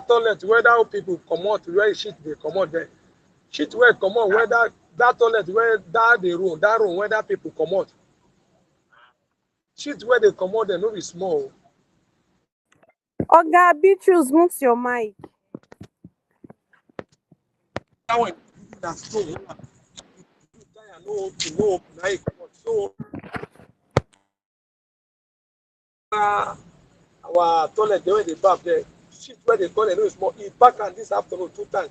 toilet where that people come out, where shit they come out there. Shit where come out, where that toilet where that room where that people come out. Shit where they come out, they no be small. Oga Beatrice, mute your mic. That one, that's so no, now so our toilet, the way they bath there, shit where they toilet no small. He back and this afternoon 2 times.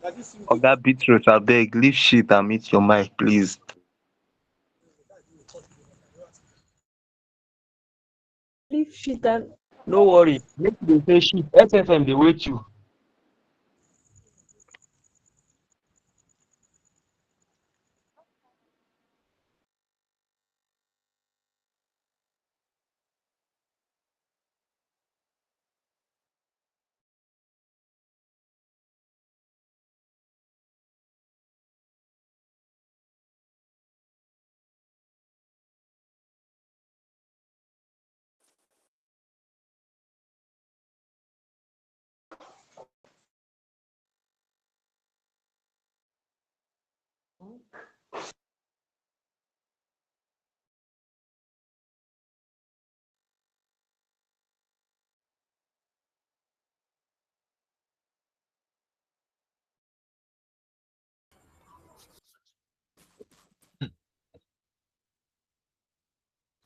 Like this, Oga Beatrice, abeg, leave shit and meet your mic, please. Leave shit and no worry. Make you say shit. SFM they wait you.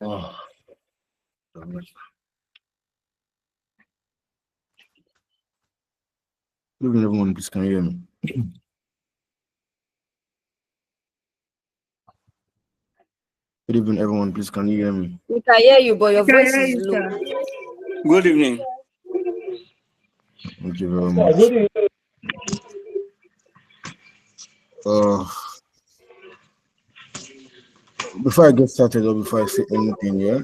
Oh, good evening, everyone. Please, can you hear me? Good evening, everyone. Please, can you hear me? We can hear you, but your voice is low. Good evening. Thank you very much. Before I get started or before I say anything, yeah,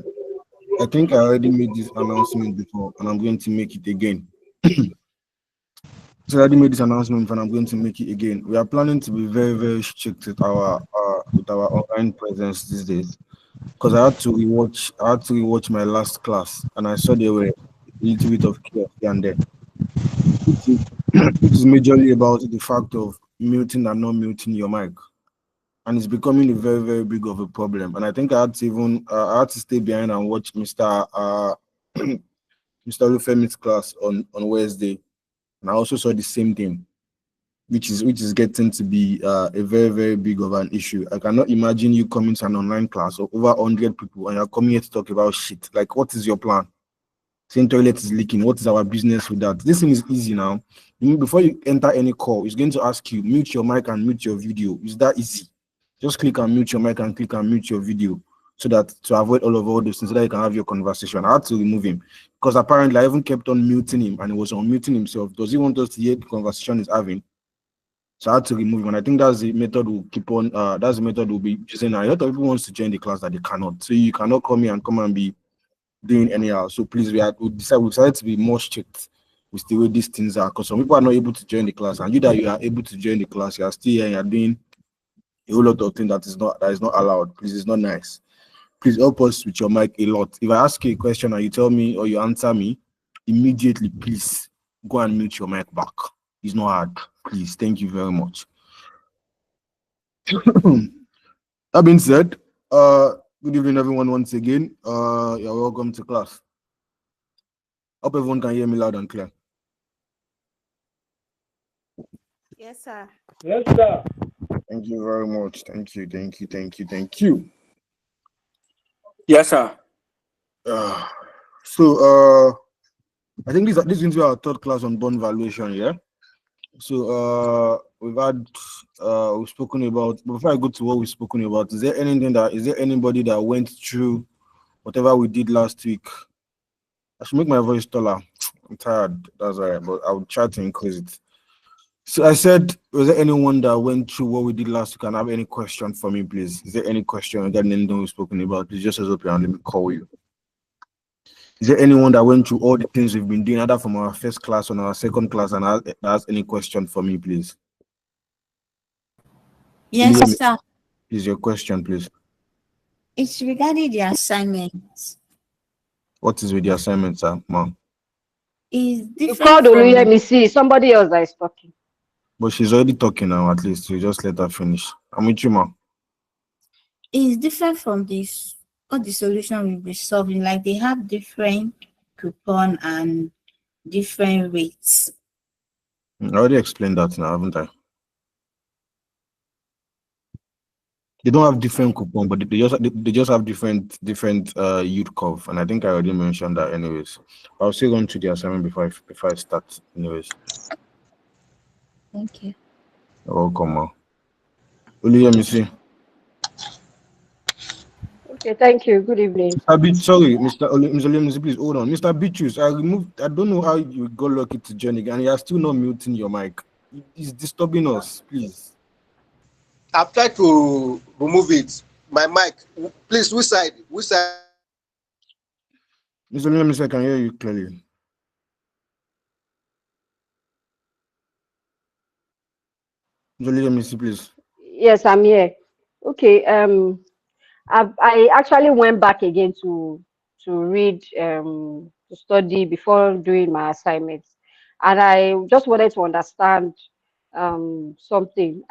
I think I already made this announcement before, and I'm going to make it again. So I already made this announcement, and I'm going to make it again. We are planning to be very, very strict with our online presence these days, because I had to rewatch my last class, and I saw there were a little bit of chaos here and there, which is, which is majorly about the fact of muting and not muting your mic, and it's becoming a very, very big of a problem. And I think I had to stay behind and watch Mr. Mr. Lufemi's class on Wednesday, and I also saw the same thing, which is getting to be a very, very big of an issue. I cannot imagine you coming to an online class of over 100 people and you're coming here to talk about shit. Like, what is your plan? Saying toilet is leaking. What is our business with that? This thing is easy now. Before you enter any call, it's going to ask you mute your mic and mute your video. It's that easy. Just click and mute your mic and click and mute your video, so that to avoid all those things, so that you can have your conversation. I had to remove him because apparently I even kept on muting him and he was unmuting himself. Does he want us to hear the conversation he's having? So I had to remove him, and I think that's the method we'll keep on. That's the method we'll be using. Now, a lot of people wants to join the class that they cannot. So you cannot come here and come and be doing anyhow. So please, we decided to be more strict with the way these things are, because some people are not able to join the class, and you are able to join the class, you are still here and you're doing a whole lot of things that is not allowed. Please, it's not nice. Please help us with your mic a lot. If I ask you a question and you tell me or you answer me immediately, please go and mute your mic back. It's not hard. Please, thank you very much. That being said, good evening, everyone. Once again, you're welcome to class. Hope everyone can hear me loud and clear. Yes, sir. Yes, sir. Thank you very much. Thank you. Yes, sir. So I think this is going to be our third class on bond valuation, yeah. So we've spoken about. Before I go to what we've spoken about, is there anybody that went through whatever we did last week? I should make my voice taller. I'm tired. That's all right, but I'll try to increase it. So I said, was there anyone that went through what we did last week and have any question for me, please? Is there any question regarding anything we've spoken about? Please just up here and let me call you. Is there anyone that went through all the things we've been doing, either from our first class or our second class, and has any question for me, please? Yes, sir. Is your question, please? It's regarding the assignments. What is with the assignment, sir, ma'am? Is You different called Olu, let from me see. Somebody else that is talking. But she's already talking now, at least. You just let her finish. I'm with you, ma. is different from this all the solution we'll be solving. Like they have different coupon and different rates. I already explained that now, haven't I? They don't have different coupon, but they just have different yield curve, and I think I already mentioned that. Anyways, I'll still run to the assignment before I start. Anyways, Thank you. you're welcome, ma. Only let me see. Okay, thank you. Good evening. Sorry, Mr. Williams, please hold on. Mr. Beatrice, I don't know how you got lucky to join again, and you are still not muting your mic. It's disturbing us, please. I've tried to remove it. My mic. Please, which side? Which side? Mr. Williams, I can hear you clearly. Mr. Williams, please. Yes, I'm here. Okay. I actually went back again to read to study before doing my assignments, and I just wanted to understand something.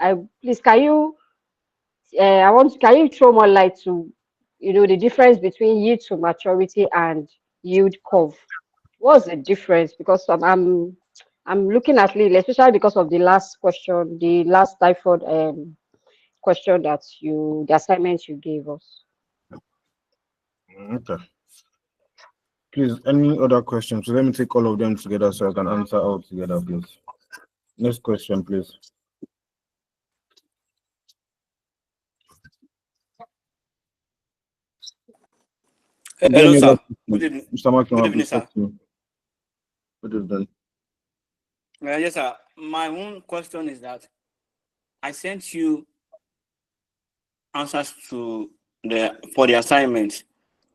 Please, can you can you throw more light to the difference between yield to maturity and yield curve? What's the difference? Because I'm looking at it, especially because of the last question, the last typhoid question that the assignment you gave us. Okay. Please, any other questions? So let me take all of them together so I can answer all together, please. Next question, please. Hello, sir. Good evening. Mr. Mark, Good evening, sir. What have done? Yes, sir. My own question is that I sent you answers for the assignment.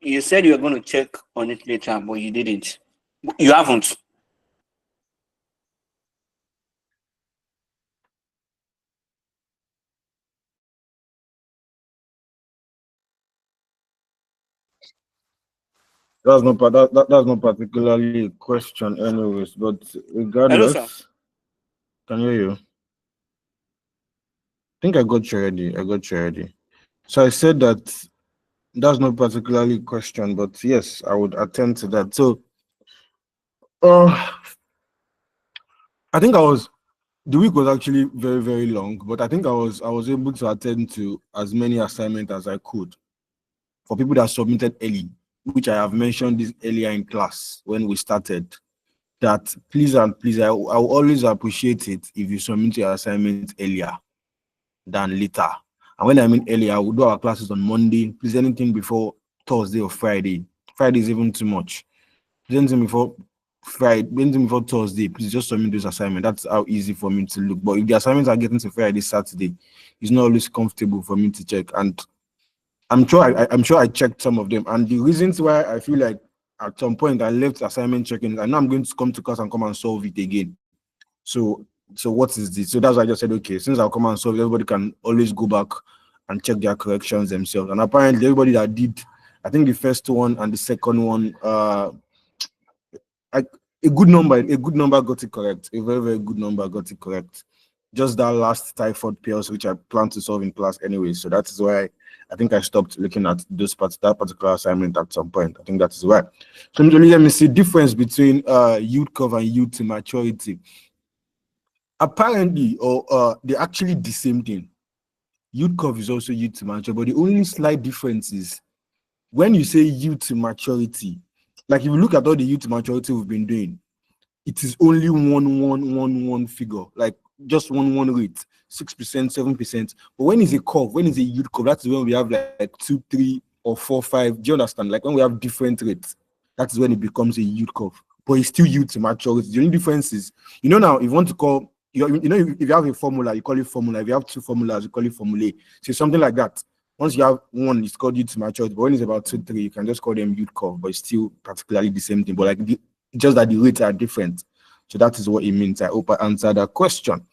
You said you were going to check on it later, but you didn't. You haven't. That's not particularly a question, anyways. But regardless, Hello, sir. can you hear you? I think I got you ready. So I said that that's not particularly a question, but yes, I would attend to that. So, I think the week was actually very, very long, but I think I was able to attend to as many assignments as I could for people that submitted early, which I have mentioned this earlier in class when we started. That please, I will always appreciate it if you submit your assignment earlier than later. And when I mean earlier, we'll do our classes on Monday. Please, anything before Thursday or Friday. Friday is even too much. Anything before Friday, anything before Thursday, please just submit this assignment. That's how easy for me to look. But if the assignments are getting to Friday, Saturday, it's not always comfortable for me to check. And I'm sure I checked some of them. And the reasons why I feel like at some point I left assignment checking, and now I'm going to come to class and come and solve it again. So what is this? So that's why I just said, okay, since I'll come and solve, everybody can always go back and check their corrections themselves. And apparently everybody that did, I think the first one and the second one, a good number got it correct. A very, very good number got it correct. Just that last typhoid pills, which I plan to solve in class anyway. So that is why I think I stopped looking at that particular assignment at some point. I think that is why. So let me see difference between yield curve and yield to maturity. Apparently, or they're actually the same thing. Yield curve is also yield to maturity, but the only slight difference is when you say yield to maturity, like if you look at all the yield to maturity we've been doing, it is only one figure, like just one rate, 6%, 7%. But when is a curve, when is a yield curve, that's when we have like 2, 3, or 4, 5. Do you understand? Like when we have different rates, that's when it becomes a yield curve. But it's still yield to maturity. The only difference is, now, if you want to call, if you have a formula, you call it formula. If you have 2 formulas, you call it formula. So something like that. Once you have one, it's called yield to maturity. But when it's about 2, 3, you can just call them yield curve. But it's still practically the same thing. But like just that the rates are different. So that is what it means. I hope I answered that question.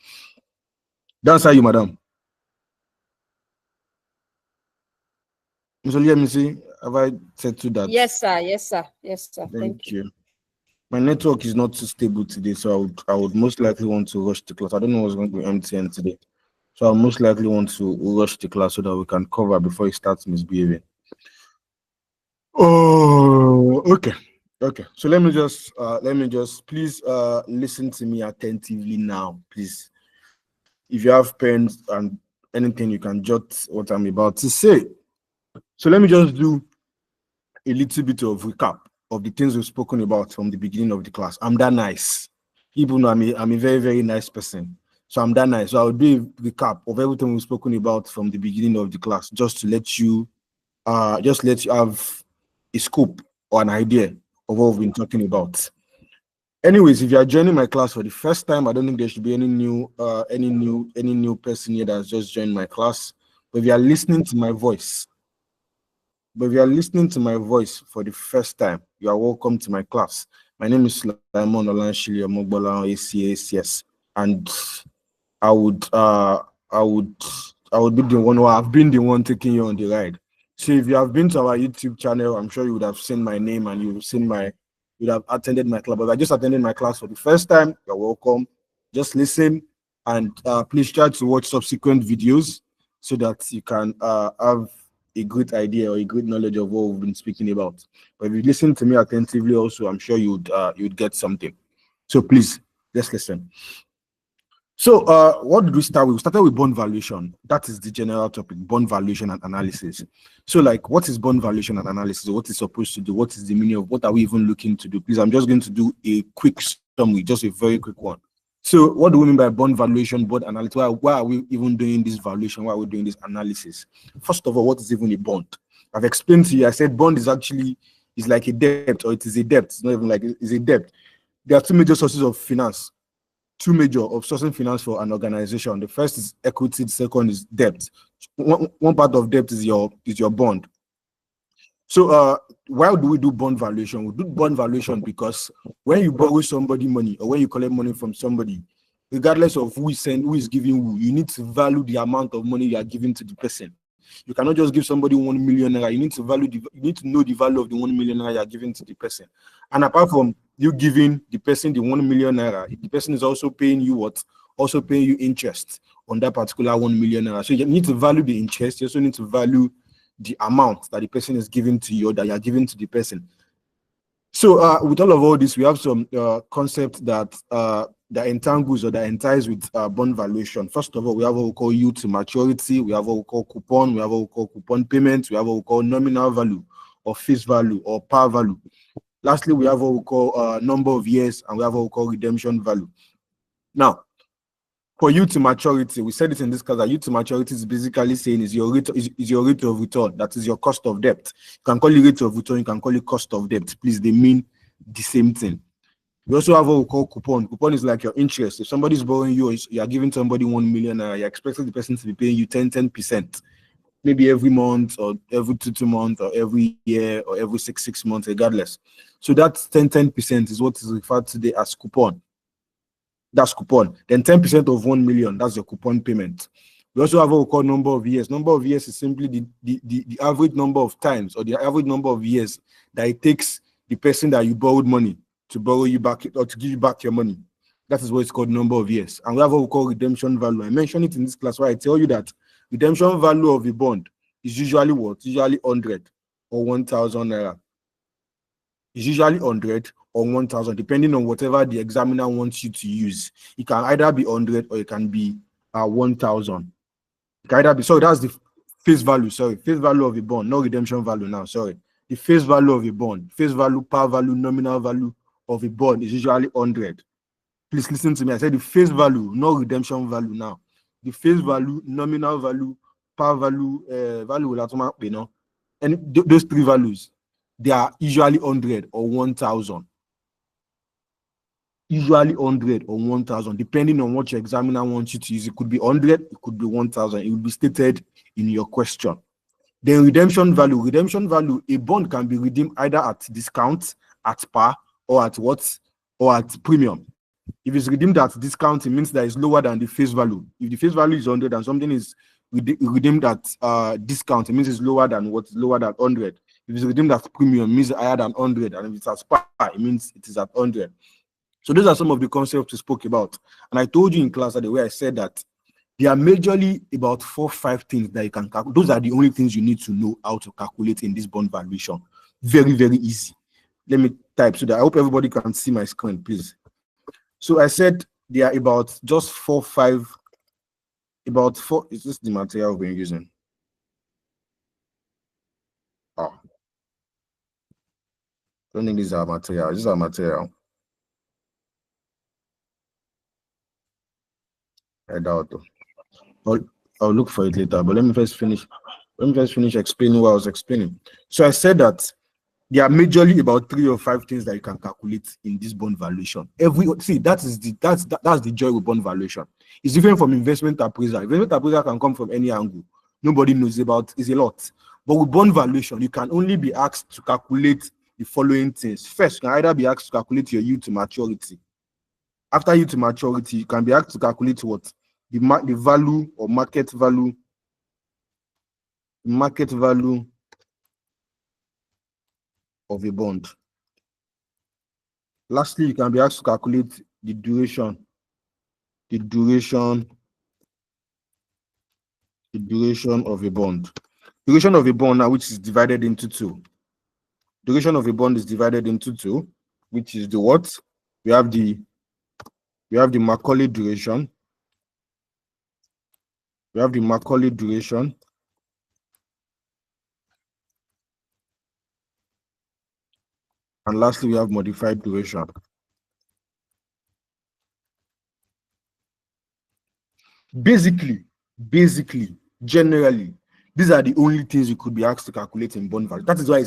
That's how you, madam. So let me see. Have I said to that? Yes, sir. Yes, sir. Yes, sir. Thank you. My network is not too stable today, so I would most likely want to rush the class. I don't know what's going to be MTN today. So I most likely want to rush the class so that we can cover before it starts misbehaving. Oh, okay. Okay. So let me just please listen to me attentively now, please. If you have pens and anything, you can jot what I'm about to say. So let me just do a little bit of recap of the things we've spoken about from the beginning of the class. I'm that nice. People know I'm a very, very nice person. So I'm that nice. So I'll do a recap of everything we've spoken about from the beginning of the class, just to let you have a scope or an idea of what we've been talking about. Anyways, if you are joining my class for the first time, I don't think there should be any new person here that's just joined my class. But if you are listening to my voice, for the first time, you are welcome to my class. My name is Simon Olanshili Omogbola ACACS, and I would be the one, who I've been the one taking you on the ride. So if you have been to our YouTube channel, I'm sure you would have seen my name and you'd have attended my class. But if I just attended my class for the first time, you're welcome. Just listen and please try to watch subsequent videos so that you can have a great idea or a great knowledge of what we've been speaking about. But if you listen to me attentively also, I'm sure you'd get something. So please, let's listen. So what did we start with? We started with bond valuation. That is the general topic, bond valuation and analysis. So like, what is bond valuation and analysis? What is supposed to do? What is the meaning of what are we even looking to do? Please, I'm just going to do a quick summary, just a very quick one. So what do we mean by bond valuation, bond analysis? Why are we even doing this valuation? Why are we doing this analysis? First of all, what is even a bond? I've explained to you, I said bond is like a debt, or it is a debt. It's not even like it's a debt. There are two major sources of finance. Two major of sourcing finance for an organization. The first is equity, the second is debt. One part of debt is your bond. So why do we do bond valuation? We do bond valuation because when you borrow somebody money or when you collect money from somebody, regardless of who is giving who, you need to value the amount of money you are giving to the person. You cannot just give somebody 1 million naira. You need to know the value of the 1 million naira you are giving to the person. And apart from you giving the person the 1 million naira, the person is also paying you what? Also paying you interest on that particular 1 million naira. So you need to value the interest. You also need to value the amount that the person is giving to you, or that you are giving to the person. So with all this, we have some concepts that entangles or that entice with bond valuation. First of all, we have what we call yield to maturity, we have what we call coupon, we have what we call coupon payment, we have what we call nominal value or face value or par value. Lastly, we have what we call number of years, and we have what we call redemption value. Now, for yield to maturity, we said it in this class that yield to maturity is basically saying is your rate of return, that is your cost of debt. You can call it rate of return, you can call it cost of debt. Please, they mean the same thing. We also have what we call coupon. Coupon is like your interest. If somebody's borrowing you, you are giving somebody 1 million, you're expecting the person to be paying you 10%, maybe every month or every two months or every year or every six months, regardless. So that 10% is what is referred to today as coupon. That's coupon. Then 10% of 1 million, that's your coupon payment. We also have what we call number of years. Number of years is simply the average number of times or the average number of years that it takes the person that you borrowed money to borrow you back or to give you back your money. That is what it's called, number of years. And we have what we call redemption value. I mentioned it in this class where I tell you that redemption value of a bond is usually what? Usually 100 or 1,000 naira. It's usually 100 or 1,000, depending on whatever the examiner wants you to use. It can either be 100 or it can be 1,000. It can either be, so that's the face value, face value of a bond, no redemption value now, The face value of a bond, face value, par value, nominal value of a bond is usually 100. Please listen to me. I said the face value, no redemption value now. The face value, nominal value, par value, and those three values, they are usually 100 or 1,000. Usually 100 or 1,000, depending on what your examiner wants you to use. It could be 100, it could be 1,000. It will be stated in your question. Then redemption value, a bond can be redeemed either at discount, at par, or at what? Or at premium. If it's redeemed at discount, it means that it's lower than the face value. If the face value is 100 and something is redeemed at discount, it means it's lower than 100. If it's redeemed at premium, it means higher than 100, and if it's at par, it means it is at 100. So those are some of the concepts we spoke about. And I told you in class that the way I said that there are majorly about 4-5 things that you can calculate. Those are the only things you need to know how to calculate in this bond valuation. Very, very easy. Let me type so that I hope everybody can see my screen, please. So I said there are about just 4-5, about 4. Is this the material we're using? Oh. I don't think these are material. These are material. I doubt. I'll look for it later, but let me first finish explaining what I was explaining. So I said that there are majorly about 3 or 5 things that you can calculate in this bond valuation. That's the joy with bond valuation. It's different from investment appraisal. Investment appraisal can come from any angle. Nobody knows about is a lot. But with bond valuation, you can only be asked to calculate the following things. First, you can either be asked to calculate your yield to maturity. After yield to maturity, you can be asked to calculate what? The value or market value of a bond. Lastly, you can be asked to calculate the duration of a bond. Duration of a bond now, which is divided into 2. Duration of a bond is divided into 2, which is the what? We have the Macaulay duration. And lastly, we have modified duration. Basically, generally, these are the only things you could be asked to calculate in bond value. That is why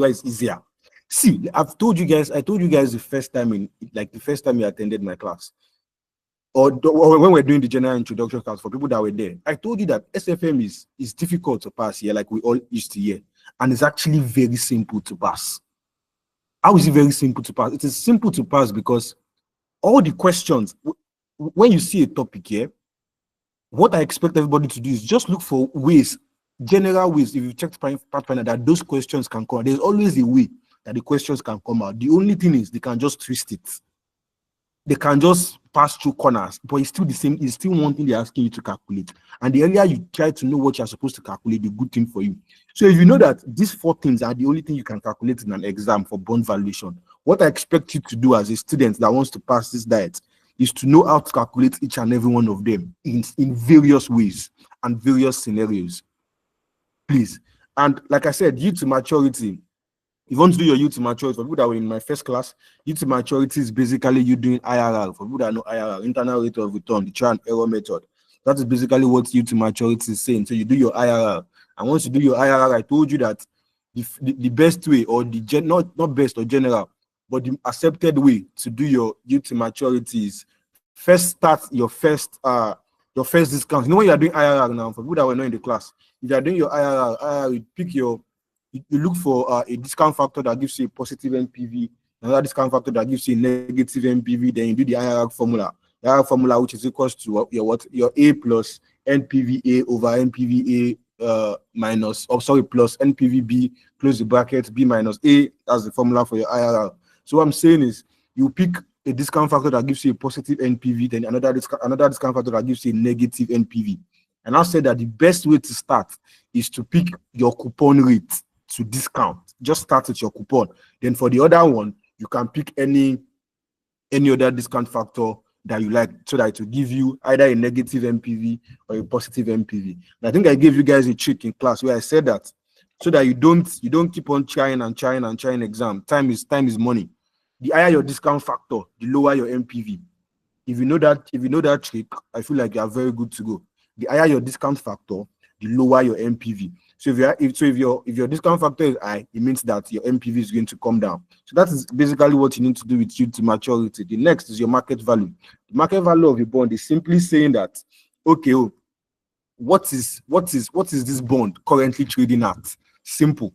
it's easier. See, I told you guys the first time you attended my class, or when we're doing the general introduction class for people that were there, I told you that SFM is difficult to pass here, like we all used to hear, and it's actually very simple to pass. How is it very simple to pass? It is simple to pass because all the questions, when you see a topic here, what I expect everybody to do is just look for ways, general ways. If you check Pathfinder, that those questions can come out. There's always a way that the questions can come out. The only thing is they can just twist it. They can just pass through corners, but it's still the same. It's still one thing they're asking you to calculate. And the earlier you try to know what you're supposed to calculate, the good thing for you. So if you know that these 4 things are the only thing you can calculate in an exam for bond valuation, what I expect you to do as a student that wants to pass this diet is to know how to calculate each and every one of them in various ways and various scenarios. Please. And like I said, yield to maturity. If you want to do your yield to maturity, for people that were in my first class, yield to maturity is basically you doing IRR. For people that know IRR, internal rate of return, the trial and error method. That is basically what yield to maturity is saying. So you do your IRR. And once you do your IRR, I told you that the best way, or not best or general, but the accepted way to do your yield to maturity is first start your first discount. You know when you are doing IRR now, for people that were not in the class, if you are doing your IRR, you pick you look for a discount factor that gives you a positive NPV, another discount factor that gives you a negative NPV, then you do the IRR formula. The IRR formula, which is equals to your A plus NPVA over NPVA plus NPVB, close the bracket, B minus A. That's the formula for your IRR. So what I'm saying is you pick a discount factor that gives you a positive NPV, then another discount factor that gives you a negative NPV. And I said that the best way to start is to pick your coupon rate to discount. Just start with your coupon. Then for the other one, you can pick any other discount factor that you like, so that it will give you either a negative NPV or a positive NPV. And I think I gave you guys a trick in class where I said that so that you don't keep on trying exam. Time is money. The higher your discount factor, the lower your NPV. If you know that trick, I feel like you are very good to go. The higher your discount factor, the lower your NPV. So if your discount factor is high, it means that your NPV is going to come down. So that is basically what you need to do with yield to maturity. The next is your market value. The market value of a bond is simply saying that, okay, what is this bond currently trading at? Simple.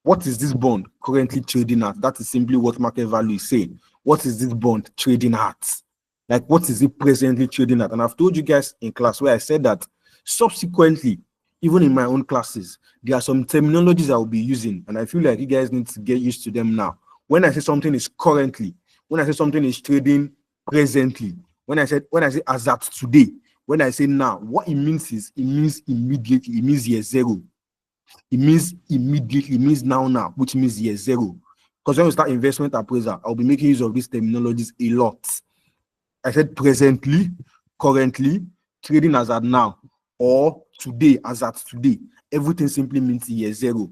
What is this bond currently trading at? That is simply what market value is saying. What is this bond trading at? Like, what is it presently trading at? And I've told you guys in class where I said that subsequently, even in my own classes, there are some terminologies I will be using, and I feel like you guys need to get used to them now. When I say something is currently, when I say something is trading presently, when I say as at today, when I say now, what it means is it means immediately, it means year zero. It means immediately, it means now, which means year zero. Because when we start investment appraiser, I'll be making use of these terminologies a lot. I said presently, currently, trading as at now, or today as at today. Everything simply means year zero.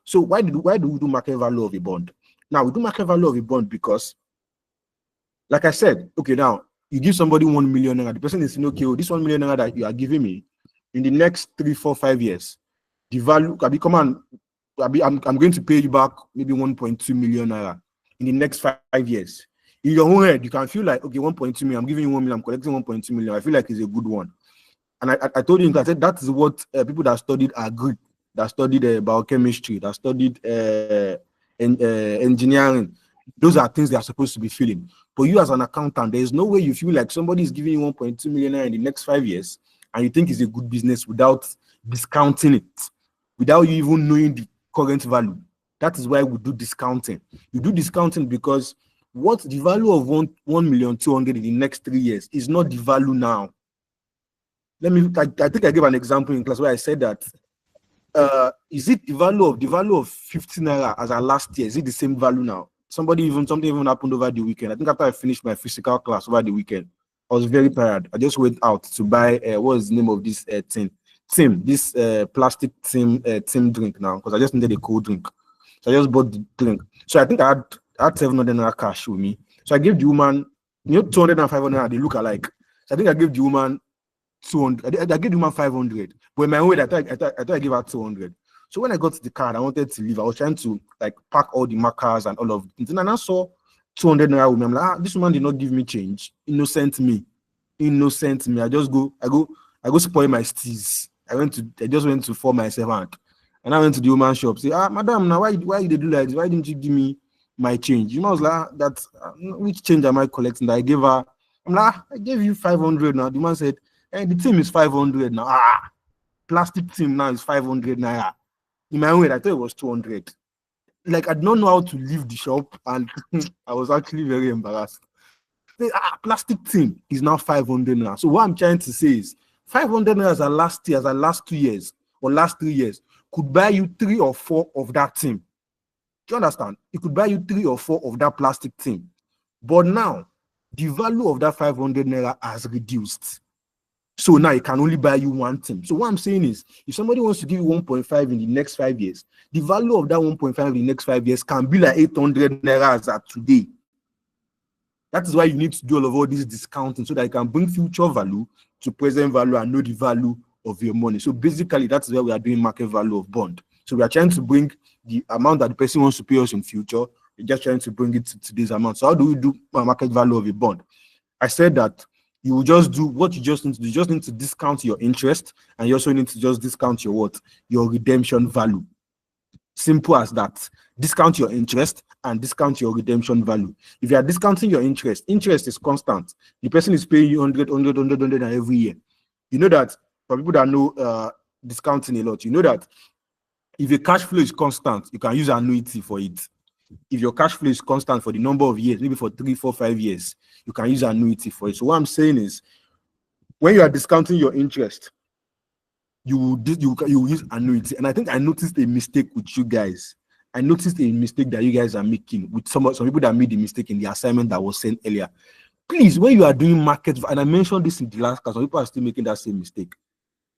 So why do we do market value of a bond? Now we do market value of a bond because, like I said, okay, now you give somebody 1 million naira, the person is saying, okay, this 1 million naira that you are giving me in the next 3, 4, 5 years, the value can be I'm going to pay you back maybe 1.2 million naira in the next 5 years. In your own head, you can feel like, okay, 1.2 million, I'm giving you 1 million, I'm collecting 1.2 million. I feel like it's a good one. And I told you, I said that is what people that studied agri, that studied biochemistry, that studied engineering, those are things they are supposed to be feeling. But you as an accountant, there is no way you feel like somebody is giving you 1.2 million in the next 5 years and you think it's a good business without discounting it, without you even knowing the current value. That is why we do discounting. You do discounting because what the value of 1,200,000 in the next 3 years is not the value now. I think I gave an example in class where I said that is it the value of 15 naira as our last year? Is it the same value now? Something even happened over the weekend. I think after I finished my physical class over the weekend, I was very tired. I just went out to buy what is the name of this this plastic Tim drink now because I just needed a cold drink. So I just bought the drink. So I think I had 700 naira cash with me. So I gave the woman, 200 and 500, they look alike. So I think I gave the woman 200. I gave the woman 500. But in my own way, I thought I gave her 200. So when I got to the car, I wanted to leave. I was trying to pack all the markers and all of it. And I saw 200 naira with me. I'm like, this woman did not give me change. Innocent me. I go spoil my steez. I just went to for myself out. And I went to the woman's shop. Say, madam, now why you do like this? Why didn't you give me my change? You know, I was like, which change am I collecting? That I gave her. I'm like, I gave you 500 now. The man said, the team is 500 now. Plastic team now is 500 naira. In my own head, I thought it was 200. Like, I don't know how to leave the shop, and I was actually very embarrassed. Plastic team is now 500 now. So what I'm trying to say is 500 naira as our last year, as our last 2 years or last 3 years could buy you 3 or 4 of that team. Do you understand? It could buy you 3 or 4 of that plastic team. But now the value of that 500 naira has reduced. So now it can only buy you one team. So what I'm saying is, if somebody wants to give you 1.5 in the next 5 years, the value of that 1.5 in the next 5 years can be like 800 naira as at today. That is why you need to do all this discounting so that you can bring future value to present value and know the value of your money. So basically, that's why we are doing market value of bond. So we are trying to bring the amount that the person wants to pay us in future. We're just trying to bring it to today's amount. So how do we do market value of a bond? I said that you will just do what you just need to do. You just need to discount your interest, and you also need to just discount your what? Your redemption value. Simple as that. Discount your interest and discount your redemption value. If you are discounting your interest is constant. The person is paying you 100 every year. You know that for people that know discounting a lot, you know that if your cash flow is constant, you can use annuity for it. If your cash flow is constant for the number of years, maybe for 3, 4, 5 years, you can use annuity for it. So what I'm saying is, when you are discounting your interest, you use annuity. And I think I noticed a mistake with you guys. I noticed a mistake that you guys are making with some people that made the mistake in the assignment that was sent earlier. Please, when you are doing market, and I mentioned this in the last class, some people are still making that same mistake.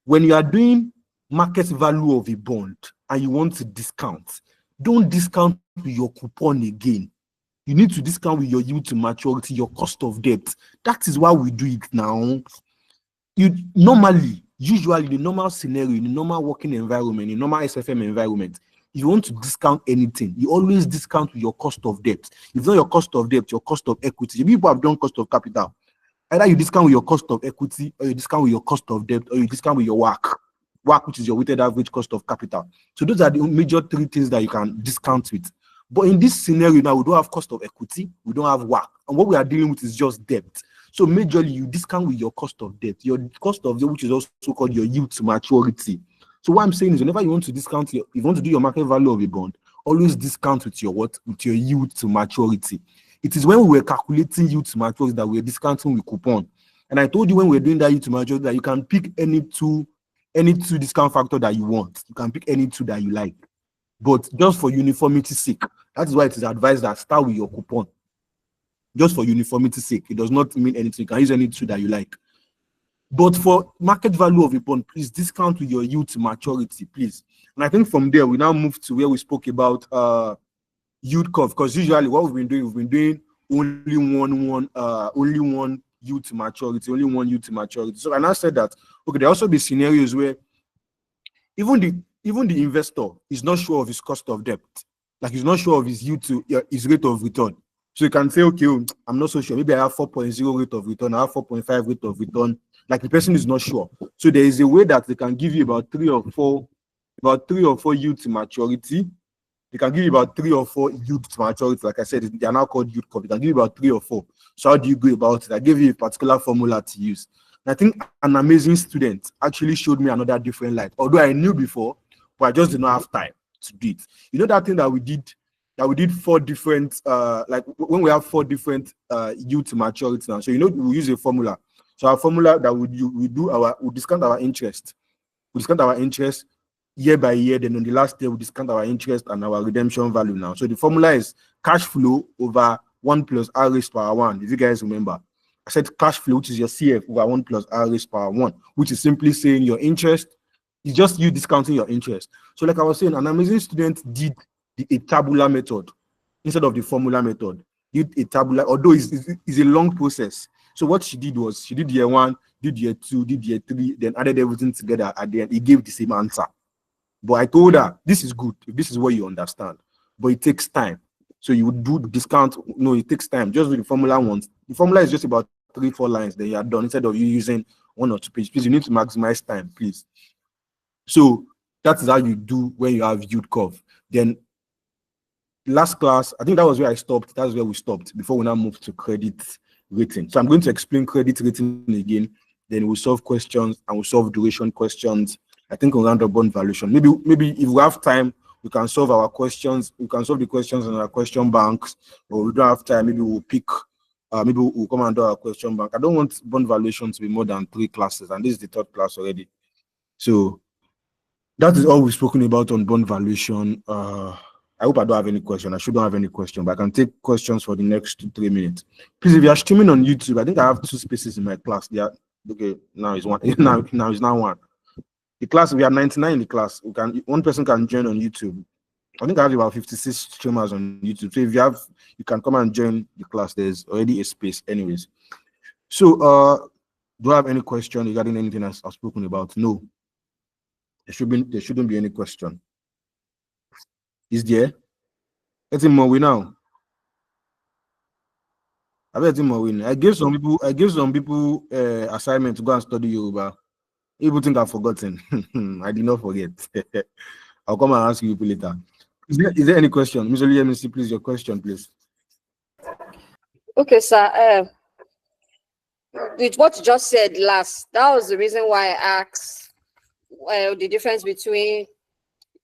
When you are doing market value of a bond and you want to discount, don't discount with your coupon again. You need to discount with your yield to maturity, your cost of debt. That is why we do it now. Usually, the normal scenario, in the normal working environment, in normal SFM environment, if you want to discount anything, you always discount with your cost of debt. If not your cost of debt, your cost of equity. People have done cost of capital. Either you discount with your cost of equity, or you discount with your cost of debt, or you discount with your WACC, which is your weighted average cost of capital. So those are the major 3 things that you can discount with. But in this scenario now, we don't have cost of equity, we don't have WACC, and what we are dealing with is just debt. So majorly, you discount with your cost of debt, your cost of debt, which is also called your yield to maturity. So what I'm saying is, whenever you want to discount if you want to do your market value of a bond, always discount with your what? With your yield to maturity. It is when we were calculating yield to maturity that we were discounting with coupon. And I told you when we were doing that yield to maturity that you can pick any two discount factor that you want. You can pick any two that you like. But just for uniformity's sake, that is why it is advised that start with your coupon. Just for uniformity's sake. It does not mean anything. You can use any two that you like. But for market value of a bond, please discount with your yield to maturity, please. And I think from there, we now move to where we spoke about yield curve, because usually what we've been doing only one yield to maturity, only one yield to maturity. So I now said that, okay, there also be scenarios where even the investor is not sure of his cost of debt, like he's not sure of his yield to his rate of return. So you can say, okay, I'm not so sure. Maybe I have 4.0 rate of return, I have 4.5 rate of return. Like the person is not sure. So there is a way that they can give you about three or four yield to maturity. They can give you about 3 or 4 yield to maturity. Like I said, they are now called yield curve. They can give you about 3 or 4. So how do you go about it? I gave you a particular formula to use. And I think an amazing student actually showed me another different light. Although I knew before, but I just did not have time to do it. You know that thing that we did 4 different, like when we have 4 different yield to maturity now. So you know we use a formula. So our formula that we discount our interest. We discount our interest year by year. Then on the last day, we discount our interest and our redemption value now. So the formula is cash flow over 1 plus R raised power 1. If you guys remember, I said cash flow, which is your CF over 1 plus R raised power 1, which is simply saying your interest is just you discounting your interest. So like I was saying, an amazing student did a tabular method instead of the formula method. Did a tabular, although it's a long process. So what she did was she did year 1, did year 2, did year 3, then added everything together at the end. It gave the same answer. But I told her, this is good if this is what you understand, but it takes time. So you would do the discount. No, it takes time. Just with the formula once. The formula is just about 3-4 lines. Then you are done. Instead of you using 1 or 2 pages, please, you need to maximize time, please. So that is how you do when you have yield curve. Then last class, I think that was where I stopped. That's where we stopped before we now move to credit rating. So I'm going to explain credit rating again. Then we'll solve questions and we'll solve duration questions. I think we'll round up bond valuation. Maybe if we have time, we can solve our questions. We can solve the questions in our question banks. Or we don't have time, maybe we'll pick. Maybe we'll come and do our question bank. I don't want bond valuation to be more than 3 classes, and this is the 3rd class already. So that is all we've spoken about on bond valuation. I hope I don't have any question. I shouldn't have any question, but I can take questions for the next 3 minutes. Please, if you are streaming on YouTube, I think I have 2 spaces in my class. Yeah, okay, now it's 1. Now it's now 1. The class, we are 99 in the class. One person can join on YouTube. I think I have about 56 streamers on YouTube. So if you can come and join the class. There's already a space anyways. So do I have any question regarding anything I've spoken about? No. There shouldn't be any question. Is there? Let's more we now. I bet him more win. I gave some people assignment to go and study Yoruba. People think I've forgotten. I did not forget. I'll come and ask you people later. Is there any question? Ms. Oluyemisi, please, your question, please. Okay, sir. With what you just said last, that was the reason why I asked the difference between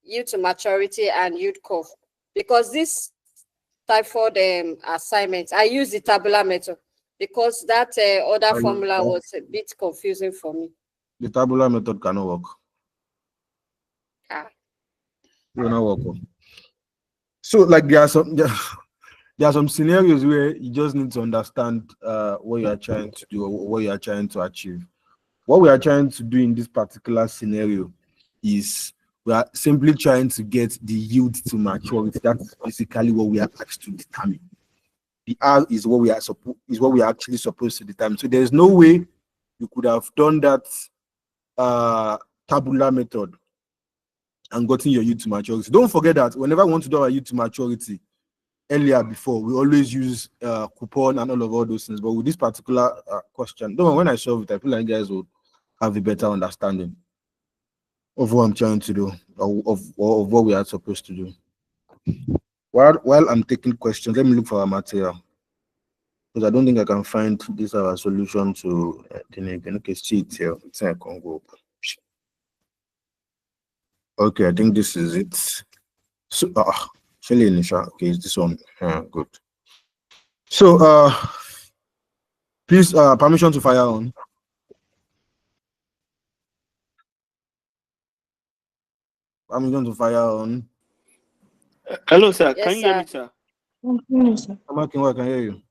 yield to maturity and yield curve. Because this type 4 assignment, I use the tabular method because that other formula was a bit confusing for me. The tabular method cannot work. It will not work. So, like, there are some scenarios where you just need to understand what you are trying to do or what you are trying to achieve. What we are trying to do in this particular scenario is we are simply trying to get the yield to maturity. That's basically what we are asked to determine. The R is what we are actually supposed to determine. So there's no way you could have done that tabular method and gotten your yield to maturity. Don't forget that whenever we want to do our yield to maturity, earlier before, we always use coupon and all those things. But with this particular question, don't know, when I solve it, I feel like you guys will have a better understanding of what I'm trying to do, of what we are supposed to do. While I'm taking questions, let me look for our material, because I don't think I can find this our solution to the negative. Okay, see it here. It's not going to go. Okay, I think this is it. So, Shelly Nisha. Okay, it's this one. Good. So, please, permission to fire on. Permission to fire on. Hello, sir. Yes, Can you hear me, sir. sir? I'm working. I can hear you.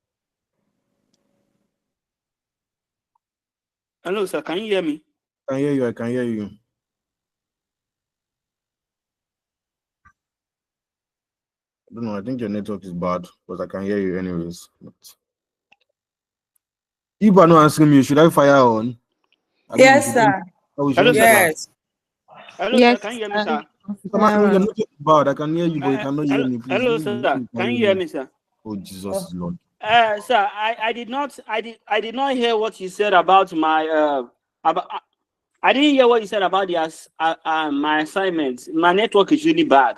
Hello, sir. Can you hear me? I can hear you. I can hear you. I don't know. I think your network is bad, but I can hear you anyways. But if you are not answering me, should I fire on? Yes, sir. Hello, sir. Yes. Hello, Yes, sir. Can you hear me, sir? Your network is bad. I can hear you, but you cannot hear me. Please. Hello, sir. Can you hear me, sir? Oh Jesus, Lord. Sir, I did not hear what you said about my I didn't hear what you said about my assignment. My network is really bad.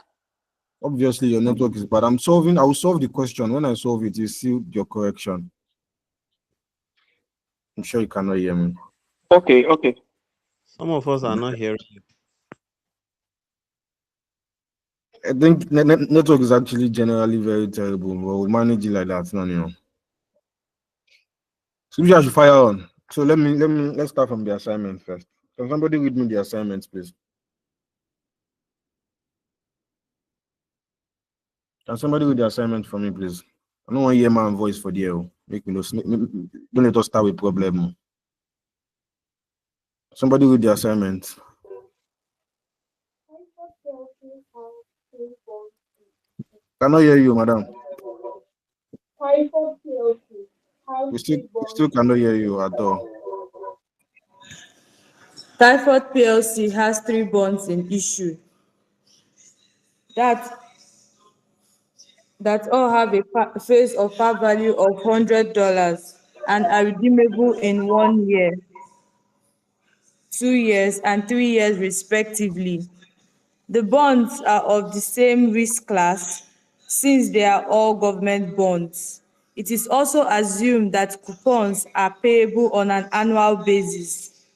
Obviously, your network is bad. I will solve the question. When I solve it, you see your correction. I'm sure you cannot hear me. Okay. Some of us are not hearing you. I think network is actually generally very terrible, but we'll manage it like that. No. So we should fire on. So let's start from the assignment first. Can somebody read me the assignments, please? Can somebody read the assignment for me, please? I don't want to hear my voice for the air. Make me don't let us start with problem. Somebody read the assignment. Cannot hear you, madam. We still cannot hear you at all. Typhoid PLC has 3 bonds in issue that all have a face of par value of $100 and are redeemable in 1 year, 2 years, and 3 years respectively. The bonds are of the same risk class since they are all government bonds. It is also assumed that coupons are payable on an annual basis.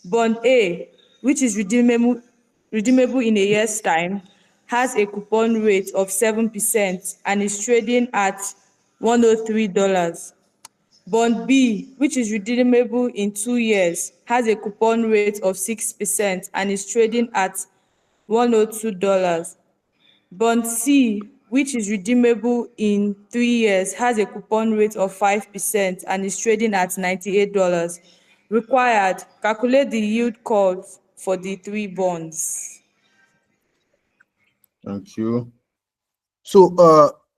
Bond A, which is redeemable in a year's time, has a coupon rate of 7% and is trading at $103. Bond B, which is redeemable in 2 years, has a coupon rate of 6% and is trading at $102. Bond C, which is redeemable in 3 years, has a coupon rate of 5% and is trading at $98. Required, calculate the yield curve for the 3 bonds. Thank you. So,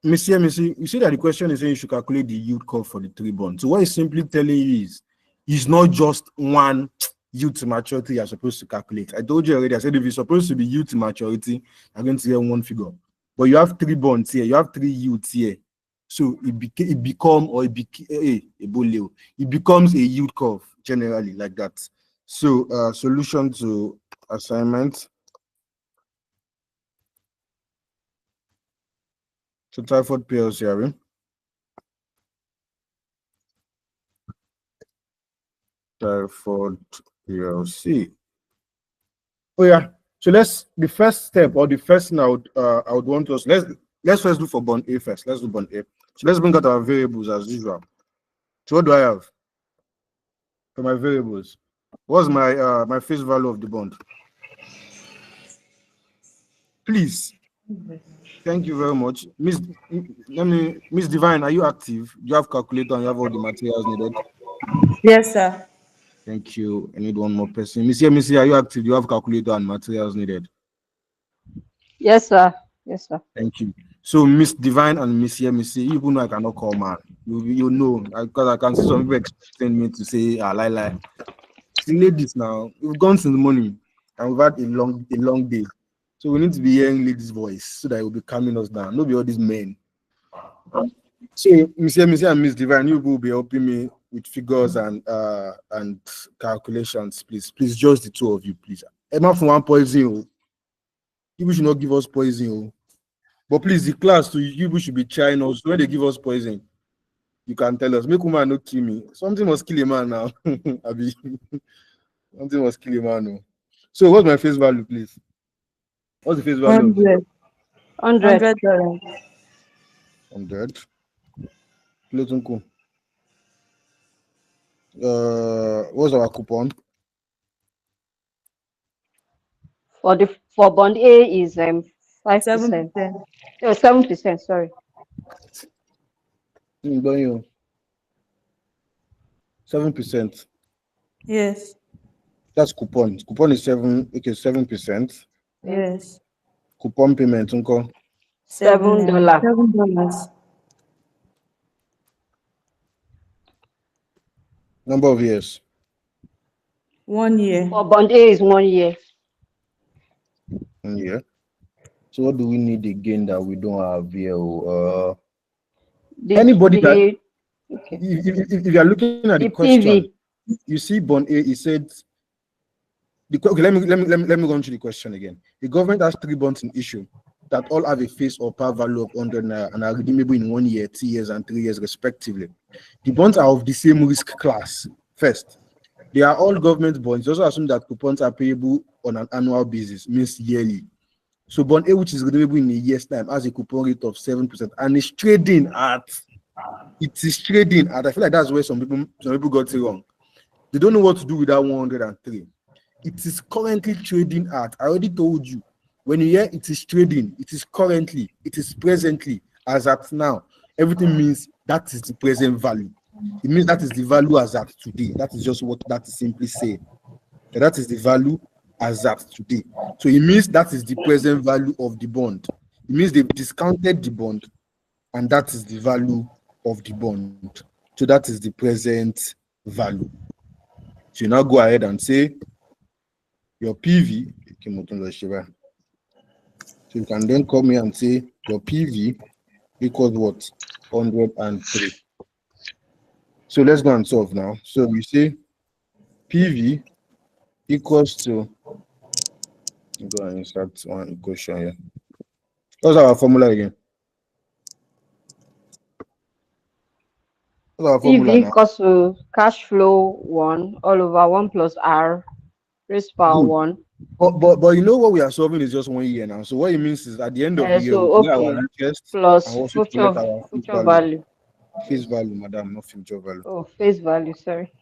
Monsieur, you see that the question is saying you should calculate the yield curve for the 3 bonds. So, what it's simply telling you is, it's not just one yield to maturity you're supposed to calculate. I told you already, I said if it's supposed to be yield to maturity, you're going to get one figure. But you have 3 bonds here, you have 3 yields here. So, it becomes a yield curve generally like that. So, solution to assignment. So Typhoid PLC, are we? Typhoid PLC. Oh yeah. So the first step or the first thing I would want us let's first do for bond A first. Let's do bond A. So let's bring out our variables as usual. So what do I have for my variables? What's my my face value of the bond? Please. Thank you very much. Miss Divine, are you active? Do you have calculator and you have all the materials needed? Yes, sir. Thank you. I need one more person. Missy, are you active? Do you have calculator and materials needed? Yes, sir. Yes, sir. Thank you. So Miss Divine and Missy, even though I cannot call man, you know, because I can see some people expecting me to say lie. See, ladies now, we've gone since the morning and we've had a long day. So we need to be hearing ladies' voice so that it will be calming us down. Not be all these men. So Missy and Miss Divine, you will be helping me with figures and calculations, please. Please, just the two of you, please. Emma from one poison. You should not give us poison. But please, the class to you should be trying us. When they give us poison, you can tell us. Make woman not kill me. Something must kill a man now. Abi. Something must kill a man now. So what's my face value, please? What's the face value of this? 100. $100. 100. Clayton cool. What's our coupon? For bond A is 5%. 7%. No, 7%, sorry. Don't you? 7%. Yes. That's coupon. Coupon is 7%. Yes. Coupon payment, uncle. $7. $7. Number of years. 1 year. For bond A is 1 year. 1 year. So what do we need again that we don't have here? Anybody that okay. if you are looking at the question, PV. you see bond A, it said okay, let me go into the question again. The government has 3 bonds in issue that all have a face or par value of 100 naira and are redeemable in 1 year, 2 years, and 3 years respectively. The bonds are of the same risk class. First, they are all government bonds. Also assume that coupons are payable on an annual basis, means yearly. So bond A, which is redeemable in a year's time, has a coupon rate of 7%, and it's trading at. It is trading at. I feel like that's where some people got it wrong. They don't know what to do with that 103. It is currently trading at. I already told you. When you hear it is trading, it is currently, it is presently, as at now. Everything means that is the present value. It means that is the value as at today. That is just what that is simply saying. That is the value as at today. So it means that is the present value of the bond. It means they've discounted the bond, and that is the value of the bond. So that is the present value. So you now go ahead and say your PV. So you can then come here and say your PV equals what? 103. So let's go and solve now. So we say PV equals to, go and insert one equation here. What's our formula again? What's our formula PV now? equals to cash flow 1 all over 1 plus R raised power Good. 1. But you know what we are solving is just 1 year now. So what it means is at the end of the year, So we get our okay, interest plus and also collect our face future value. value. Face value, madam, not future value. Oh, face value, sorry.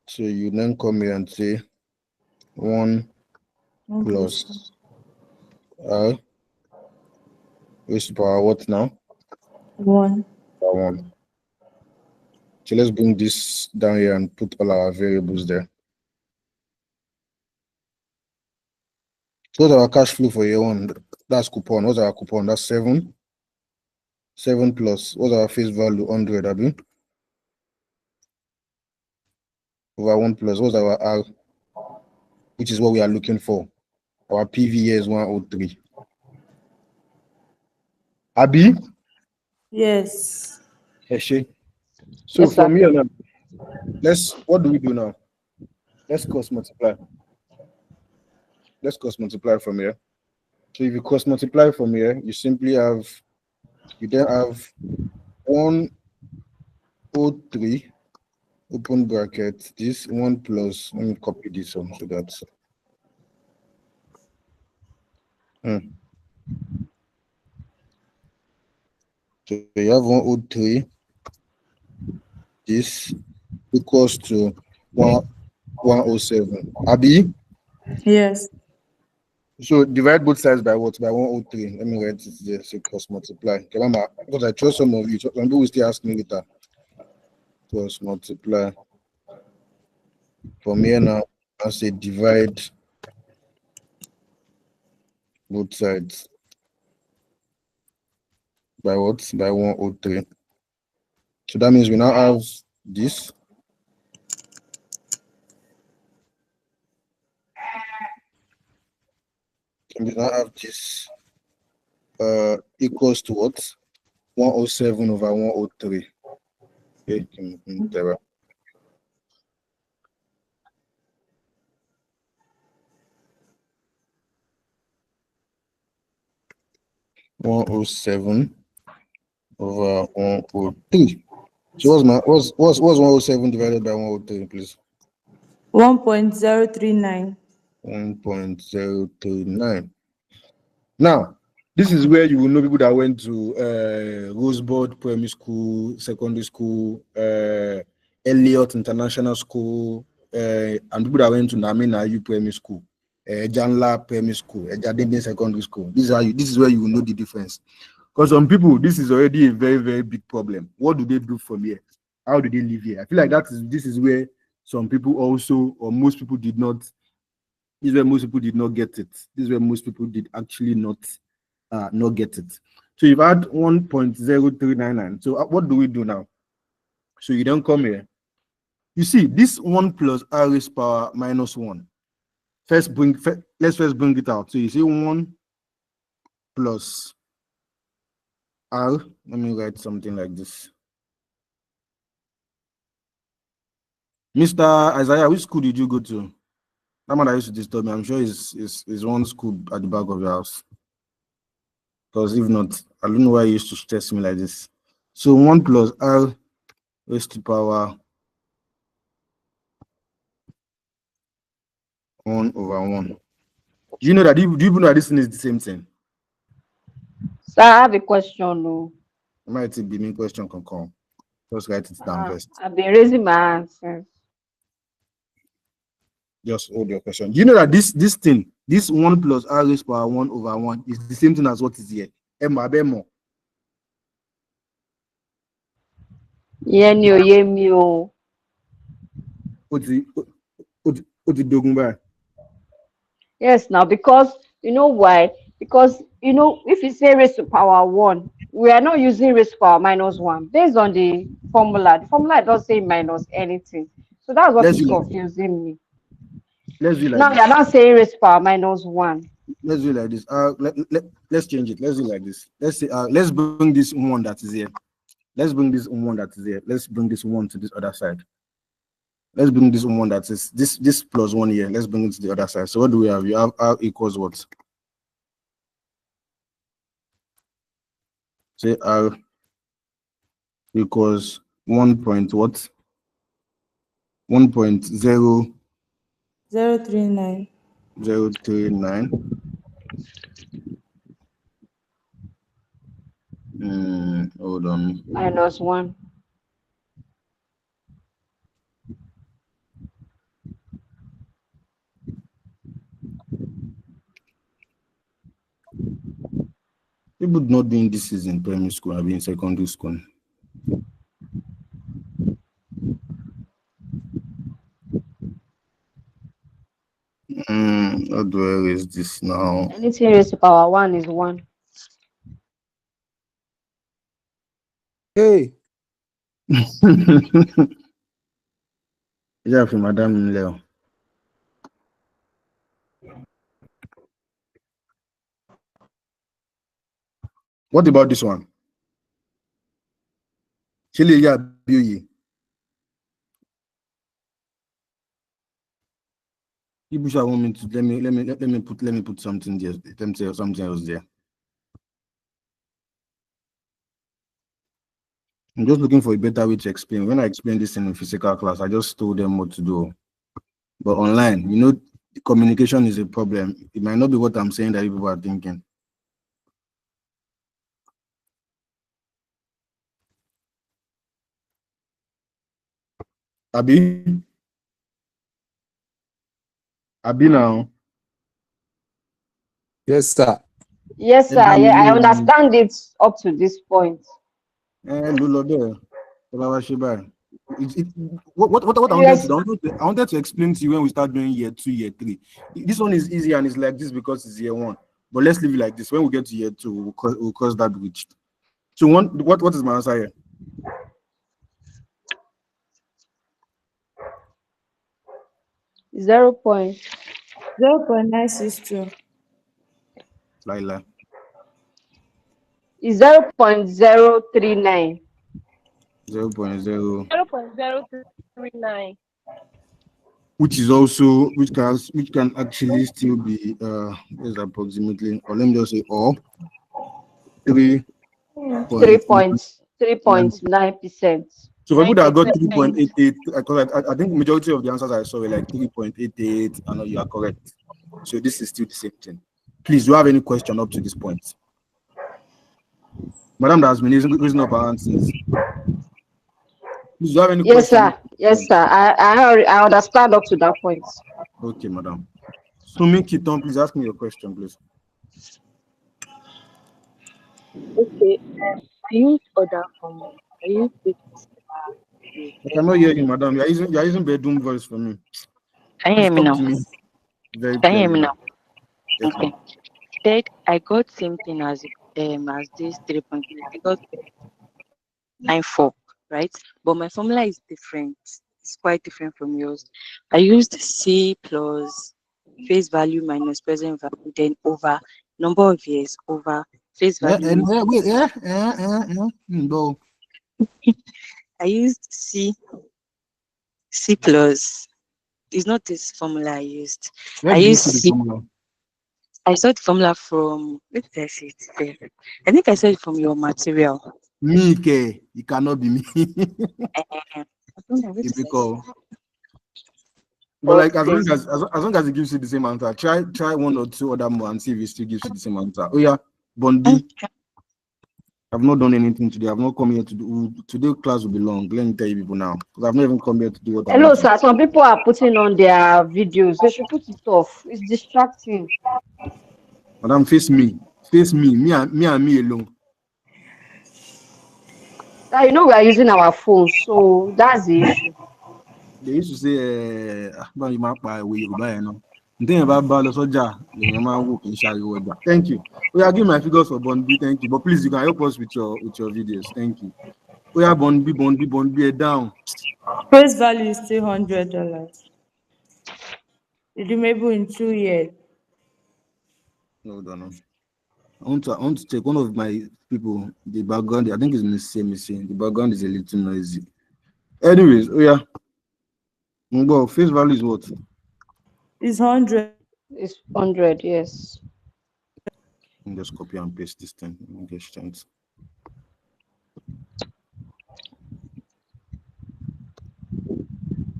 So you then come here and say 1 plus R raised power what now? 1. Power 1. So let's bring this down here and put all our variables there. So what's our cash flow for year 1? That's coupon. What's our coupon? That's 7. 7 plus, what's our face value? 100, Abi? Over 1 plus, what's our R? Which is what we are looking for. Our PV here is 103. Abi? Yes. Heshe. So Yes, from sir. here now, what do we do now? Let's cross multiply. Let's cross multiply from here. So if you cross multiply from here, you then have 103 open bracket, this 1 plus, let me copy this one so that's so you have 103, this equals to 107. Abi? Yes. So divide both sides by what? By 103. Let me write it there. So cross multiply. Remember, because I trust some of you. Some people will still ask me later. Cross multiply. From here now, I say divide both sides by what? By 103. So that means we now have this. And we now have this equals to what? 107 over 103. Okay, whatever. (107) over 103. So what's 107 divided by 103, please? 1.039. 1.039. Now, this is where you will know people that went to Rosebud Primary School, Secondary School, Elliott International School, and people that went to Namina U Primary School, Janla Primary School, Ejadebe Secondary School. This is where you will know the difference. Because some people, this is already a very, very big problem. What do they do from here? How do they live here? I feel like this is where some people also, or most people did not. This is where most people did not get it. This is where most people did actually not get it. So you've had 1.0399. So what do we do now? So you don't come here. You see, this 1 plus r raised power minus 1. Let's first bring it out. So you see 1 plus r. Let me write something like this. Mr. Isaiah, which school did you go to? That man that used to disturb me, I'm sure is one school at the back of your house. Because if not, I don't know why you used to stress me like this. So 1 plus r raised to power 1 over 1. Do you know that? Do you know that this thing is the same thing? So I have a question. No. It might be me question can come. Just write it down first. I've been raising my hand since. Just hold your question. Do you know that this thing, this 1 plus r raised power 1 over 1 is the same thing as what is here? Emma Bemo. Yes, now because you know why? Because you know, if you say raised to power 1, we are not using raised to power minus 1 based on the formula. The formula doesn't say minus anything, so that's what is confusing me. Let's do like now this. You're not saying raised to power minus 1. Let's do like this. Let's change it. Let's do like this. Let's say let's bring this 1 that is here. Let's bring this 1 that is here. Let's bring this 1 to this other side. Let's bring this 1 that is this plus 1 here. Let's bring it to the other side. So what do we have? You have r equals what? Say r equals 1 point what? 1.0 039. 039. Hold on. Minus 1. People not doing this is in primary school, I've been in secondary school. How do I raise this now? Anything raised to power 1 is 1. Hey. Yeah, from Madame Leo. What about this one? Chile, yeah, beauty. People shall want me to let me put something there. Let me say something else there. I'm just looking for a better way to explain. When I explain this in a physical class, I just told them what to do. But online, you know, the communication is a problem. It might not be what I'm saying that people are thinking. Abi now. Yes, sir. Yes, sir. Yeah, I understand it up to this point. What I wanted to do, I wanted to explain to you when we start doing year 2, year 3. This one is easy and it's like this because it's year 1. But let's leave it like this. When we get to year 2, we'll cross that bridge. So what is my answer here? Zero point 0.962. Laila. Is 0.039. 0.039. Which is also which can actually still be is approximately, or let me just say 3.9%. So for people that got 9%. 3.88, because I think majority of the answers I saw were like 3.88. I know you are correct. So this is still the same thing. Please, do you have any question up to this point? Madam that has been raising up her hand since. Please, do you have any Yes, question? sir. Yes, sir. I understand up to that point. Okay, madam. Sumi Kiton, please ask me your question, please. Okay, I use other form. I use it I cannot hear you, madam. You're using bedroom voice for me. Can you Please hear me talk now? to me very Can you hear clearly, me ma'am. now? Yes, Okay. ma'am. Said I got same thing as this 3.9. I got 94, right? But my formula is different. It's quite different from yours. I used C plus face value minus present value, then over number of years over face value. Wait, no. I used C plus. It's not this formula I used. Where I did you used see the C. formula? I saw the formula from, where did I see it there? I think I saw it from your material. Me, it cannot be me. I don't know, where did I see it? But like as Okay. long as it gives you the same answer, try one or two other more and see if it still gives you the same answer. Oh yeah, Bondi. I've not done anything today. I've not come here to do today. Class will be long. Let me tell you people now, because I've not even come here to do what I Hello, want to do. sir. Some people are putting on their videos. They should put it off. It's distracting. Madam, face me, me and me alone. Now, you know we are using our phones, so that's the issue. They used to say, "Don't you mark by way you buy now." Thing about Balo Soja, thank you. We are giving my figures for Bondi. Thank you, but please you can help us with your videos. Thank you. We are Bondi down. Face value is still $100. Redeemable in 2 years. No, don't. I want to check one of my people. The background, I think it's missing. The background is a little noisy. Anyways, oh yeah. Well, face value is what? It's 100. It's 100, yes. Let me just copy and paste this thing. Let me get strength.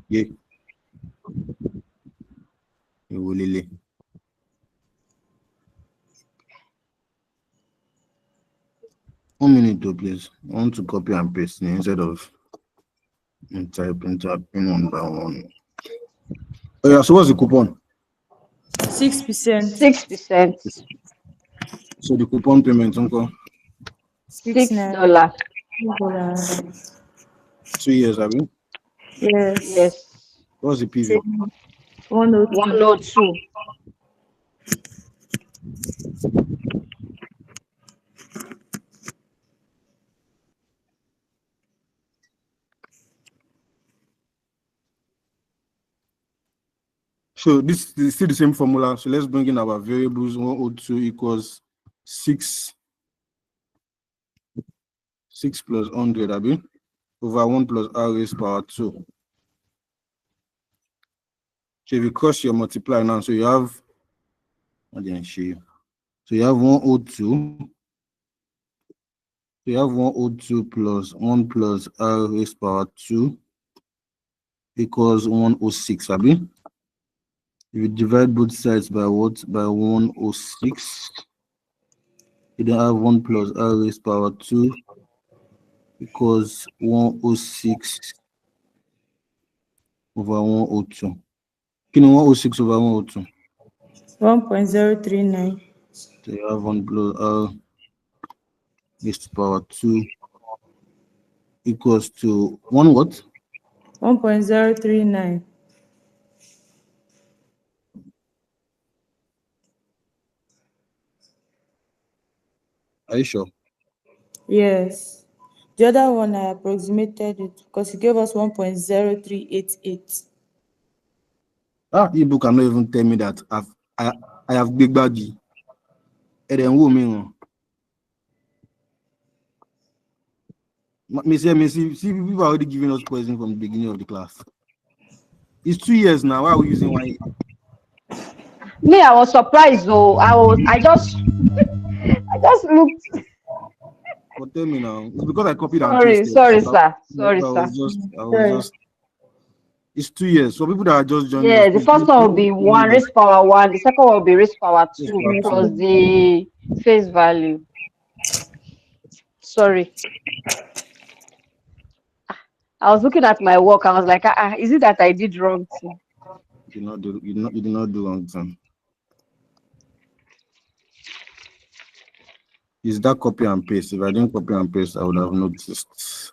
Yeah. Lily. One minute though, please. I want to copy and paste instead of typing one by one. Oh yeah, so what's the coupon? 6%. 6%. So the coupon payment, uncle? $6. 2 years, have you? Yes. Yes. What's the PV? 102. 102. So this is still the same formula. So let's bring in our variables. 102 equals 6 plus 100, abi, over 1 plus r raised power 2. So if you cross your multiply now, so you have, I didn't show you. So you have 102. So you have 102 plus 1 plus r raised power 2 equals 106, abi. If you divide both sides by what? By 106. You then have 1 plus r raised power 2 equals 106 over 102. Can you 106 over 102? 1.039. So you have 1 plus r raised power 2 equals to 1 what? 1.039. Are you sure? Yes. The other one I approximated it because it gave us 1.0388. People cannot even tell me that I have big baggy. And then who me? See, people are already giving us poison from the beginning of the class. It's 2 years now. Why are we using 1 year? Me, I was surprised though. I just I just looked. But tell me now. It's because I copied and Sorry, pasted. sorry, So sir. I Sorry, sir. was just. It's 2 years. For people that are just joining us, Yeah, the please first one will be one risk power one, the second one will be risk power Risk two power plus two. the face value. Sorry. I was looking at my work. I was like, is it that I did wrong thing? You did not do wrong thing. Is that copy and paste? If I didn't copy and paste, I would have noticed.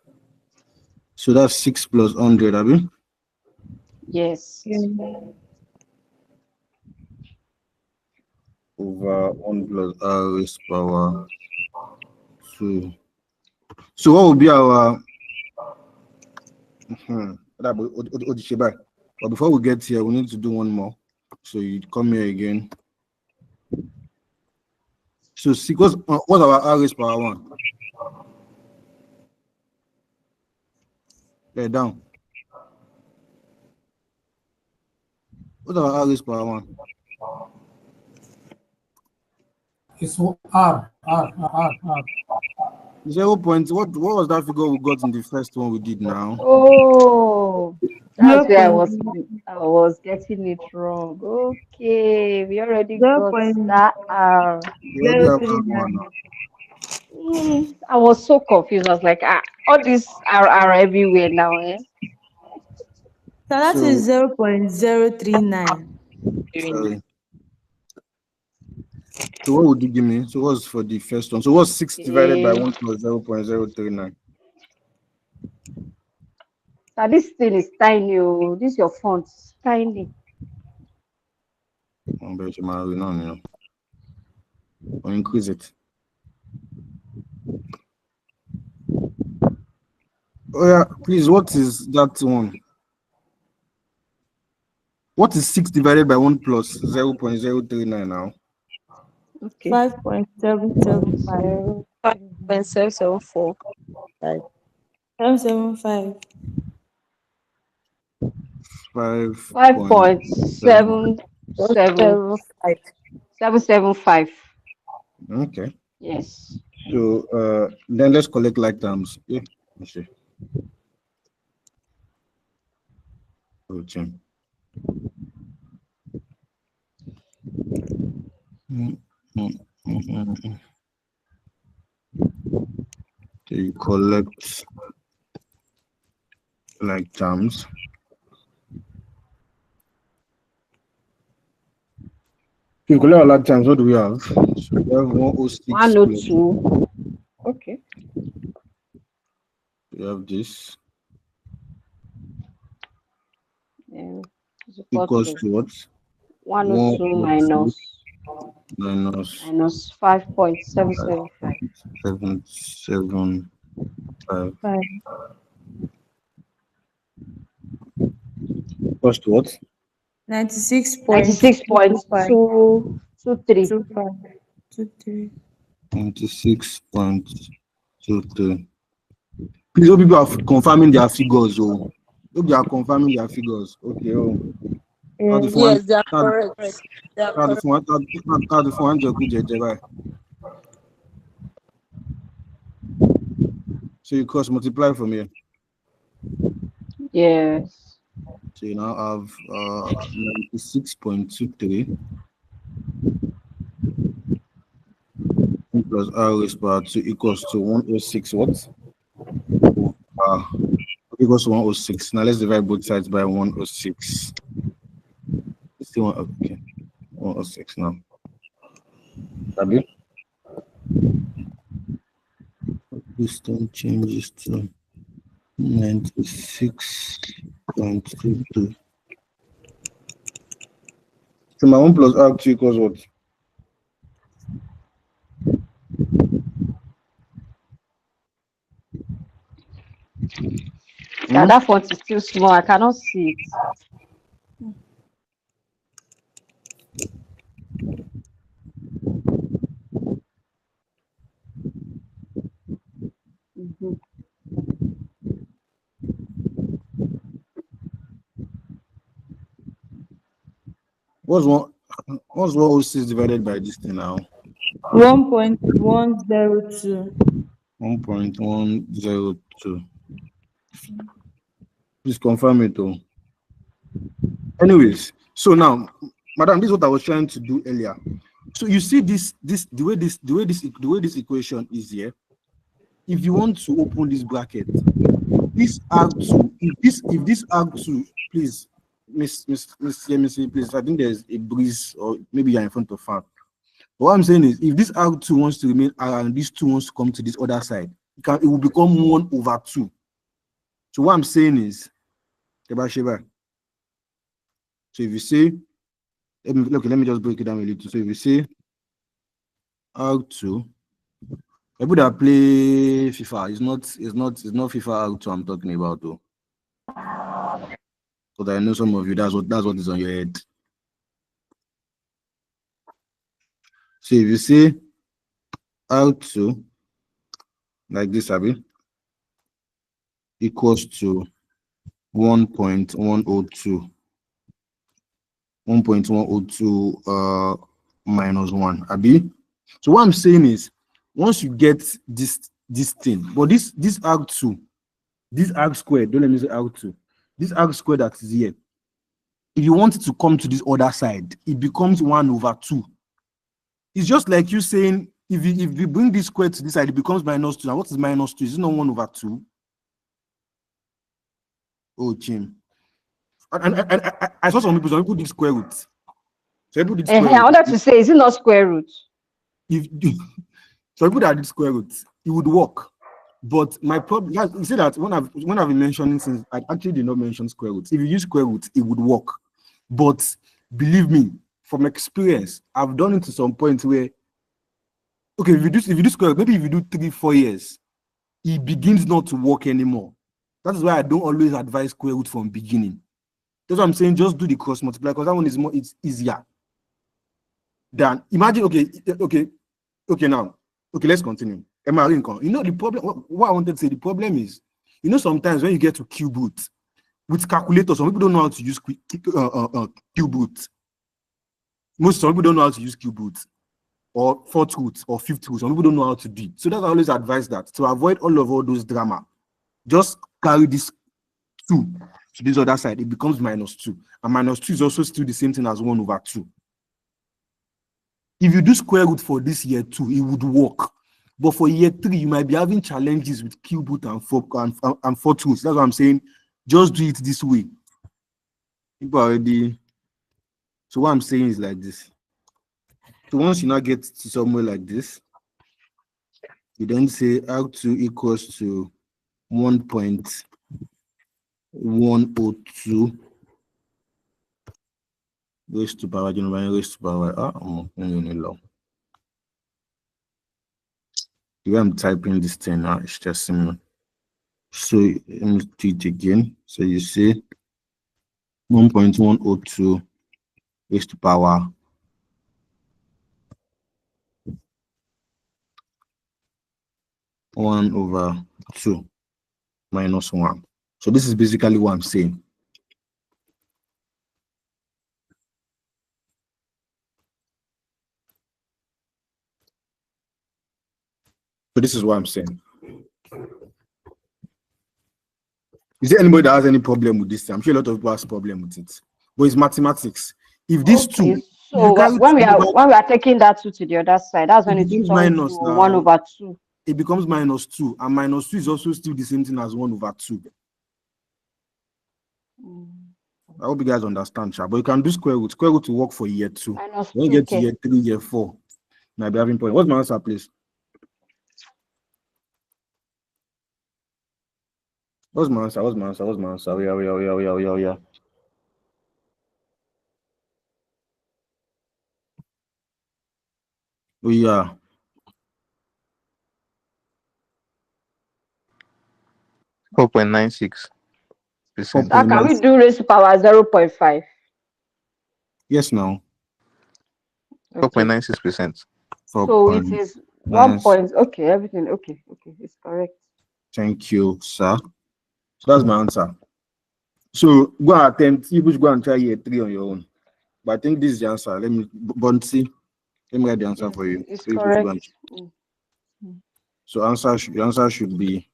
So that's 6 plus 100, Abby? Yes. Over 1 plus r raised power 2. So what will be our but before we get here, we need to do one more. So you come here again. So see, what's our r raised power 1? Down. What's our r raised power 1? It's R. 0 point. What was that figure we got in the first one we did now? Oh, that's where I was getting it wrong. Okay, we already got that R. We already have R1 now. I was so confused. I was like, all these are everywhere now, eh? So that is 0.039. Sorry. So what would you give me? So what's for the first one? So what's 6 divided by 1 plus 0.039? So this thing is tiny. Oh. This your font is tiny. I'll bet you my renown, or increase it. Oh yeah, please, what is that one? What is 6 divided by 1 plus 0.039 now? Okay. 5.775. 5.774. 775. 5.775. Okay. Yes. So then let's collect like terms. Yeah. Let's see. Okay. So you collect like terms. If you collect a lot of times, what do we have? So we have 106. 102. Okay. We have this. Equals to what? 102 minus 5.775. 775. Equals to what? 96.223. 96.23. Please, people are confirming their figures. Oh, hope they are confirming their figures. Okay. Oh. Yes, they are correct. They are correct. So you cross multiply from here. Yes. So you now have 96.23 plus r raised power 2 equals to 106 what? Equals to 106. Now let's divide both sides by 106. Still okay. 106 now. W. This one changes to 96.22. So my 1 plus R2 equals what? Yeah, that font is still small. I cannot see it. What's 106 divided by this thing now? 1.102. 1.102. Please confirm it though. Anyways, so now, madam, this is what I was trying to do earlier. So you see the way this equation is here. If you want to open this bracket, this arg2, if this arg2, please, Miss, please, I think there's a breeze or maybe you're in front of fan. But what I'm saying is, if this arg2 wants to remain R and this 2 wants to come to this other side, it will become 1/2. So what I'm saying is, Sheba. So if you say, let me just break it down a little. So if you say arg2, people that play FIFA, it's not FIFA arg2 I'm talking about though. Because I know some of you, that's what is on your head. So if you say R2 like this, Abby, equals to 1.102. 1.102 minus 1, Abby. So what I'm saying is, once you get this thing, but this arg2, this arg squared, don't let me say arg2, this arg squared that is here, if you want it to come to this other side, it becomes 1/2. It's just like you saying, if you bring this square to this side, it becomes -2. Now, what is -2? Is it not 1/2? Oh, Jim. And I saw some people did square root. So people did square root. I wanted to say, is it not square root? So people that did square root, it would work. But my problem, you see that when I've been mentioning since, I actually did not mention square root. If you use square root, it would work. But believe me, from experience, I've done it to some point where, okay, if you do square root, maybe if you do 3-4 years, it begins not to work anymore. That is why I don't always advise square root from beginning. That's what I'm saying. Just do the cross multiply, because that one is it's easier. Than imagine. Okay. Now, let's continue. You know the problem. What I wanted to say, the problem is, you know, sometimes when you get to cube root with calculator, some people don't know how to use cube root. Some people don't know how to use cube root or fourth root or fifth root. Some people don't know how to do it. So that's I always advise that to avoid all those drama. Just carry this 2 to this other side. It becomes -2, and -2 is also still the same thing as 1/2. If you do square root for this year 2, it would work. But for year 3, you might be having challenges with cube root and fourth root. That's what I'm saying. Just do it this way. People already. So what I'm saying is like this. So once you now get to somewhere like this, you then say R2 equals to 1.102 raised to power raised to power. The way I'm typing this thing now, it's just similar. So let me do it again. So you say 1.102 raised to power 1/2 minus 1. So this is basically what I'm saying. So this is what I'm saying. Is there anybody that has any problem with this? I'm sure a lot of people has problem with it. But it's mathematics. If these two, so when we are taking that 2 to the other side, that's when it becomes minus 1/2. It becomes -2, and -2 is also still the same thing as 1/2. I hope you guys understand, but you can do square root. Square root to work for year 2. When you get to year 3, year 4, might be having point. What's my answer, please? What's my answer? Yeah. Oh, yeah. .96%. Can we do raised to power 0.5? Yes, now. 4.96%. So it is 1 point. Okay, everything. Okay, it's correct. Thank you, sir. So that's my answer. So go and attempt. You should go and try year 3 on your own. But I think this is the answer. Let me write the answer for you. It's correct. So the answer should be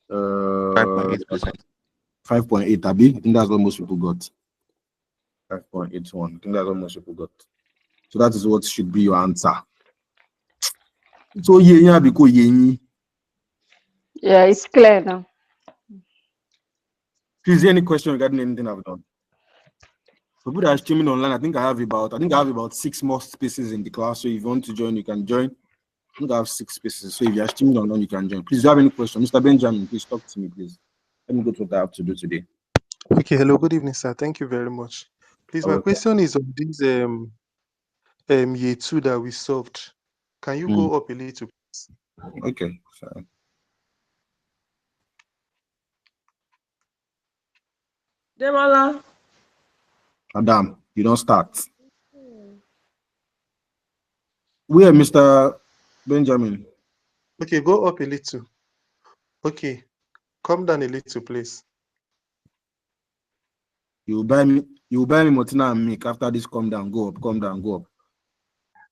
5.8%. 5.8, Abi. I think that's what most people got. 5.81. I think that's what most people got. So that is what should be your answer. So yeah, because Yeah, it's clear now. Is there any question regarding anything I've done? For people that are streaming online, I think I have about 6 more spaces in the class. So if you want to join, you can join. I think I have 6 spaces. So if you are streaming online, you can join. Please, do you have any question? Mr. Benjamin, please talk to me, please. Let me go to what I have to do today. Okay, hello, good evening, sir. Thank you very much. Please, my question is on this year 2 that we solved. Can you go up a little, please? Okay, sorry. Demola. Adam, you don't start. Where, Mr. Benjamin? Okay, go up a little. Okay, come down a little, please. You buy me Martina and milk after this. Come down, go up, go up.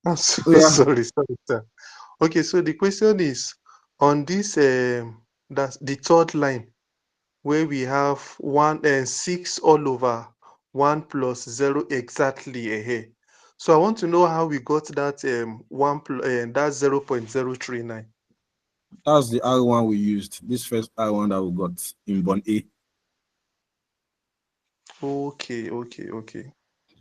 I'm so sorry, sir. Okay, so the question is on this that's the third line where we have 1 and 6 all over 1 plus 0 exactly ahead. So I want to know how we got that 1 plus that's 0.039. That's the R1 we used. This first R1 that we got in bond A. Okay.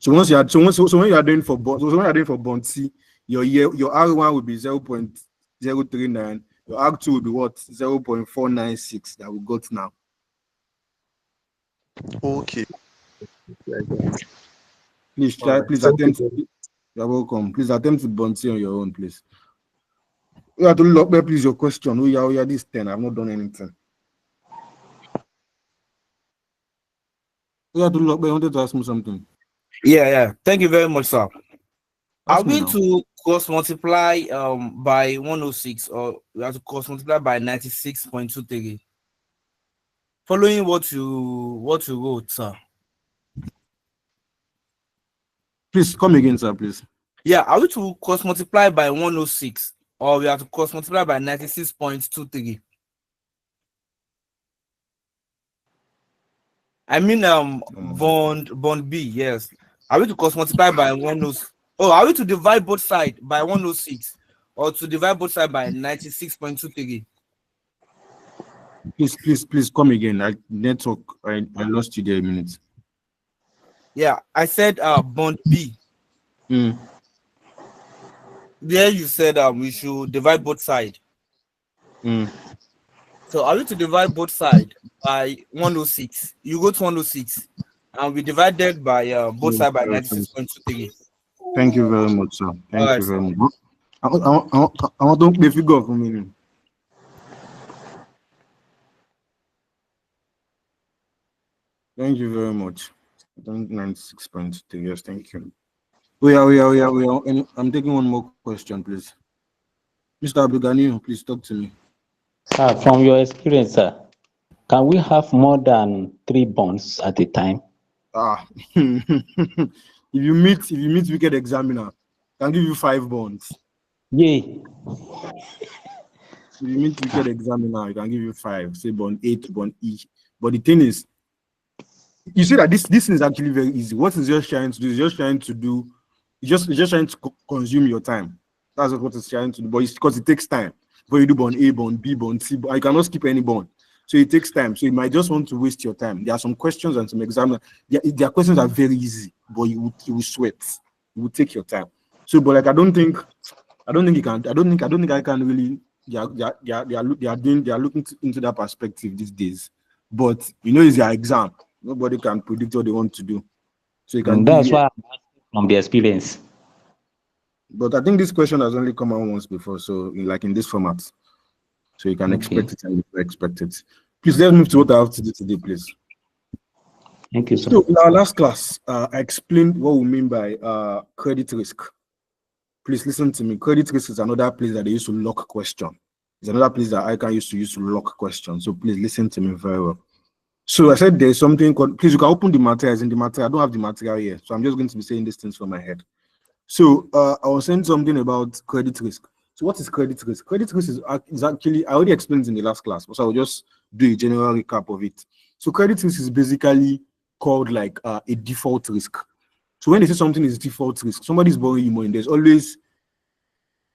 So when you are doing for bond C, your R1 will be 0.039. Your R2 will be what? 0.496 that we got now. Okay. Please attempt. You're welcome. Please attempt to bond C on your own, please. You have to lock me, please, your question. We are this 10. I've not done anything. You have to lock me. I wanted to ask me something. Yeah. Thank you very much, sir. Are we to cross multiply by 106 or we have to cross multiply by 96.23? Following what you wrote, sir. Please come again, sir, please. Yeah, are we to cross multiply by 106 or we have to cross multiply by 96.23? I mean bond B, yes. Are we to cross multiply by 106? Oh, are we to divide both sides by 106 or to divide both sides by 96.23? Please come again. I lost you there a minute. Yeah, I said bond B. There you said we should divide both sides. So are we to divide both sides by 106? You go to 106 and we divided by both sides by 96.23. Thank you very much, sir. Thank you very much. I want to be figure for me. Thank you very much. 96.3. Yes, thank you. We are. I'm taking one more question, please. Mr. Abdugani, please talk to me. Sir, from your experience, sir, can we have more than 3 bonds at a time? If you meet wicked examiner, can give you 5 bonds. Yay. If you meet wicked examiner, I can give you 5. Say bond A to bond E. But the thing is, you see that this is actually very easy. What is just trying to do is just trying to consume your time. That's what it's trying to do. But it's because it takes time. But you do bond A, bond B, bond C. I cannot skip any bond. So it takes time. So you might just want to waste your time. There are some questions and some examiners. Their questions are very easy, but you will sweat. You will take your time. So, but like I don't think I can really. They are looking into that perspective these days. But it's their exam. Nobody can predict what they want to do. So you can. That's why I'm asking from the experience. But I think this question has only come out once before, so like in this format. So you can expect it and you expect it. Please let's move to what I have to do today, please. Thank you, sir. So in our last class, I explained what we mean by credit risk. Please listen to me. Credit risk is another place that they use to lock question. It's another place that I can use to lock questions. So please listen to me very well. So I said there's something called, please you can open the materials in the material. I don't have the material here, so I'm just going to be saying these things from my head. So I was saying something about credit risk. So what is credit risk? Credit risk is actually, I already explained it in the last class, so I will just do a general recap of it. So credit risk is basically called like a default risk. So when they say something is default risk, somebody's borrowing you money, there's always,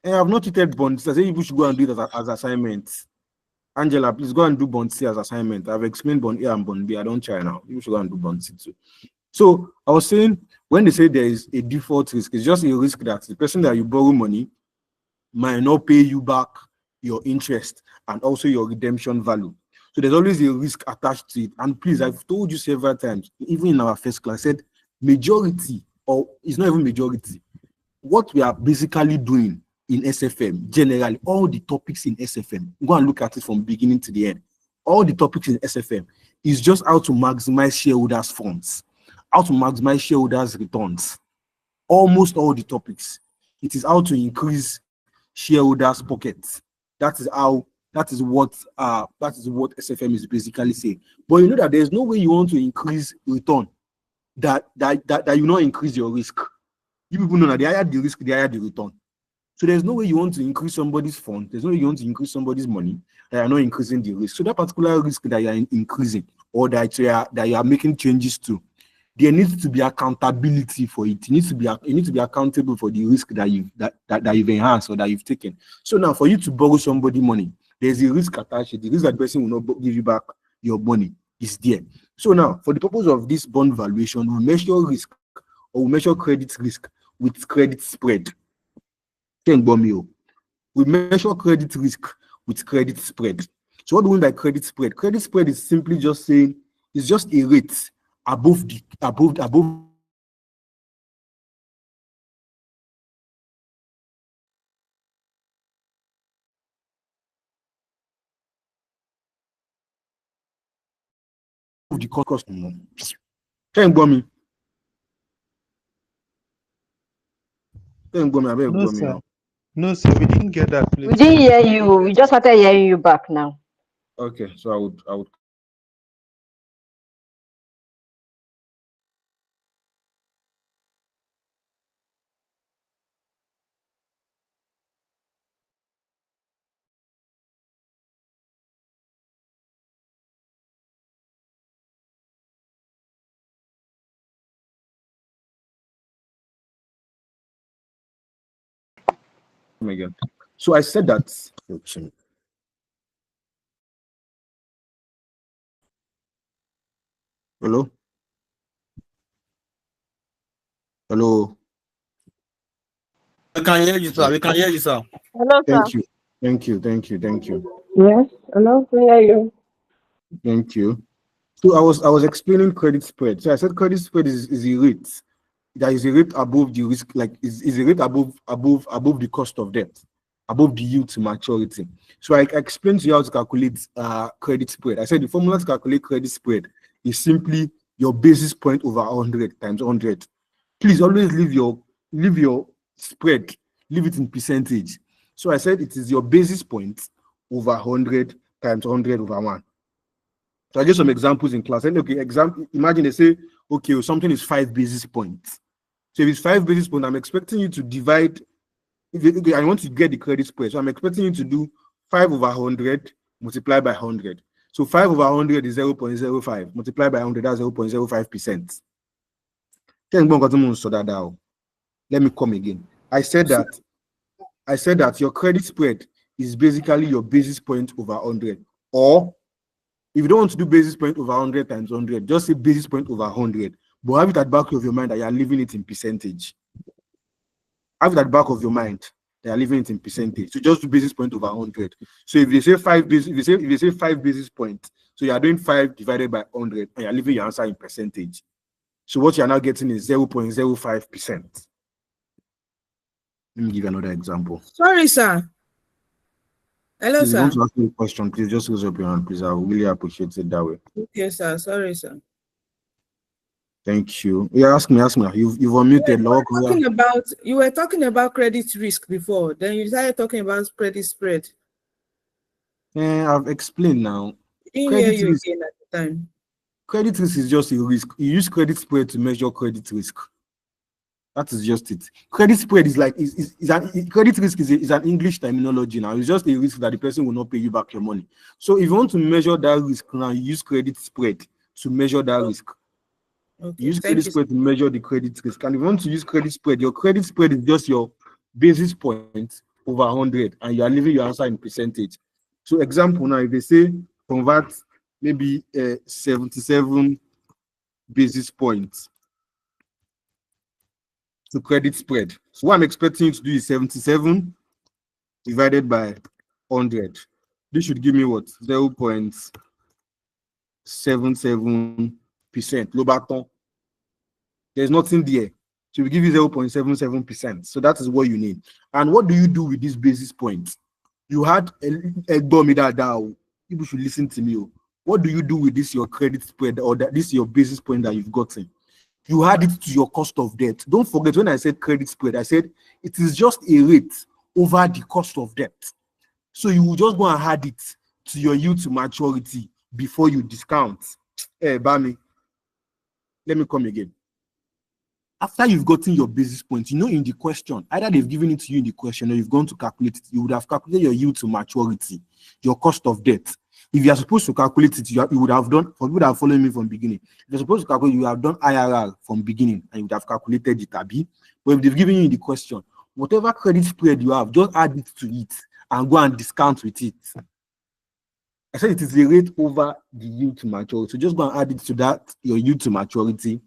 and I've not treated bonds. I say people should go and do it as assignments. Angela, please go and do bond C as assignment. I've explained bond A and bond B. I don't try now. You should go and do bond C too. So I was saying, when they say there is a default risk, it's just a risk that the person that you borrow money might not pay you back your interest and also your redemption value. So there's always a risk attached to it. And please, I've told you several times, even in our first class, I said majority, or it's not even majority, what we are basically doing in SFM, generally, all the topics in SFM, go and look at it from beginning to the end. All the topics in SFM is just how to maximize shareholders' funds, how to maximize shareholders' returns. Almost all the topics. It is how to increase shareholders' pockets. That is what SFM is basically saying. But you know that there's no way you want to increase return that you not increase your risk. You people know that the higher the risk, the higher the return. So there's no way you want to increase somebody's fund. There's no way you want to increase somebody's money that you're not increasing the risk. So that particular risk that you are increasing or that you are making changes to, there needs to be accountability for it. You need to be accountable for the risk that you've enhanced or that you've taken. So now, for you to borrow somebody money, there's a risk attached. The risk that the person will not give you back your money is there. So now, for the purpose of this bond valuation, we measure risk or we measure credit risk with credit spread. We measure credit risk with credit spread. So what do we mean by credit spread? Credit spread is simply just saying it's just a rate above the cost. Can't go me. No, sir. No, sir, we didn't get that. Please. We didn't hear you. We just started hearing you back now. Okay, so I would. Again. So I said that. Hello? Hello? We can hear you, sir. We can hear you, sir. Hello, sir. Thank you. Yes, hello, we hear you. Thank you. So I was explaining credit spread. So I said credit spread is a rate. That is a rate above the risk, like is a rate above the cost of debt, above the yield to maturity. So I explained to you how to calculate credit spread. I said the formula to calculate credit spread is simply your basis point over 100 times 100. Please always leave your spread, leave it in percentage. So I said it is your basis point over 100 times 100 over 1. So I gave some examples in class. And okay, imagine they say, okay, something is 5 basis points. So if it's 5 basis points, I'm expecting you to divide. I want to get the credit spread. So I'm expecting you to do 5 over 100 multiplied by 100. So 5 over 100 is 0.05. Multiplied by 100, that's 0.05%. Let me come again. I said that your credit spread is basically your basis point over 100. Or if you don't want to do basis point over 100 times 100, just say basis point over 100. But have it at the back of your mind that you are leaving it in percentage. Have it at the back of your mind that you are leaving it in percentage. So just do basis point over 100. So if they say 5 basis points, so you are doing 5 divided by 100, and you are leaving your answer in percentage. So what you are now getting is 0.05%. Let me give you another example. Sorry, sir. Hello, Please, sir. if you want to ask me a question, please just raise up your hand, please. I will really appreciate it that way. Okay, sir. Sorry, sir. Thank you. Yeah, ask me. You've unmuted. You were talking about credit risk before. Then you started talking about credit spread. I've explained now. Didn't hear you again at the time. Credit risk is just a risk. You use credit spread to measure credit risk. That is just it. Credit spread is like credit risk is an English terminology now. It's just a risk that the person will not pay you back your money. So if you want to measure that risk now, you use credit spread to measure that risk. Okay, You use thank credit you. spread to measure the credit risk. And if you want to use credit spread, your credit spread is just your basis point over 100, and you are leaving your answer in percentage. So example now, if they say convert maybe 77 basis points to credit spread. So what I'm expecting you to do is 77 divided by 100. This should give me what? 0.77%. Low baton. There's nothing there. So we give you 0.77%. So that is what you need. And what do you do with these basis points? You had a down. People should listen to me. What do you do with this your credit spread, or that this your basis point that you've gotten? You add it to your cost of debt. Don't forget, when I said credit spread, I said it is just a rate over the cost of debt. So you will just go and add it to your yield to maturity before you discount. Hey, Bami, let me come again. After you've gotten your basis point, you know, in the question, either they've given it to you in the question or you've gone to calculate it, you would have calculated your yield to maturity, your cost of debt. If you are supposed to calculate it, you would have done, for people that are following me from beginning, if you're supposed to calculate, you have done IRR from beginning and you would have calculated it, Abi. But if they've given you in the question, whatever credit spread you have, just add it to it and go and discount with it. I said it is the rate over the yield to maturity. So just go and add it to that, your yield to maturity,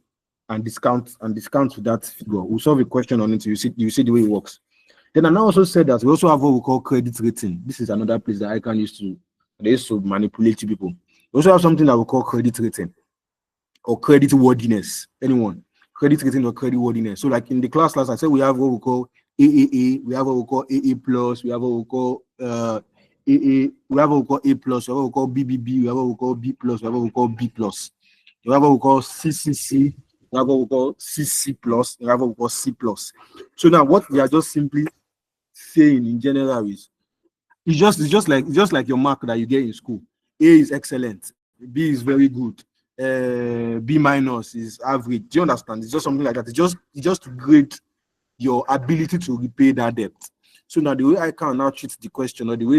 and discount with that figure. We'll solve a question on it. You see the way it works. Then I now also said that we also have what we call credit rating. This is another place that I can use to manipulate you people. We also have something that we call credit rating or credit worthiness. Anyone? Credit rating or credit worthiness. So like in the class I said we have what we call AAA, we have what we call AA plus, we have what we call AA, we have what we call A plus, we have what we call BBB, we have what we call B plus, we have what we call B plus, we have what we call CCC, we have what we call CC plus, we have what we call C plus. So now what we are just simply saying in general is it's just like your mark that you get in school. A is excellent, B is very good, B minus is average. Do you understand? It's just something like that. It's just to grade your ability to repay that debt. So now the way I can now treat the question, or the way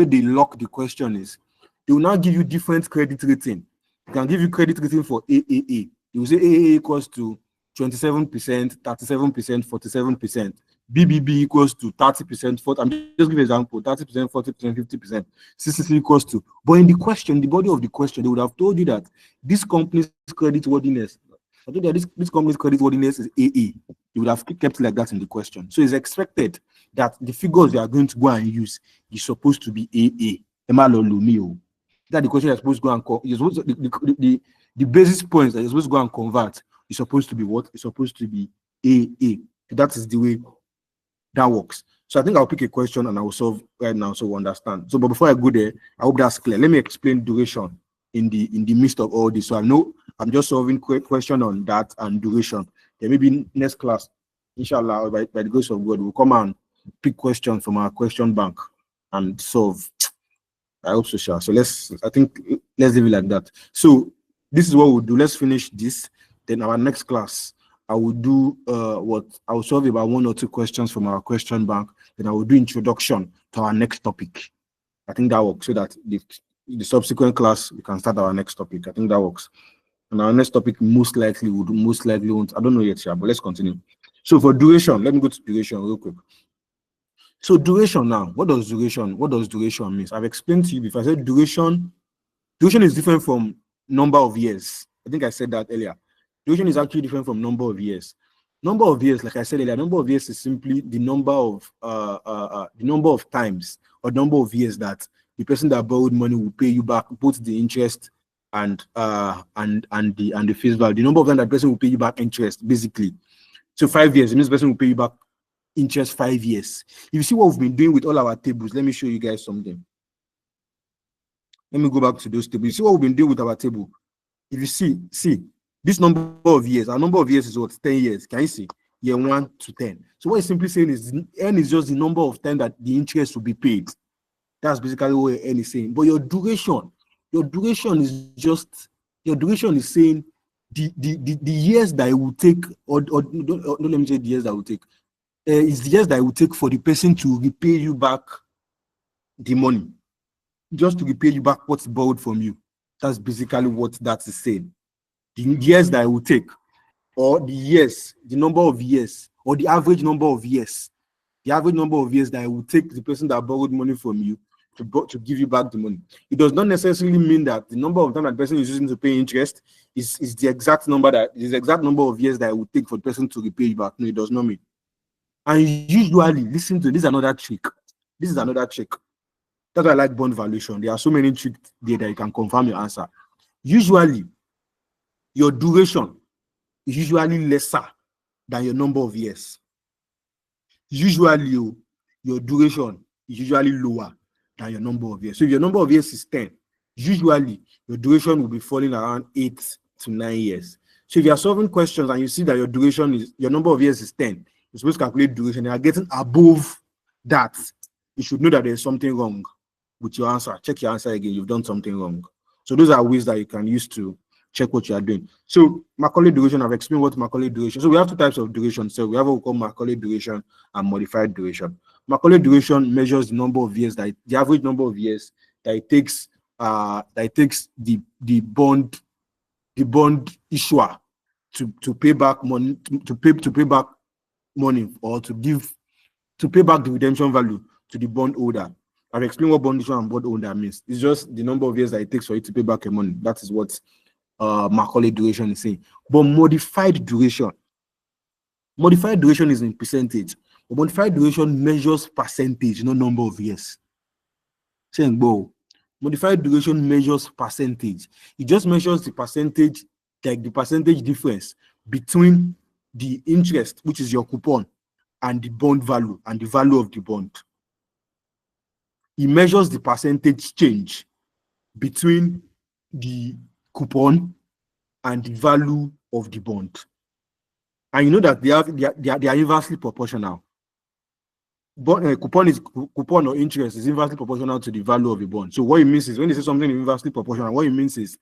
they lock the question is they will now give you different credit rating. They can give you credit rating for AAA. They will say AAA equals to 27%, 37%, 47%. BBB equals to 30%, 40%. I'm just giving an example: 30%, 40%, 50%. CCC equals to. But in the question, the body of the question, they would have told you that this company's credit worthiness. I told you that this company's credit worthiness is AA. You would have kept it like that in the question. So it's expected that the figures you are going to go and use is supposed to be AA. That the question you're supposed to go and you're supposed to, the basis points that you're supposed to go and convert is supposed to be what? It's supposed to be AA. That is the way that works. So I think I'll pick a question and I will solve right now so we understand. So, but before I go there, I hope that's clear. Let me explain duration in the midst of all this. So I know I'm just solving question on that and duration. Then maybe next class, inshallah, by the grace of God, we'll come and pick questions from our question bank and solve. I hope so, sure. So let's leave it like that. So this is what we'll do. Let's finish this. Then our next class, I will do I will solve about 1 or 2 questions from our question bank. Then I will do introduction to our next topic. I think that works, so that the subsequent class we can start our next topic. I think that works. And our next topic most likely won't. I don't know yet, but let's continue. So for duration, let me go to duration real quick. So duration now, what does duration mean? I've explained to you before. I said duration is different from number of years. I think I said that earlier. Duration is actually different from number of years. Number of years, like I said earlier, number of years is simply the number of times or number of years that the person that borrowed money will pay you back, both the interest and the face value. The number of times that person will pay you back interest, basically. So 5 years, it means the person will pay you back interest 5 years. If you see what we've been doing with all our tables, let me show you guys something. Let me go back to those tables. You see what we've been doing with our table. If you see this number of years, our number of years is what? 10 years. Can you see? Year 1 to 10. So what it's simply saying is N is just the number of time that the interest will be paid. That's basically what N is saying. But your duration is saying the years that it will take, or don't let me say the years that will take, is the years that it will take for the person to repay you back the money, just to repay you back what's borrowed from you. That's basically what that is saying. The years that it will take, or the years, the number of years, or the average number of years, the average number of years that it will take the person that borrowed money from you to give you back the money. It does not necessarily mean that the number of time that the person is using to pay interest is the exact number of years that it will take for the person to repay you back. No, it does not mean. And usually, listen to this is another trick. This is another trick. That's why I like bond valuation. There are so many tricks there that you can confirm your answer. Usually, your duration is usually lesser than your number of years. Usually, your duration is usually lower than your number of years. So if your number of years is 10, usually your duration will be falling around 8 to 9 years. So if you are solving questions and you see that your number of years is 10, you're supposed to calculate duration. You are getting above that, you should know that there's something wrong with your answer. Check your answer again. You've done something wrong. So those are ways that you can use to check what you are doing. So Macaulay duration, I've explained what Macaulay duration. So we have two types of duration. So we have what we call Macaulay duration and modified duration. Macaulay duration measures the number of years the average number of years that it takes the bond issuer to pay back money to pay back money, or to pay back the redemption value to the bond holder. I've explained what bond issuer and bond holder means. It's just the number of years that it takes for you to pay back your money. That is what Macaulay duration is saying. But modified duration is in percentage. But modified duration measures percentage, not number of years. Saying, modified duration measures percentage. It just measures the percentage, like the percentage difference between the interest, which is your coupon, and the bond value and the value of the bond. It measures the percentage change between the coupon and the value of the bond. And you know that they are inversely proportional. But coupon or interest is inversely proportional to the value of the bond. So what it means is, when they say something inversely proportional, what it means is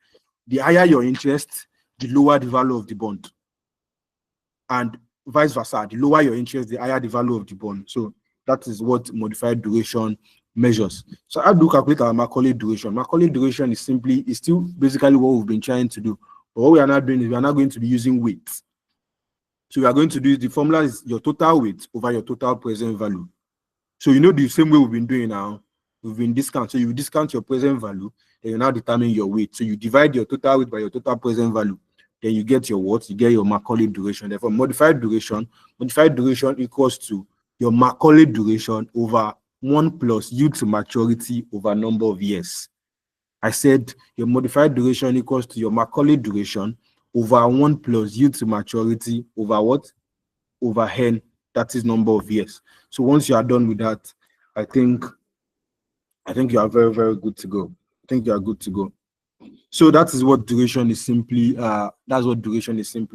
the higher your interest, the lower the value of the bond. And vice versa, the lower your interest, the higher the value of the bond. So that is what modified duration measures. So how do we calculate our Macaulay duration? Macaulay duration is still basically what we've been trying to do. But what we are not doing is we are not going to be using weight. So we are going to do, the formula is your total weight over your total present value. So you know the same way we've been doing now, we've been discount. So you discount your present value, then you now determine your weight. So you divide your total weight by your total present value. Then you get your what? You get your Macaulay duration. Therefore, modified duration equals to your Macaulay duration over 1 plus yield to maturity over number of years. I said your modified duration equals to your Macaulay duration over 1 plus yield to maturity over what? Over n, that is number of years. So once you are done with that, I think you are very, very good to go. I think you are good to go. So that is what duration is simply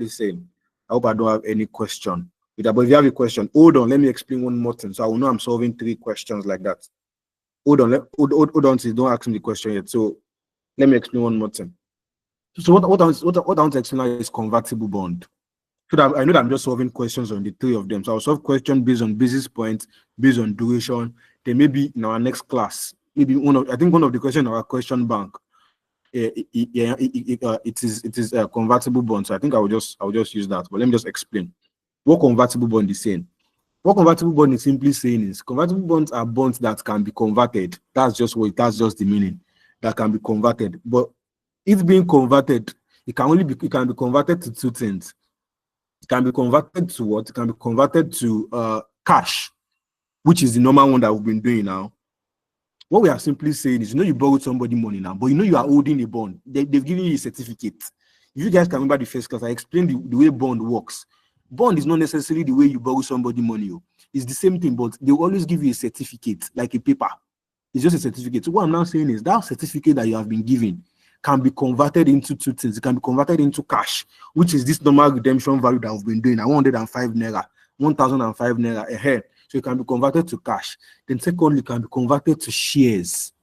saying. I hope I don't have any question with that. But if you have a question, hold on, let me explain one more thing. So I will know I'm solving 3 questions like that. Hold on, so don't ask me the question yet. So let me explain one more thing. So what I want to explain is convertible bond. So that I know that I'm just solving questions on the 3 of them. So I'll solve questions based on basis points, based on duration. Then maybe in our next class, maybe one of the questions in our question bank, it is a convertible bond. So I think I'll just use that. But let me just explain what convertible bond is saying. What convertible bond is simply saying is convertible bonds are bonds that can be converted. That's just the meaning. That can be converted. But if being converted, it can be converted to 2 things. It can be converted to what? It can be converted to cash, which is the normal one that we've been doing now. What we are simply saying is, you borrowed somebody money now, but you are holding a bond. They've given you a certificate. If you guys can remember the first class, I explained the way bond works. Bond is not necessarily the way you borrow somebody money. It's the same thing, but they always give you a certificate, like a paper. It's just a certificate. So what I'm now saying is that certificate that you have been given can be converted into 2 things. It can be converted into cash, which is this normal redemption value that we've been doing at 105 naira, 1,005 naira ahead. So it can be converted to cash. Then secondly, it can be converted to shares.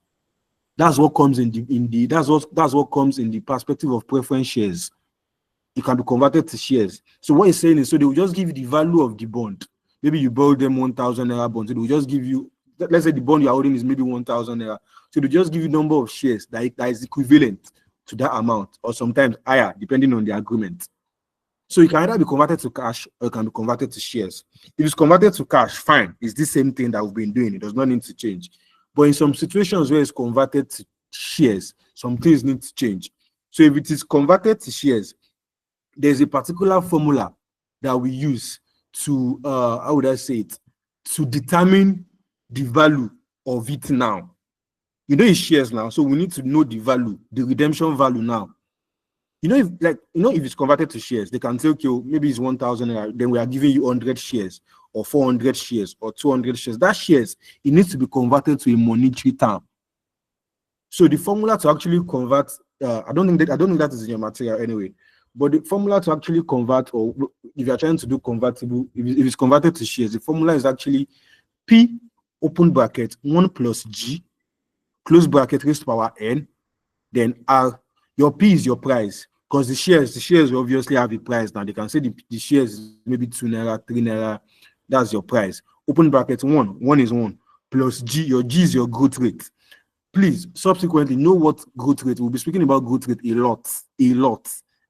That's what comes in the perspective of preference shares. it can be converted to shares. So what he's saying is, so they will just give you the value of the bond. Maybe you borrow them 1,000 naira bond, so they will just give you, let's say the bond you're holding is maybe 1,000 naira. So they just give you number of shares that is equivalent to that amount, or sometimes higher, depending on the agreement. So it can either be converted to cash or it can be converted to shares. If it's converted to cash, fine. It's the same thing that we've been doing. It does not need to change. But in some situations where it's converted to shares, some things need to change. So if it is converted to shares, there's a particular formula that we use to, how would I say it, to determine the value of it now. You know, it's shares now, so we need to know the value, the redemption value now. You know, if it's converted to shares, they can say, okay, maybe it's 1,000, then we are giving you 100 shares, or 400 shares, or 200 shares. That shares, it needs to be converted to a monetary term. So the formula to actually convert, I don't think that is in your material anyway. But the formula to actually convert, or if you're trying to do convertible, if it's converted to shares, the formula is actually P open bracket 1 plus G close bracket raised to power N, then R. Your P is your price, because the shares will obviously have a price now. They can say the shares is maybe 2 naira, 3 naira. That's your price. Open bracket 1 is 1 plus G. Your G is your growth rate. Please subsequently know what growth rate. We'll be speaking about growth rate a lot.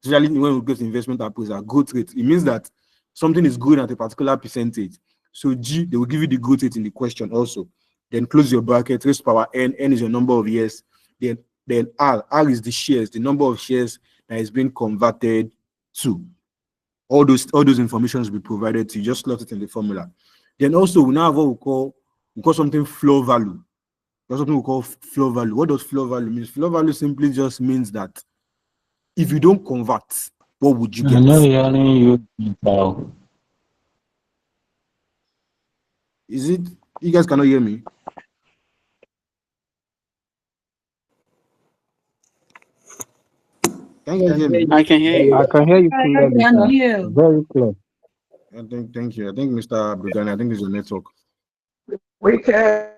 Especially when we go to investment appraisal. Growth rate, it means that something is growing at a particular percentage. So G, they will give you the growth rate in the question also. Then close your bracket, raise to power N. N is your number of years. Then R is the shares, the number of shares that is being converted to. All those informations will be provided to you. Just slot it in the formula. Then also we now have what we call something floor value. That's something we call floor value. What does floor value mean? Floor value simply just means that if you don't convert, what would you get? I'm not hearing you now. Is it you guys cannot hear me? Can you guys hear me? I can hear you. I can hear you clearly, sir. Very clear. Thank you. I think Mr. Brigani, I think it's your network. We can.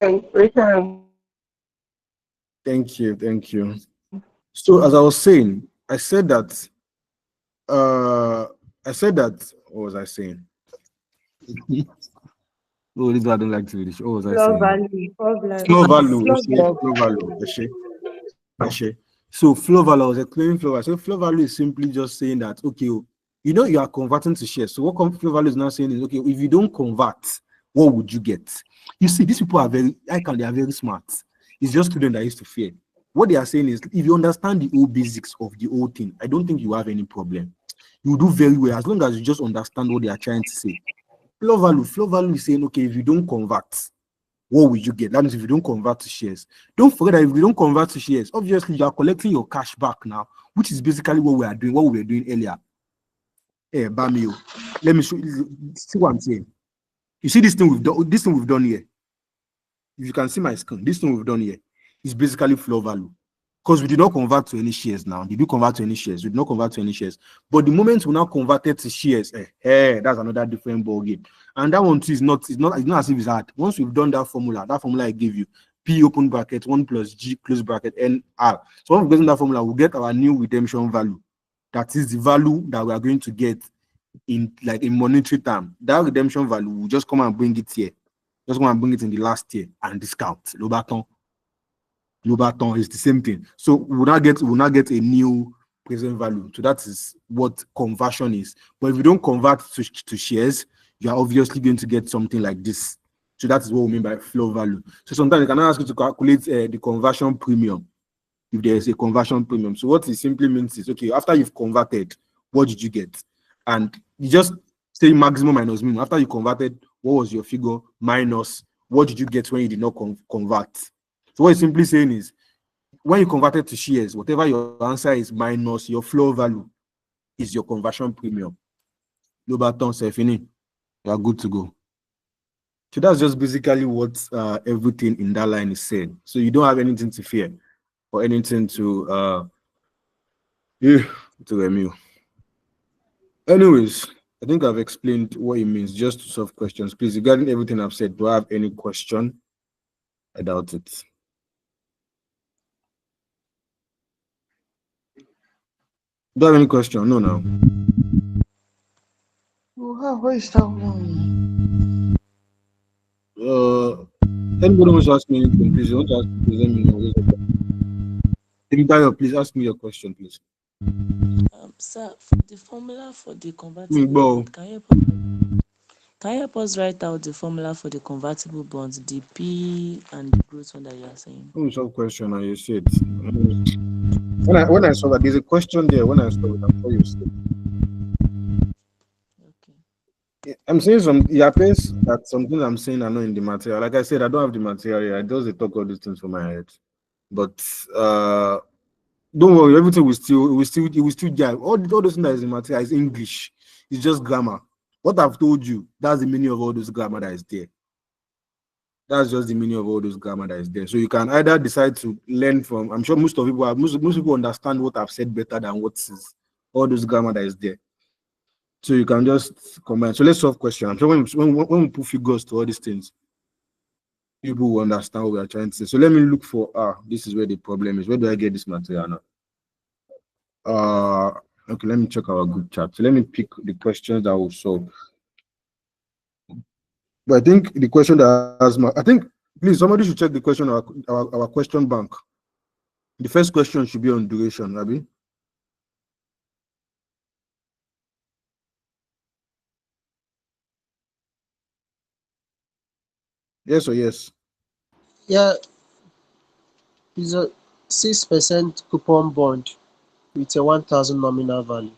Thank you. So as I was saying, I said that what was I saying? Oh, this guy don't like to read it. What was I Floor saying? value. Floor value. Actually. So floor value, I was explaining floor value. So floor value is simply just saying that, okay, you are converting to shares. So what floor value is now saying is, okay, if you don't convert, what would you get? You see, these people are they are very smart. It's just students that used to fear. What they are saying is, if you understand the whole basics of the whole thing, I don't think you have any problem. You do very well as long as you just understand what they are trying to say. Floor value is saying, okay, if you don't convert, what will you get? That means if you don't convert to shares. Don't forget that if you don't convert to shares, obviously you are collecting your cash back now, which is basically what we were doing earlier. Hey, Bamio, let me show you. See what I'm saying. You see this thing we've done here. If you can see my screen, this thing we've done here is basically floor value. Because we did not convert to any shares now. Did you convert to any shares? We did not convert to any shares. But the moment we now converted to shares, that's another different ball game. And that one too is not as if it's hard. Once we've done that formula I gave you, P open bracket 1 plus G close bracket N R. So once we get in that formula, we'll get our new redemption value. That is the value that we are going to get in monetary term. That redemption value will just come and bring it here. Just come and bring it in the last year and discount. Lobaton is the same thing. So we'll not get a new present value. So that is what conversion is. But if you don't convert to shares, you are obviously going to get something like this. So that is what we mean by floor value. So sometimes they can ask you to calculate the conversion premium if there is a conversion premium. So what it simply means is, okay, after you've converted, what did you get? And you just say maximum minus minimum. After you converted, what was your figure minus what did you get when you did not convert? So what it's simply saying is, when you converted to shares, whatever your answer is minus your floor value is your conversion premium. No button, Sefini. You are good to go. So that's just basically what everything in that line is saying. So you don't have anything to fear or anything to review. Anyways, I think I've explained what it means. Just to solve questions, please. Regarding everything I've said, do I have any question? I doubt it. Do you have any question? No, now. Where is that one? Anybody wants to ask me anything, please? You want to ask me, please let me know. Raise your hand. Dayo, please ask me your question, please. Sir, for the formula for the convertible Bro. bond, can you help us write out the formula for the convertible bonds, the P and the growth one that you are saying? Let me solve question and you see it. When I saw that, there's a question there. When I saw it, I'm sure you see it. I'm saying it happens that something I'm saying are not in the material. Like I said, I don't have the material. I just talk all these things from my head. But don't worry, everything will still get all those things that is in material is English. It's just grammar. What I've told you, that's the meaning of all those grammar that is there. That's just the meaning of all those grammar that is there. So you can either decide to learn from. I'm sure most people understand what I've said better than what is all those grammar that is there. So you can just combine. So let's solve question. I'm sure when we put figures to all these things, people will understand what we are trying to say. So let me look for this is where the problem is. Where do I get this material now? Okay, let me check our group chat. So let me pick the questions that will solve. But I think the question that has please somebody should check the question our question bank. The first question should be on duration, Abby. Yes or yes? Yeah, it's a 6% coupon bond with a 1,000 nominal value.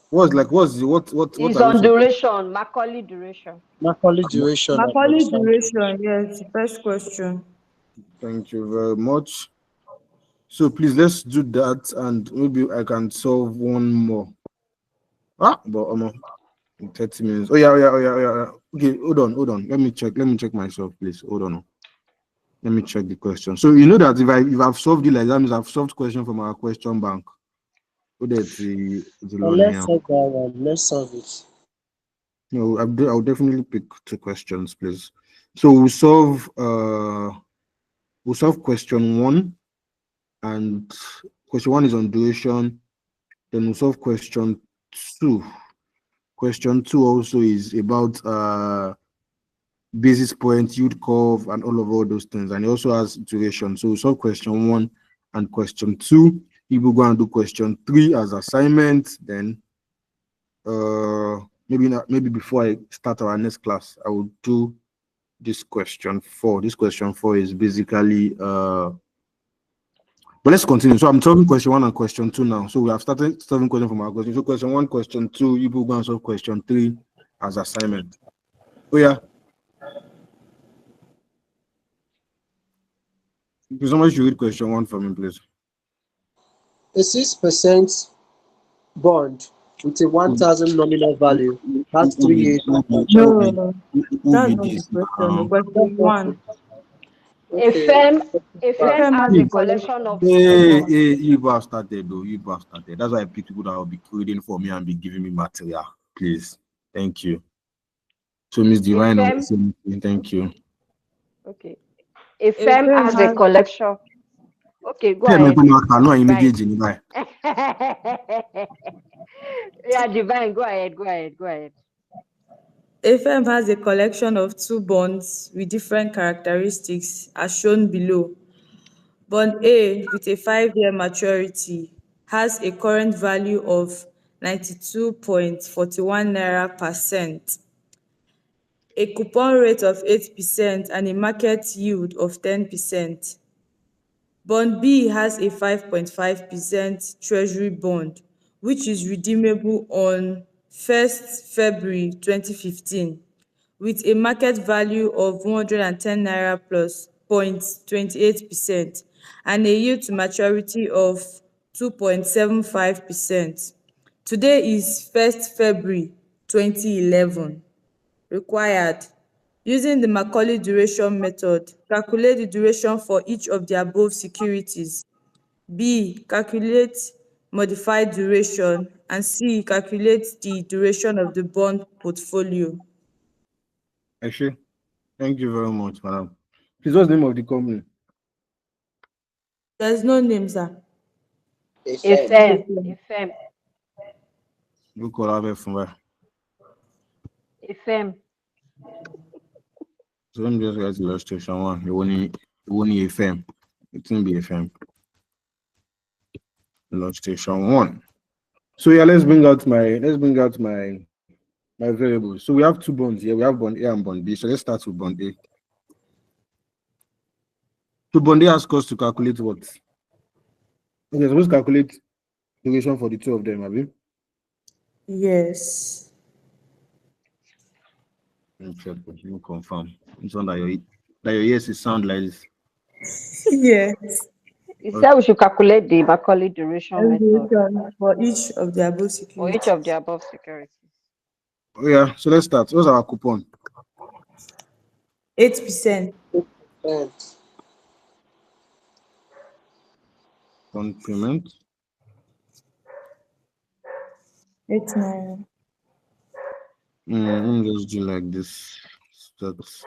What It's are on we duration, Macaulay duration. Macaulay duration. Macaulay duration, yes, first question. Thank you very much. So please let's do that, and maybe I can solve one more. But in 30 minutes. Oh yeah. Okay, hold on. Let me check myself, please. Hold on. Let me check the question. So you know that if I've solved it like that means I've solved question from our question bank. So that's the Let's solve that one. Let's solve it. No, I'll definitely pick two questions, please. So we'll solve question one, and question one is on duration. Then we'll solve question two. Question two also is about basis point, yield curve, and all those things. And it also has duration. So we'll solve question one and question two. We will go and do question three as assignment. Then maybe before I start our next class, I will do this question four. This question four is basically but let's continue. So I'm solving question one and question two now. So we have started solving question from our question. So question one, question two, you will go and solve question three as assignment. Oh yeah. Somebody should read question one for me, please. A 6% bond with a 1,000 nominal value has 3 years. No, that's not the question. The question is one. A firm has a collection of You have started though. You have started. That's why I pick people that will be reading for me and be giving me material. Please. Thank you. So Miss Divine, thank you. Okay. A firm has a collection. Okay, go ahead. Yeah, Divine, go ahead. A firm has a collection of two bonds with different characteristics as shown below. Bond A with a 5-year maturity has a current value of 92.41 naira per cent, a coupon rate of 8%, and a market yield of 10%. Bond B has a 5.5% treasury bond, which is redeemable on 1st February 2015, with a market value of 110 naira plus 0.28% and a yield to maturity of 2.75%. Today is 1st February 2011. Required. Using the Macaulay duration method, calculate the duration for each of the above securities. B. Calculate modified duration. And C. Calculate the duration of the bond portfolio. Actually, thank you very much, madam. Please, what's the name of the company? There's no name, sir. A firm. You call have from where? FM. So let me just get illustration one. You only FM. It won't be FM. Illustration one. So yeah, let's bring out my variables. So we have two bonds here. We have bond A and bond B. So let's start with bond A. So bond A asks us to calculate what? Okay, so let's calculate duration for the two of them, have you? Yes. Let me check, but you confirm. It's one that your yes is sound like this. Yes. You said we should calculate the Macaulay duration method For each of the above for each securities. of the above securities. Oh yeah, so let's start. What's our coupon? 8%. On payment. 8 naira. Let me just do like this. That's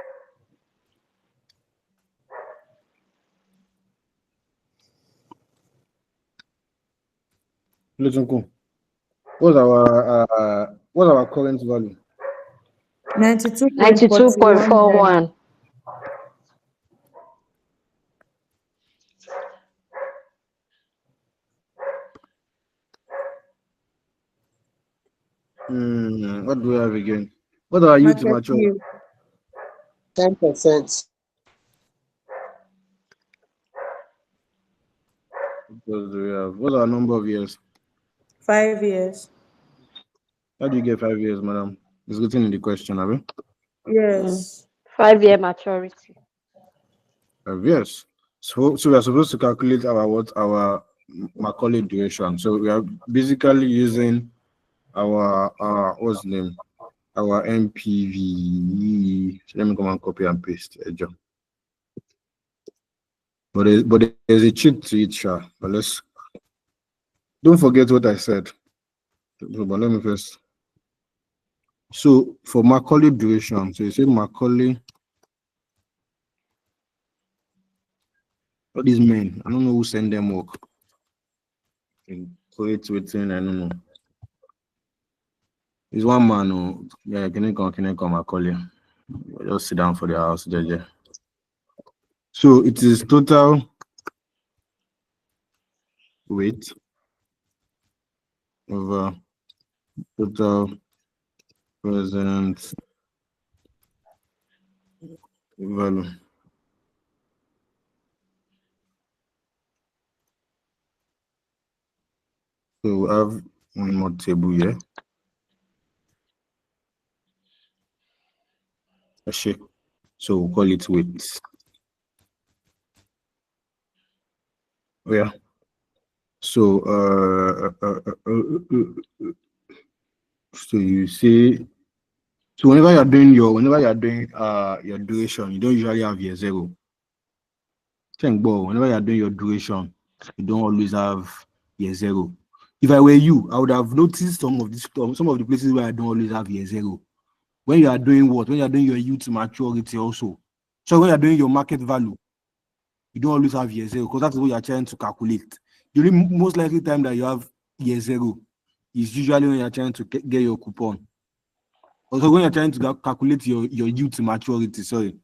listen cool. What's our current value? 92.41. What do we have again? What are you to Market mature? yield. 10%. What do we have? What's our number of years? 5 years. How do you get 5 years, madam? It's written in the question, have you? Yes. 5-year maturity. 5 years. So we are supposed to calculate our Macaulay duration. So we are basically using our what's the name? Our MPV. So let me come and copy and paste it, John. But there's a cheat to it, sure. But don't forget what I said. But let me first. So for Macaulay duration, so you say Macaulay. All these men, I don't know who send them work. Create waiting, I don't know. It's one man who, yeah, can you come Macaulay? Just sit down for the house, JJ. So it is total weight over total present value. So we have one more table here. Actually, so we'll call it weight. Yeah. So so you see, so whenever you're doing your duration, you don't usually have year zero. Whenever you're doing your duration, you don't always have year zero. If I were you, I would have noticed some of the places where I don't always have year zero. When you are doing what? When you are doing your youth maturity also. So when you are doing your market value, you don't always have year zero because that's what you are trying to calculate. The only most likely time that you have year zero is usually when you are trying to get your coupon. Also, when you're trying to calculate your youth maturity, sorry.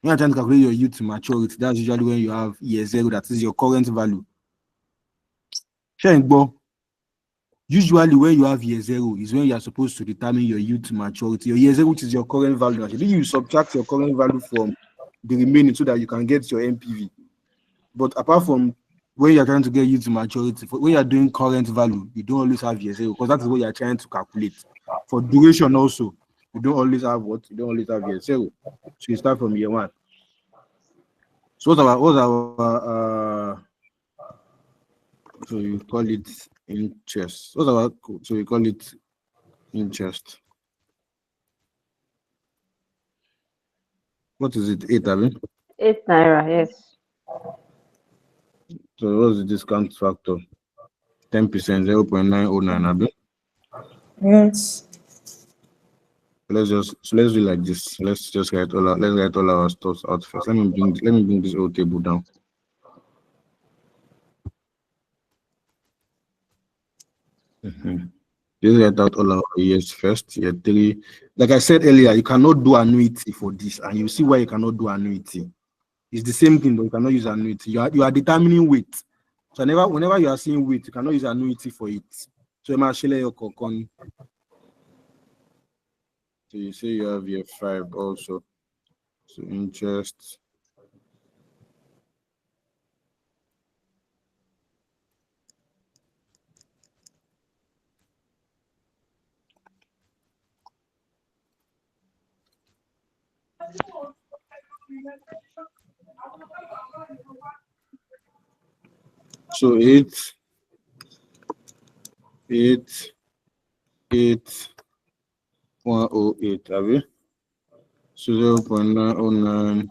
When you're trying to calculate your youth maturity, that's usually when you have year zero, that is your current value. Usually when you have year zero is when you are supposed to determine your youth maturity. Your year zero, which is your current value. Actually, you subtract your current value from the remaining so that you can get your MPV. But apart from when you're trying to get youth maturity, when you're doing current value, you don't always have year zero because that is what you're trying to calculate. For duration also, you don't always have what? You don't always have year zero. So you start from year one. So what's our so you call it interest. So you call it interest. What is it? 8, I mean? 8 naira, yes. So what's the discount factor? 10%, 0.909, I mean? Yes. Let's do like this. Let's write all our stuff out first. Let me bring this old table down. Just write out all our years first. Year 3. Like I said earlier, you cannot do annuity for this, and you see why you cannot do annuity. It's the same thing, but you cannot use annuity. You are determining weight. So whenever you are seeing weight, you cannot use annuity for it. So so you say you have year 5 also. So interest. So 8, 108, have you? So 0.909,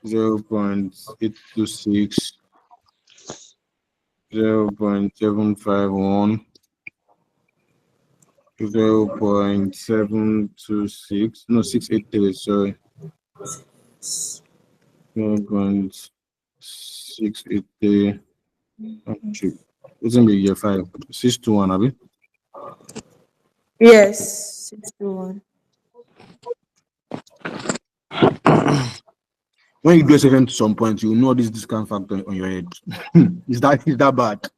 0.826, 0.751, 0.726, no, 683, sorry. 0.683. It's gonna be year 5. 621, have you? Yes, 621. When you do SFM to some point, you will know this discount factor on your head. Is that bad?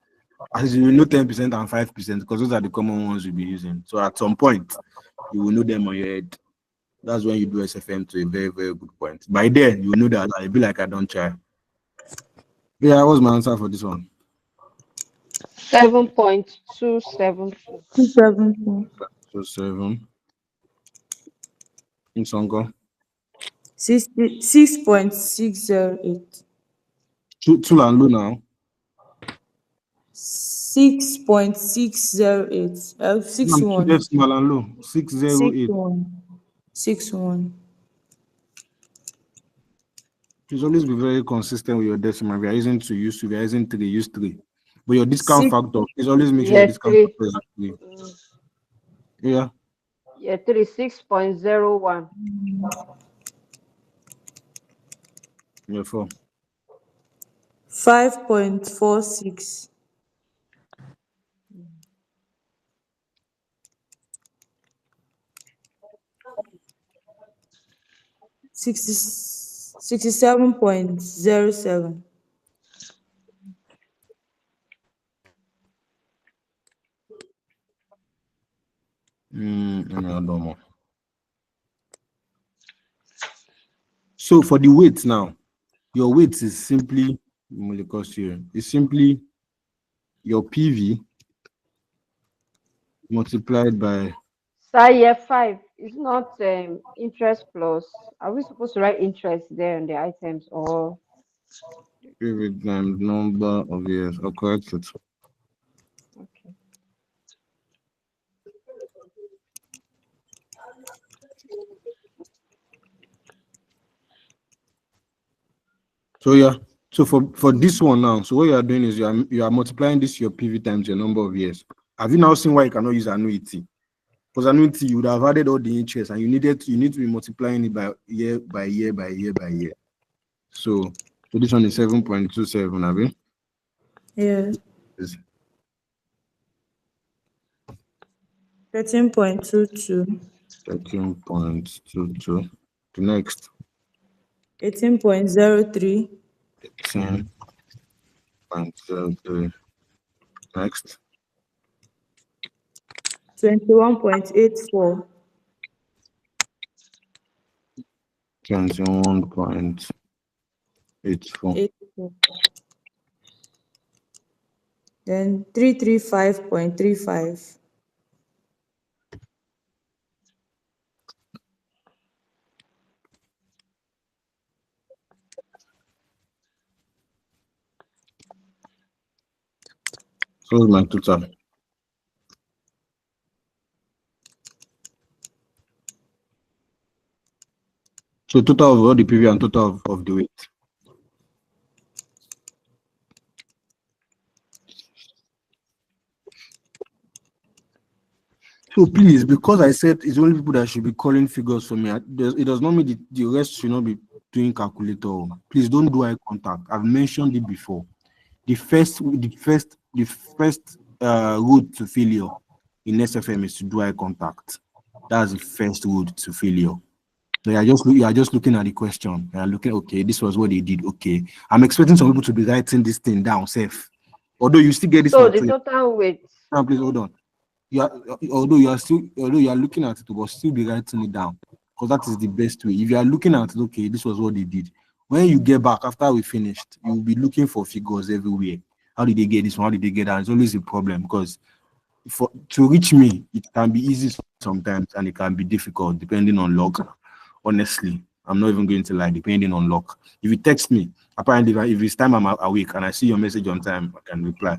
As you will know 10% and 5%, because those are the common ones you'll be using. So at some point, you will know them on your head. That's when you do SFM to a very, very good point. By then, you will know that I'll be like I don't try. Yeah, what's my answer for this one? 7.272. 272. So 7. In Sonko. 6.608. Two and low now. 6.608. 61. Small and low. 608. 61. Please always be very consistent with your decimal. We are using 2, use 2. We are using 3, use 3. But your discount factor, please always make sure your discount factor is 3. Yeah. Yeah, 36.01. Yeah, 4. 5.46. 67.07. So for the weight now, your weight is simply it's simply your PV multiplied by. So year 5 is not interest plus. Are we supposed to write interest there on the items or? PV times number of years. Or correct it. Okay. So yeah. So for this one now, so what you are doing is you are multiplying this your PV times your number of years. Have you now seen why you cannot use annuity? Because annuity, you would have added all the interest, and you need to be multiplying it by year by year by year by year. So this one is 7.27, have you? Yeah. 13.22. 13.22. The next. 18.03. 18.03. Next. 21.84. 21.84. Then 335.35. So my total. So total of all the PV and total of the weight. So please, because I said it's only people that should be calling figures for me, it does not mean the rest should not be doing calculator. Please don't do eye contact. I've mentioned it before. The first route to failure in SFM is to do eye contact. That's the first road to failure. So you are just looking at the question. You are looking, okay, this was what they did. Okay, I'm expecting some people to be writing this thing down safe. Although you still get this So one the too. total weight. Now, please hold on. Although you are looking at it, but still be writing it down, because that is the best way. If you are looking at it, okay, this was what they did. When you get back after we finished, you will be looking for figures everywhere. How did they get this one? How did they get that? It's always a problem, because to reach me, it can be easy sometimes and it can be difficult depending on luck. Honestly, I'm not even going to lie, depending on luck. If you text me, apparently if it's time I'm awake and I see your message on time, I can reply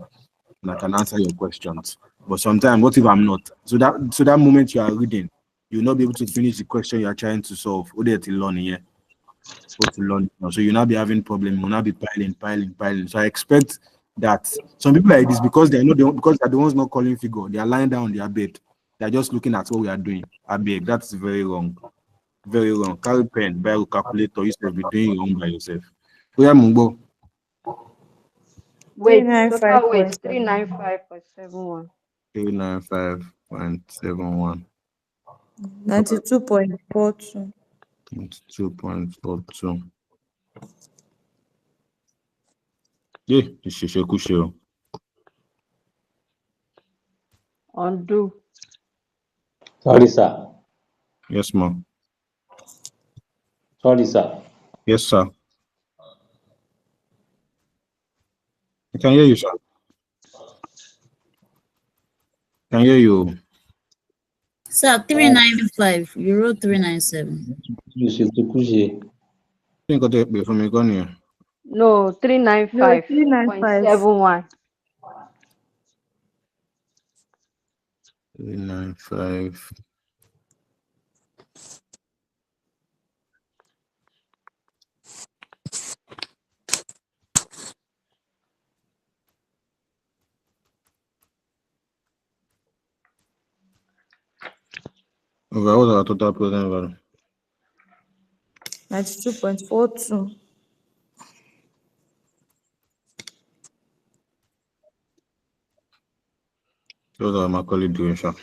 and I can answer your questions. But sometimes, what if I'm not? So that moment you are reading, you'll not be able to finish the question you are trying to solve. What to learn here? What to learn? So you'll not be having problem. You'll not be piling. So I expect that some people like this, because they're the ones not calling figure, they are lying down on their bed. They're just looking at what we are doing. I beg, that's very wrong. Very wrong. Carry pen, buy a calculator, you should be doing your own by yourself. So yeah, Mungbo. Wait, total weight 395.71. 395.71. 92.42. 2.42. Yeah, this is a cushion. Undo. Sorry, sir. Yes, ma'am. Sorry, sir. Yes, sir. I can hear you, sir. Can hear you. Sir, 395. You wrote 397. You should Think of that before me gone here. No, 395.71. 395. Okay, what was our total present value? 92.42. What was our Macaulay duration?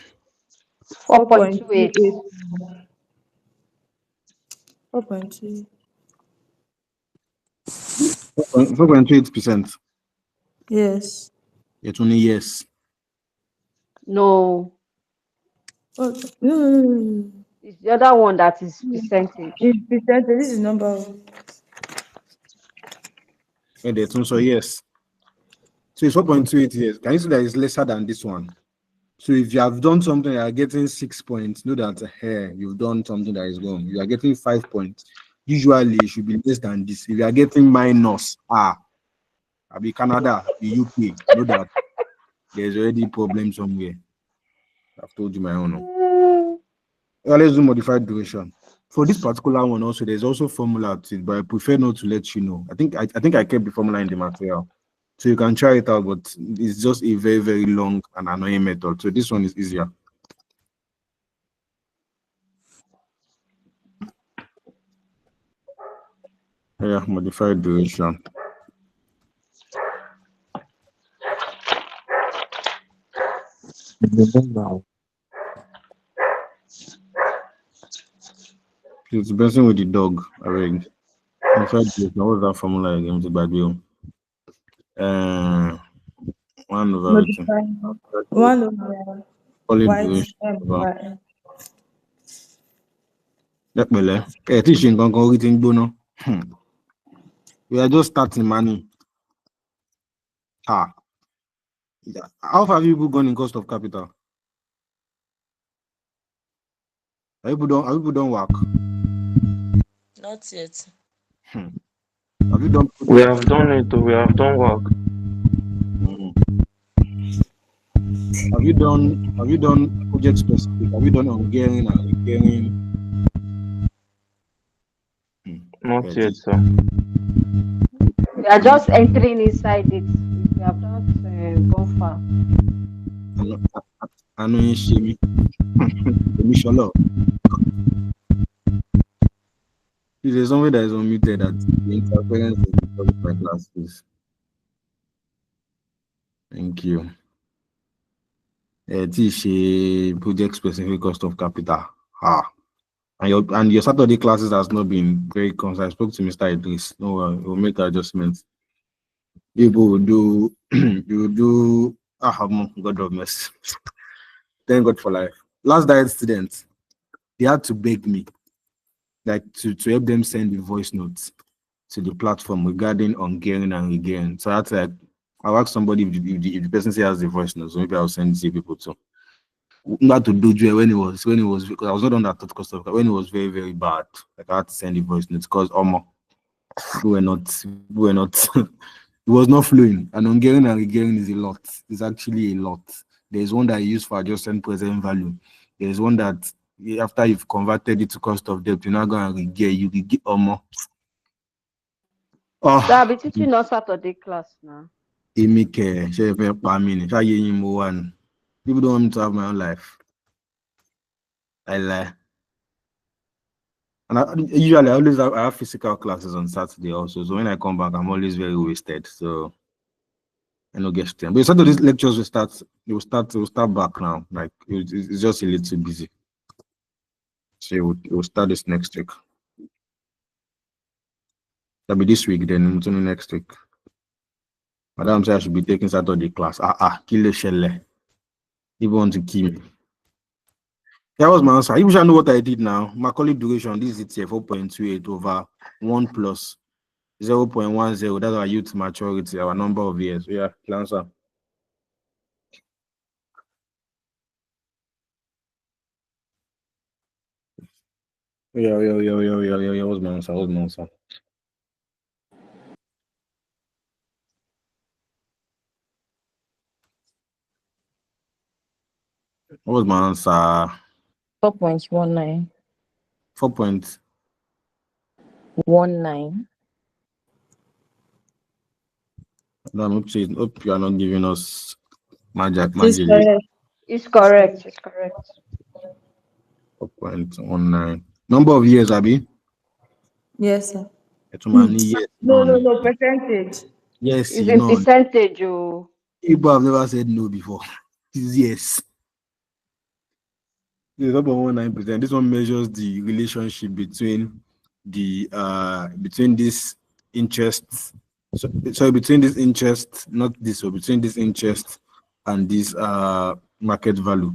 4.28. 4.2. 4.28%. Yes. It's only yes. No, Oh, no. it's the other one that is percentage. It's percentage. This is number. And it's also yes. So it's 4.28 years. Can you see that it's lesser than this one? So if you have done something, you are getting 6 points. Know that here you've done something that is wrong. You are getting 5 points. Usually it should be less than this. If you are getting minus, I'll be Canada, the UK. Know that there's already a problem somewhere. I've told you my own. Let's do modified duration. For this particular one, also there's also formula to it, but I prefer not to let you know. I think I kept the formula in the material. So you can try it out, but it's just a very, very long and annoying method. So this one is easier. Yeah, modified duration. It's bouncing with the dog. I read. Modified duration. What's that formula again? The bad deal. 1 over Modify. 1 over solid white duration. over. Teaching no. We are just starting money. How far have you people gone in cost of capital? Are people don't work? Not yet. Have you done? We have done it. We have done work. Have you done project specific? Have you done Hungarian and Hungarian? Not yet, sir. We are just entering inside it. We have not gone far. I know you see me. If there's somebody that is unmuted that the interference is because of my glasses. Thank you. teach a project specific cost of capital. And your Saturday classes has not been very constant. I spoke to Mr. Idris. No, we'll make adjustments. People will do, you will do. God of mercy. Thank God for life. Last diet students, they had to beg me, like to help them send the voice notes to the platform regarding Hungarian and Hungarian. So I had to like, I'll ask somebody if the person says the voice notes, so maybe I'll send it to people too. Not to do when it was because I was not on that thought cost of when it was very, very bad. Like I had to send the voice notes because we were not it was not flowing. And Hungarian and Hungarian is a lot. It's actually a lot. There's one that you use for adjusting present value. There's one that after you've converted it to cost of debt, you're not going to get you get almost. So I'll be teaching on Saturday class now. People don't want me to have my own life. I lie. And usually I have physical classes on Saturday also. So when I come back, I'm always very wasted. So I don't get time. But Saturday's lectures will start back now. Like it's just a little busy. So we'll start this next week. That'll be this week, then it's only next week. Madam said I should be taking Saturday class. Kill the shell. You want to kill me. That was my answer. You should know what I did now. Macaulay duration, this is it here, 4.28 over 1 plus 0.10. That's our youth maturity, our number of years. Yeah, the answer. Yeah. What's my answer? What was my answer? 4.19. 4.19. No, hope you are not giving us magic. It's correct. 4.19. Number of years, Abby? Yes, sir. Yes, No, percentage. yes, It's in percentage. People have never said no before. Yes. It's 4.19%. This one measures the relationship between between this interest. So between this interest, not this, so between this interest and this market value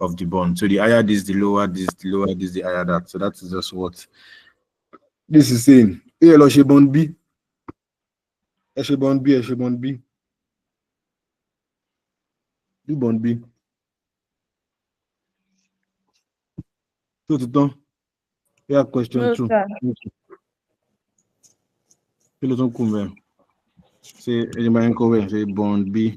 of the bond. So the higher this, the lower this, the higher that. So that is just what this is saying. Hello, bond B. Bond B. Do bond B. So yeah, question 2. Say say bond B.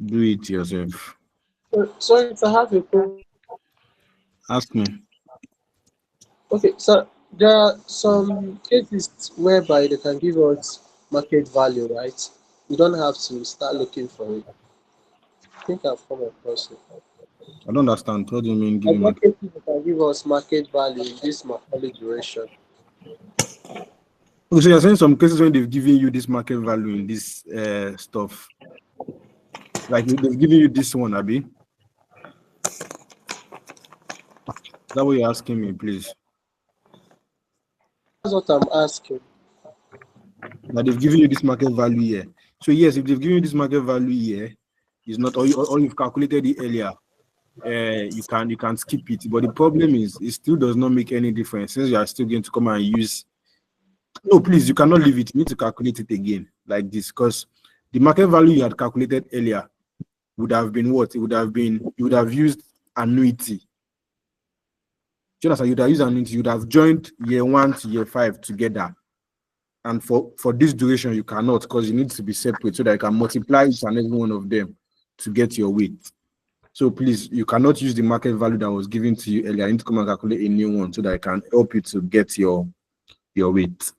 Do it yourself. So if I have a question. Ask me. Okay, so there are some cases whereby they can give us market value, right? You don't have to start looking for it. I think I've come across it. I don't understand. What do you mean giving What market? cases they can give us market value in this Macaulay duration? Okay, so you're saying some cases when they've given you this market value in this stuff. Like they've given you this one, Abby. Is that what you're asking me, please? That's what I'm asking. Now they've given you this market value here. So yes, if they've given you this market value here, it's not or you've calculated it earlier. You can skip it. But the problem is it still does not make any difference since you are still going to come and use. No, please, you cannot leave it. You need to calculate it again like this because the market value you had calculated earlier would have been what? It would have been you would have used annuity. Jonathan, you'd have used annuity, you'd have joined year 1 to year 5 together. And for this duration, you cannot because you need to be separate so that you can multiply each and every one of them to get your weight. So please, you cannot use the market value that was given to you earlier. You need to come and calculate a new one so that I can help you to get your weight.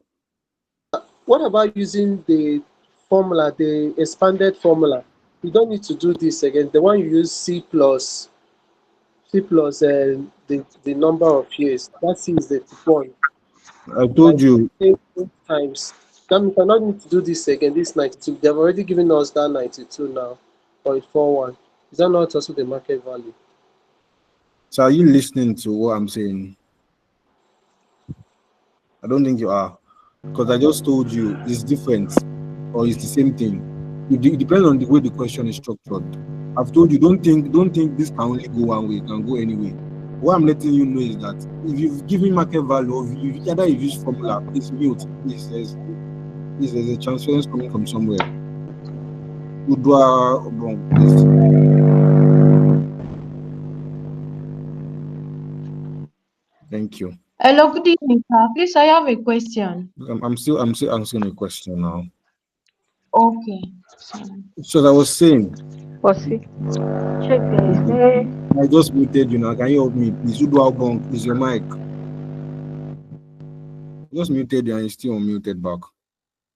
What about using the formula, the expanded formula? You don't need to do this again. The one you use C plus the number of years. That is the point. I told you. Times We cannot need to do this again. This 92. They have already given us that 92 now, 0.41. Is that not also the market value? So are you listening to what I'm saying? I don't think you are, because I just told you it's different or it's the same thing. It depends on the way the question is structured. I've told you don't think this can only go one way, it can go anyway. What I'm letting you know is that if you've given market value or you either you use formula, please mute. Please, there's a transference coming from somewhere. Udwa Obong, please. Thank you. Hello, good evening, sir. Please, I have a question. I'm still answering a question now. Okay. So as I was saying, check this. I just muted you now. Can you help me, please? Udwa Obong, please, your mic. Just muted you and you're still unmuted back.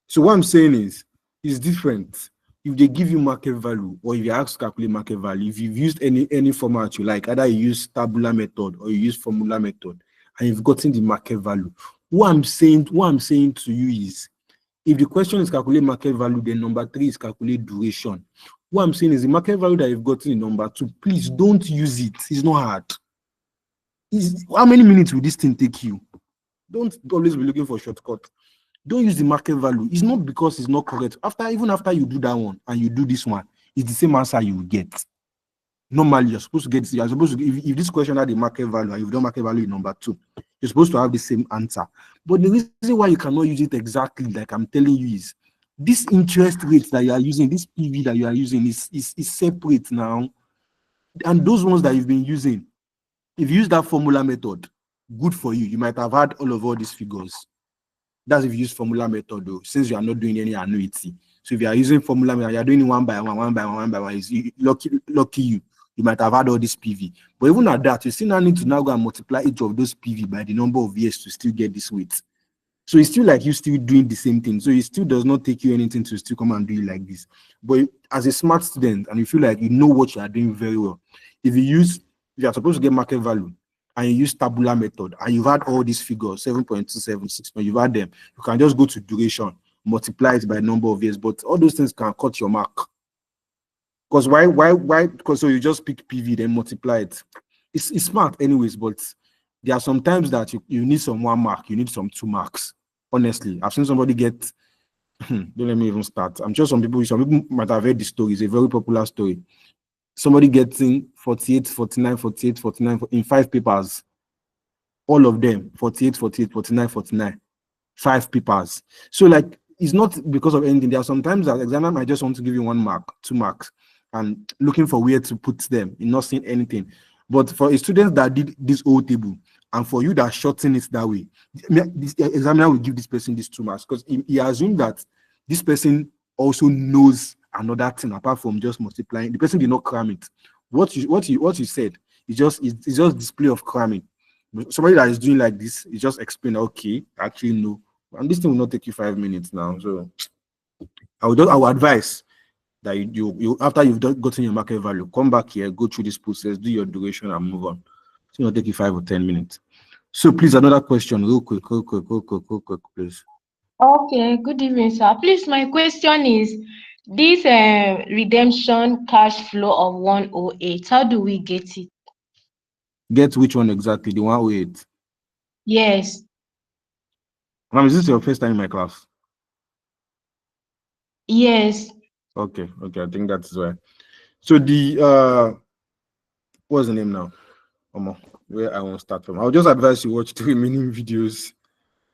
So what I'm saying is, it's different. If they give you market value or if you ask to calculate market value, if you've used any format you like, either you use tabular method or you use formula method, and you've gotten the market value, what I'm saying to you is, if the question is calculate market value, then number 3 is calculate duration. What I'm saying is the market value that you've gotten in number 2, please don't use it. It's not hard. How many minutes will this thing take you? Don't always be looking for shortcut. Don't use the market value. It's not because it's not correct. Even after you do that one and you do this one, it's the same answer you will get. Normally, you're supposed to get. You're supposed to. If this question had the market value and you've done market value in number 2, you're supposed to have the same answer. But the reason why you cannot use it exactly like I'm telling you is this interest rate that you are using, this PV that you are using is separate now, and those ones that you've been using, if you use that formula method, good for you. You might have had all these figures. That's if you use formula method, though, since you are not doing any annuity. So if you are using formula method, you are doing one by one, it's lucky you. You might have had all this PV. But even at that, you still now need to now go and multiply each of those PV by the number of years to still get this weight. So it's still like you still doing the same thing. So it still does not take you anything to still come and do it like this. But as a smart student, and you feel like you know what you are doing very well, if you are supposed to get market value, and you use tabular method, and you've had all these figures, 7.27, 6, you've had them, you can just go to duration, multiply it by number of years, but all those things can cut your mark. Because why? Because so you just pick PV, then multiply it. It's smart anyways, but there are some times that you need some 1 mark, you need some 2 marks. Honestly, I've seen somebody get, don't let me even start. I'm sure some people might have heard the story. It's a very popular story. Somebody getting 48, 49, 48, 49 in 5 papers. All of them, 48, 48, 49, 49. 5 papers. So like, it's not because of anything. There are sometimes that examiner might just want to give you 1 mark, 2 marks, and looking for where to put them, in not seeing anything. But for a student that did this whole table, and for you that shorten it that way, this examiner will give this person these 2 marks because he assumed that this person also knows another thing apart from just multiplying. The person did not cram it. What you said is just display of cramming. Somebody that is doing like this is just explain. Okay, actually no, and this thing will not take you 5 minutes now. So I would advise that you after you've gotten your market value, come back here, go through this process, do your duration, and move on. It will not take you 5 or 10 minutes. So please, another question, real quick, please. Okay, good evening, sir. Please, my question is, this redemption cash flow of 108, how do we get it? Get which one exactly? The 108? Yes. Ma'am, is this your first time in my class? Yes. Okay, I think that's why. So the what's the name now? Where I want to start from. I'll just advise you watch 3 remaining videos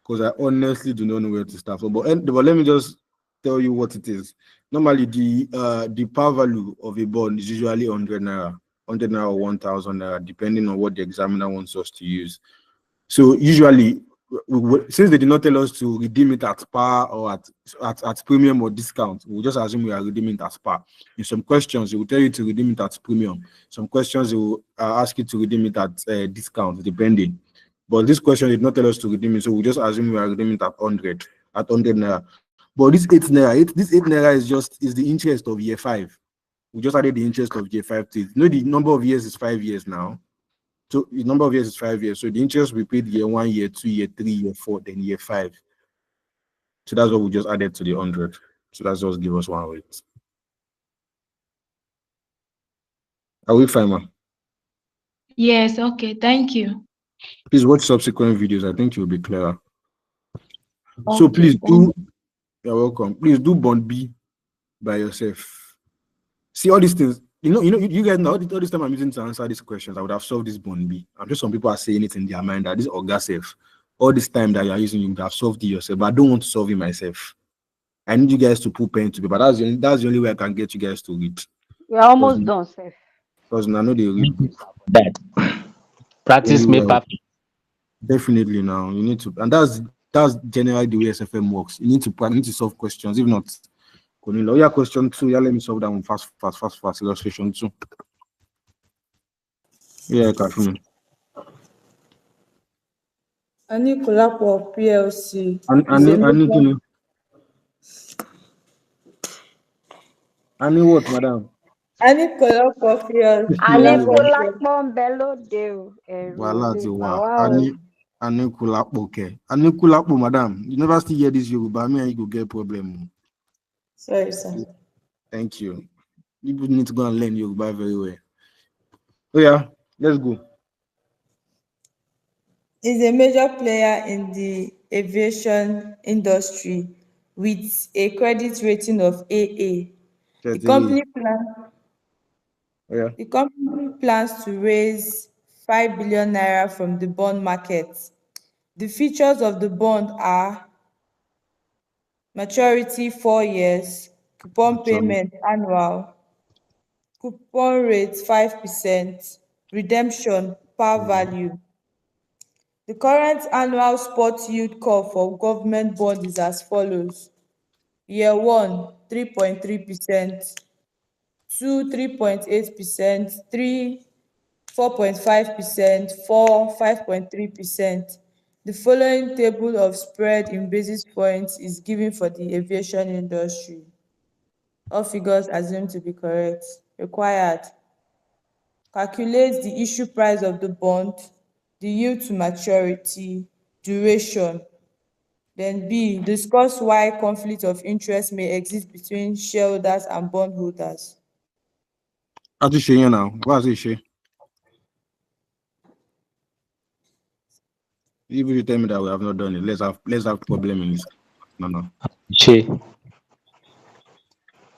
because I honestly do not know where to start from. But let me just tell you what it is. Normally, the par value of a bond is usually 100 naira or 1,000 naira, depending on what the examiner wants us to use. So usually, since they did not tell us to redeem it at par or at premium or discount, we'll just assume we are redeeming it at par. In some questions, it will tell you to redeem it at premium. Some questions, it will ask you to redeem it at discount, depending. But this question did not tell us to redeem it, so we'll just assume we are redeeming it at 100 naira. But this 8 naira is the interest of year 5. We just added the interest of year 5 to it. You know, the number of years is 5 years now. So the number of years is 5 years. So the interest we paid year 1, year 2, year 3, year 4, then year 5. So that's what we just added to the 100. So that's just give us 108. Are we fine, ma? Yes, okay, thank you. Please watch subsequent videos. I think you'll be clearer. So Okay, please thank do, you're welcome. Please do bond B by yourself. See all these things, you guys know all this time I'm using to answer these questions, I would have solved this bond B. I'm sure some people are saying it in their mind that this Oga self, all this time that you are using, you would have solved it yourself, but I don't want to solve it myself. I need you guys to put pen to paper. That's the only way I can get you guys to read. We're almost done, sir. Because I know they read book. That practice Very make well. perfect. Definitely now. You need to, and that's generally the way SFM works. You need to solve questions. If not, Konilo, yeah, question 2. Yeah, let me solve that one fast. Illustration 2. Yeah, Kafumi. Anikulapo PLC Ani what, madam? Anikulapo PLC. Anikulapo Mbelode. Wala ti wa. Anikulapo ke. Anikulapo, madam. You never still hear this Yoruba. Me and you go get problem. Sorry, sir. Thank you. You need to go and learn Yoruba very well. Oh yeah, let's go. Is a major player in the aviation industry with a credit rating of AA. The company plans to raise 5 billion naira from the bond market. The features of the bond are maturity 4 years, coupon payment annual, coupon rate 5%, redemption par value. The current annual spot yield curve for government bond is as follows. Year 1, 3.3%, 2, 3.8%, 3, 4.5%, 4, 5.3%. The following table of spread in basis points is given for the aviation industry. All figures assumed to be correct. Required. Calculate the issue price of the bond, the yield to maturity, duration. Then B, discuss why conflict of interest may exist between shareholders and bondholders. What is she now? What is she? Even you tell me that we have not done it, let's have problem in this. No. She.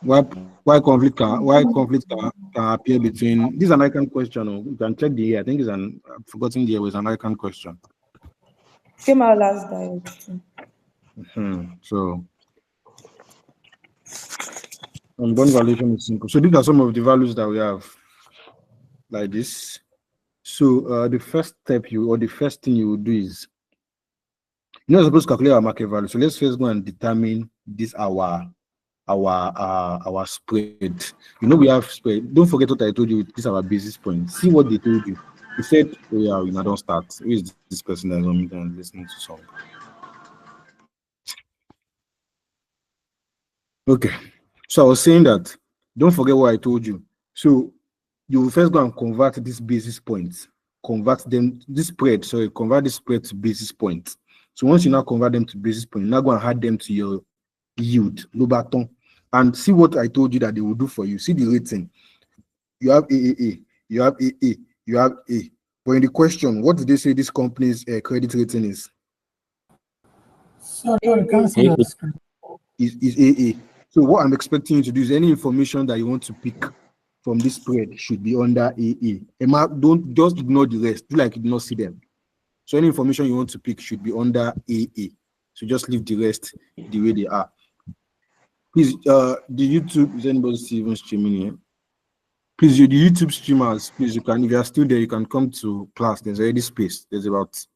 Why conflict can appear between this is an icon question. You can check the year. I think it's I've forgotten the year was an icon question. Came out last diet. So bond valuation is simple. So these are some of the values that we have like this. So the first step the first thing you will do is you're not supposed to calculate our market value. So let's first go and determine this our spread. We have spread. Don't forget what I told you. These are our basis points. See what they told you. He said, "Oh yeah, don't start." Who is this person that's on listening to song? Okay. So I was saying that don't forget what I told you. So you will first go and convert these basis points. Convert this spread to basis points. So once you now convert them to basis points, you're now going to add them to your yield, Lobaton, and see what I told you that they will do for you. See the rating. You have AAA, you have AA, you have A. But in the question, what did they say this company's credit rating is? Sorry, can't see that screen. Is AA. So what I'm expecting you to do is any information that you want to pick from this spread should be under AA. Emma, don't just ignore the rest. Do like you do not see them. So any information you want to pick should be under AA. So just leave the rest the way they are. Please, the YouTube, is anybody still even streaming here? Please, the YouTube streamers, please, if you are still there, you can come to class. There's already space. There's about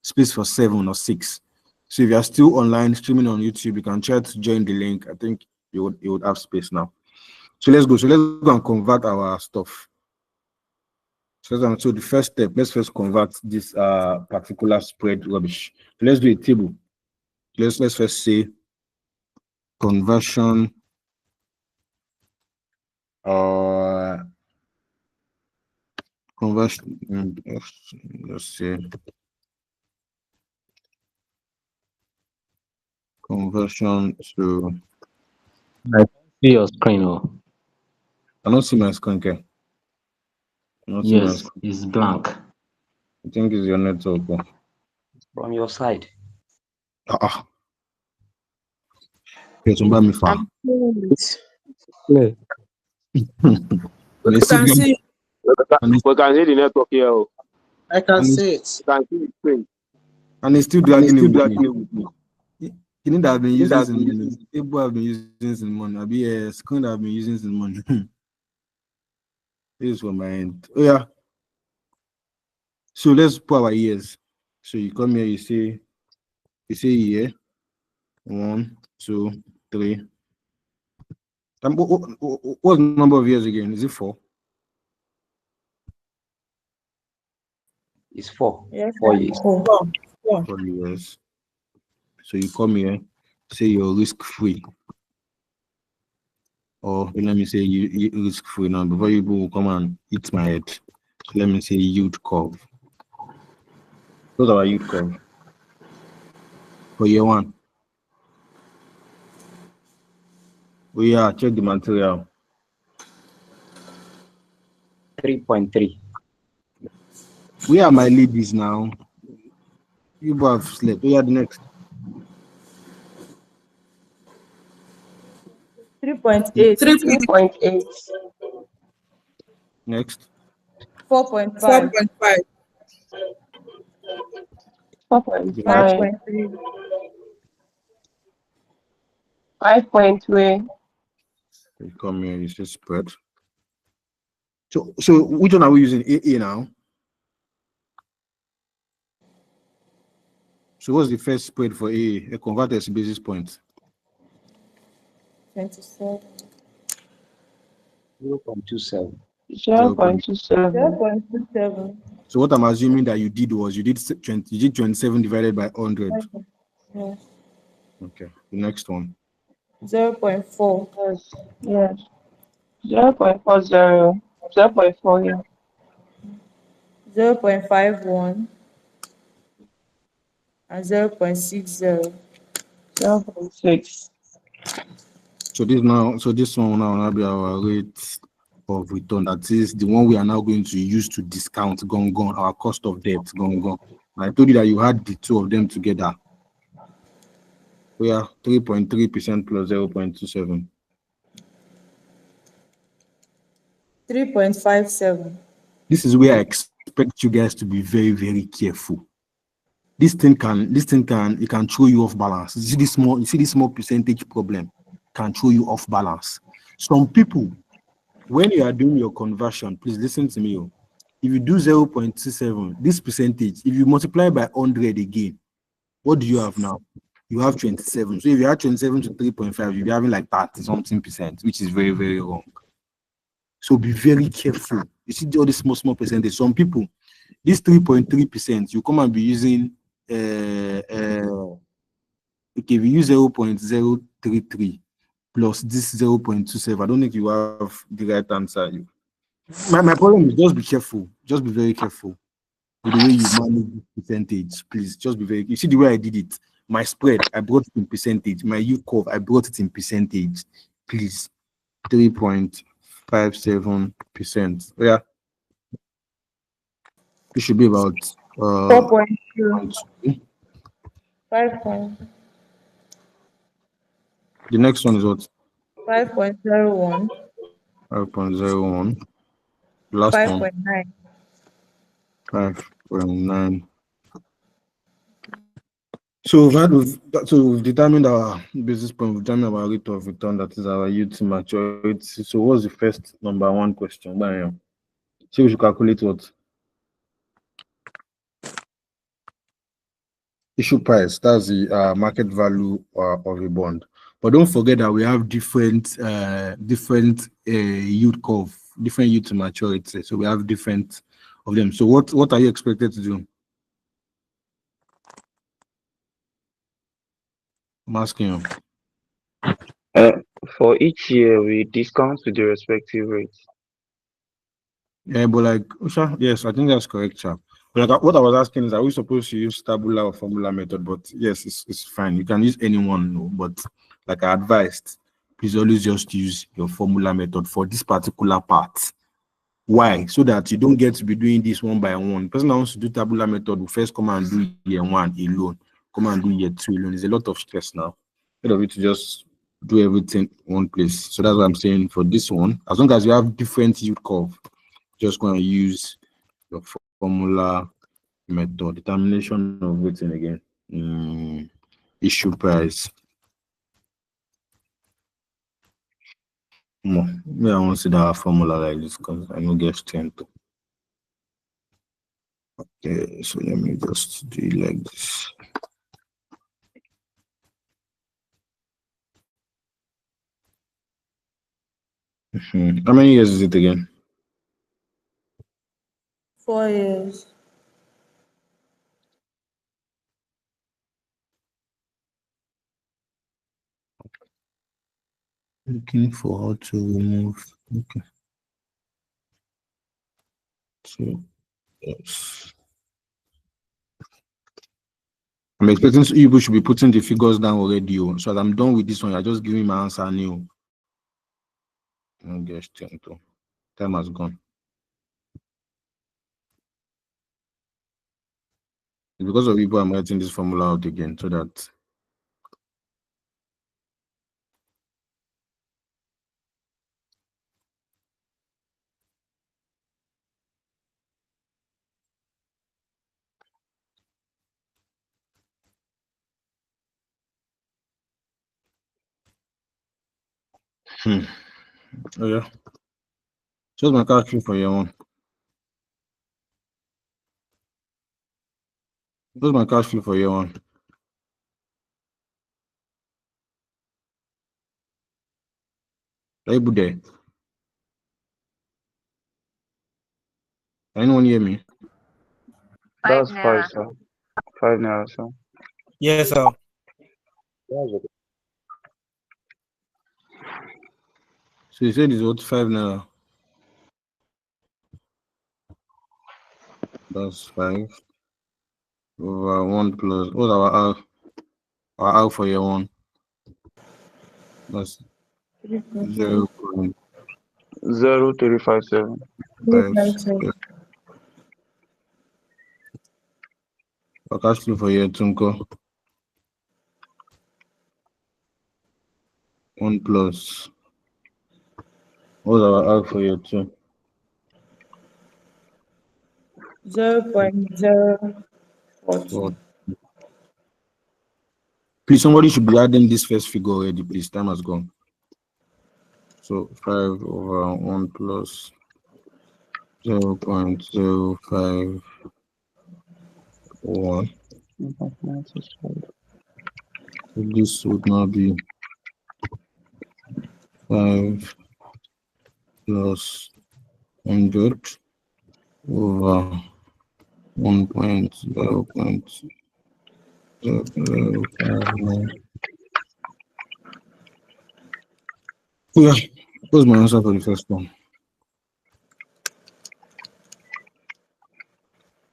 space for 7 or 6. So if you are still online streaming on YouTube, you can try to join the link. I think you would have space now. So let's go. So let's go and convert our stuff. So the first step, let's first convert this particular spread rubbish. So let's do a table. Let's first say conversion conversion. Let's see. Conversion to. I see your screen. Oh. I don't see my screen, okay? I don't see my Yes, screen. it's blank. I think it's your network. Oh. From your side. Yes, me far. Clear. And it's still can see. We can see the network here. Oh. I can and it's, see it. We can see the screen. and it's still dragging it with me. You know that I've been using since morning. People have been using since morning. I'll be a screen that I've been using since morning. This is from my end. Oh yeah. So let's put our ears. So you come here, you say here. 1, 2, 3. What's the number of years again? Is it 4? It's 4. Yes, 4 years. 4. 4 years. So you come here, say you're risk free. Or let me say you risk free now. Before you go come and eat my head. So let me say yield curve. Those are our yield curve. For year 1. We are check the material. 3.3. Where are my ladies now? You both have slept. We are the next. 3.8. 3.8. Next. 4.5. 4.5. 4.5. 5.3. 5.3. You come here, you say spread. So which one are we using? A now. So what's the first spread for a converted basis point? 27. 0.27. 0.27. So what I'm assuming that you did was you did 27 divided by 100. Yes. Okay. The next one. 0.4. Yes. 0.40. 0.4, yeah. 0.51 and 0.60. 0.6. So this one will now be our rate of return. That is the one we are now going to use to discount our cost of debt gone. I told you that you had the two of them together. We are 3.3% plus 0.27. 3.57. This is where I expect you guys to be very, very careful. This thing can throw you off balance. You see this small percentage problem can throw you off balance. Some people, when you are doing your conversion, please listen to me. If you do 0.27, this percentage, if you multiply by 100 again, what do you have now? You have 27. So if you add 27 to 3.5, you'll be having like 30-something%, which is very, very wrong. So be very careful. You see all this small percentage. Some people, this 3.3%, you come and be using okay, if you use 0.033 plus this 0.27, I don't think you have the right answer. My problem is just be careful. Just be very careful with the way you manage this percentage. Please, just be very. You see the way I did it. My spread, I brought it in percentage. My yield curve, I brought it in percentage. Please, 3.57%. Yeah, it should be about 4.2. 5. The next one is what? 5.01. 5.01. Last 5.9. 5.9. So we've determined our basis point, we've determined our rate of return, that is our yield to maturity. So what's the first number 1 question? So we should calculate what? Issue price, that's the market value of a bond. But don't forget that we have different yield curve, different yield to maturity. So we have different of them. So what are you expected to do? I'm asking you. For each year, we discount to the respective rates. Yeah, but like, yes, I think that's correct, chap. What I was asking is, are we supposed to use tabular or formula method? But yes, it's fine. You can use any one, no, but like I advised, please always just use your formula method for this particular part. Why? So that you don't get to be doing this one by one. The person that wants to do tabular method will first come and do year one alone, come and do year two alone. There's a lot of stress now. Instead of it to just do everything in one place. So that's what I'm saying for this one. As long as you have different yield curve, just going to use your formula method. Determination of everything again. Issue price. Me, I want to see that formula like this because I know get strength. Okay, so let me just do it like this. How many years is it again? 4 years. Looking for how to remove. Okay. So, yes. I'm expecting you people should be putting the figures down already. So as I'm done with this one, you're just giving my answer new. Okay, time has gone. It's because of people I'm writing this formula out again so that Oh yeah. Just my cash flow for year one. Just my cash flow for year one. Are you there? Anyone hear me? That's 5, sir. 5 naira, sir. Yes, sir. So you said it's what 5 naira. That's 5 over 1 plus what our R for year one. That's 0.5. 0357. Our cash flow for year two, 1 plus what's our R for year two? 0.042. Please, somebody should be adding this first figure already, please. Time has gone. So 5 over 1 plus 0.051. So this would now be 5 plus 100 over 1.0.0059. Yeah, what's my answer for the first one?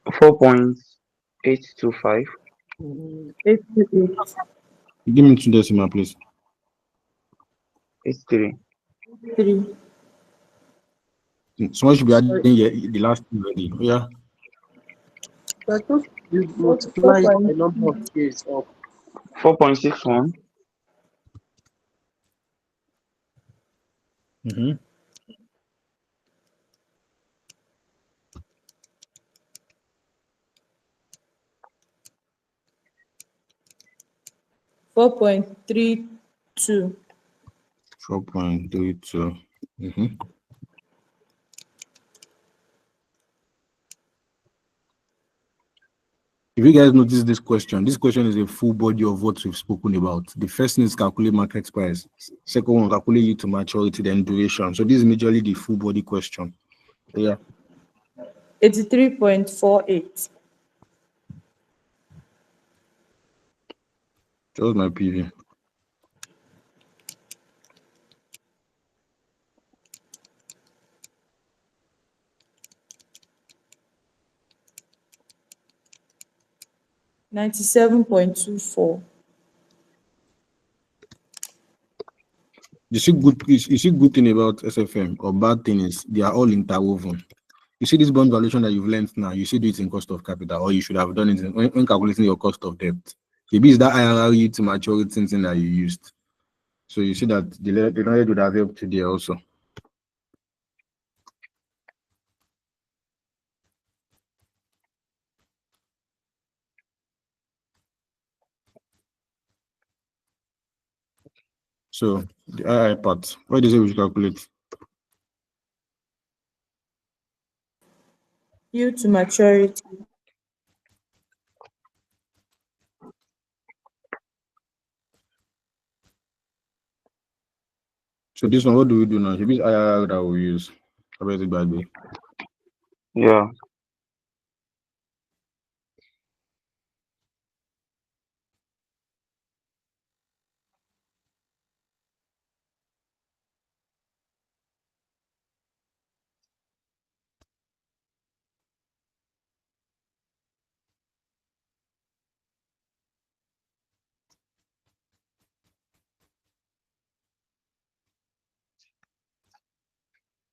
4.825. 828. Give me 2 decimal, please. 83. 3. Someone should be adding the last two already. Yeah. I thought you multiply the number of years up. 4.61. Mm-hmm. $4.32. 4.32. Mm-hmm. If you guys notice this question is a full body of what we've spoken about. The first thing is calculate market price. Second one, calculate yield to maturity, then duration. So this is majorly the full body question. Yeah. 83.48. That was my PV. 97.24. You see good thing about SFM or bad thing is they are all interwoven. You see this bond valuation that you've learned now, you should do it in cost of capital, or you should have done it when calculating your cost of debt. Maybe it's that IRR to maturity thing that you used. So you see that the knowledge would have helped you there also. So the II part, what do you say we should calculate? Yield to maturity. So this one, what do we do now? If it's IRR that we use, I bet it bad way. Yeah.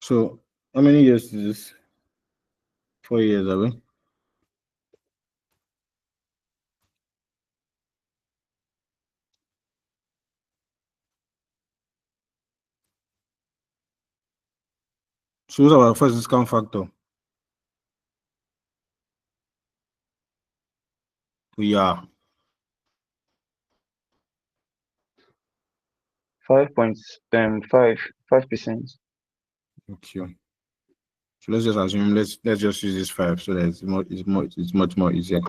So how many years is this? 4 years, are we? So what's our first discount factor? We are 5.5%. okay. So let's just assume let's just use this 5 so that it's much more easier.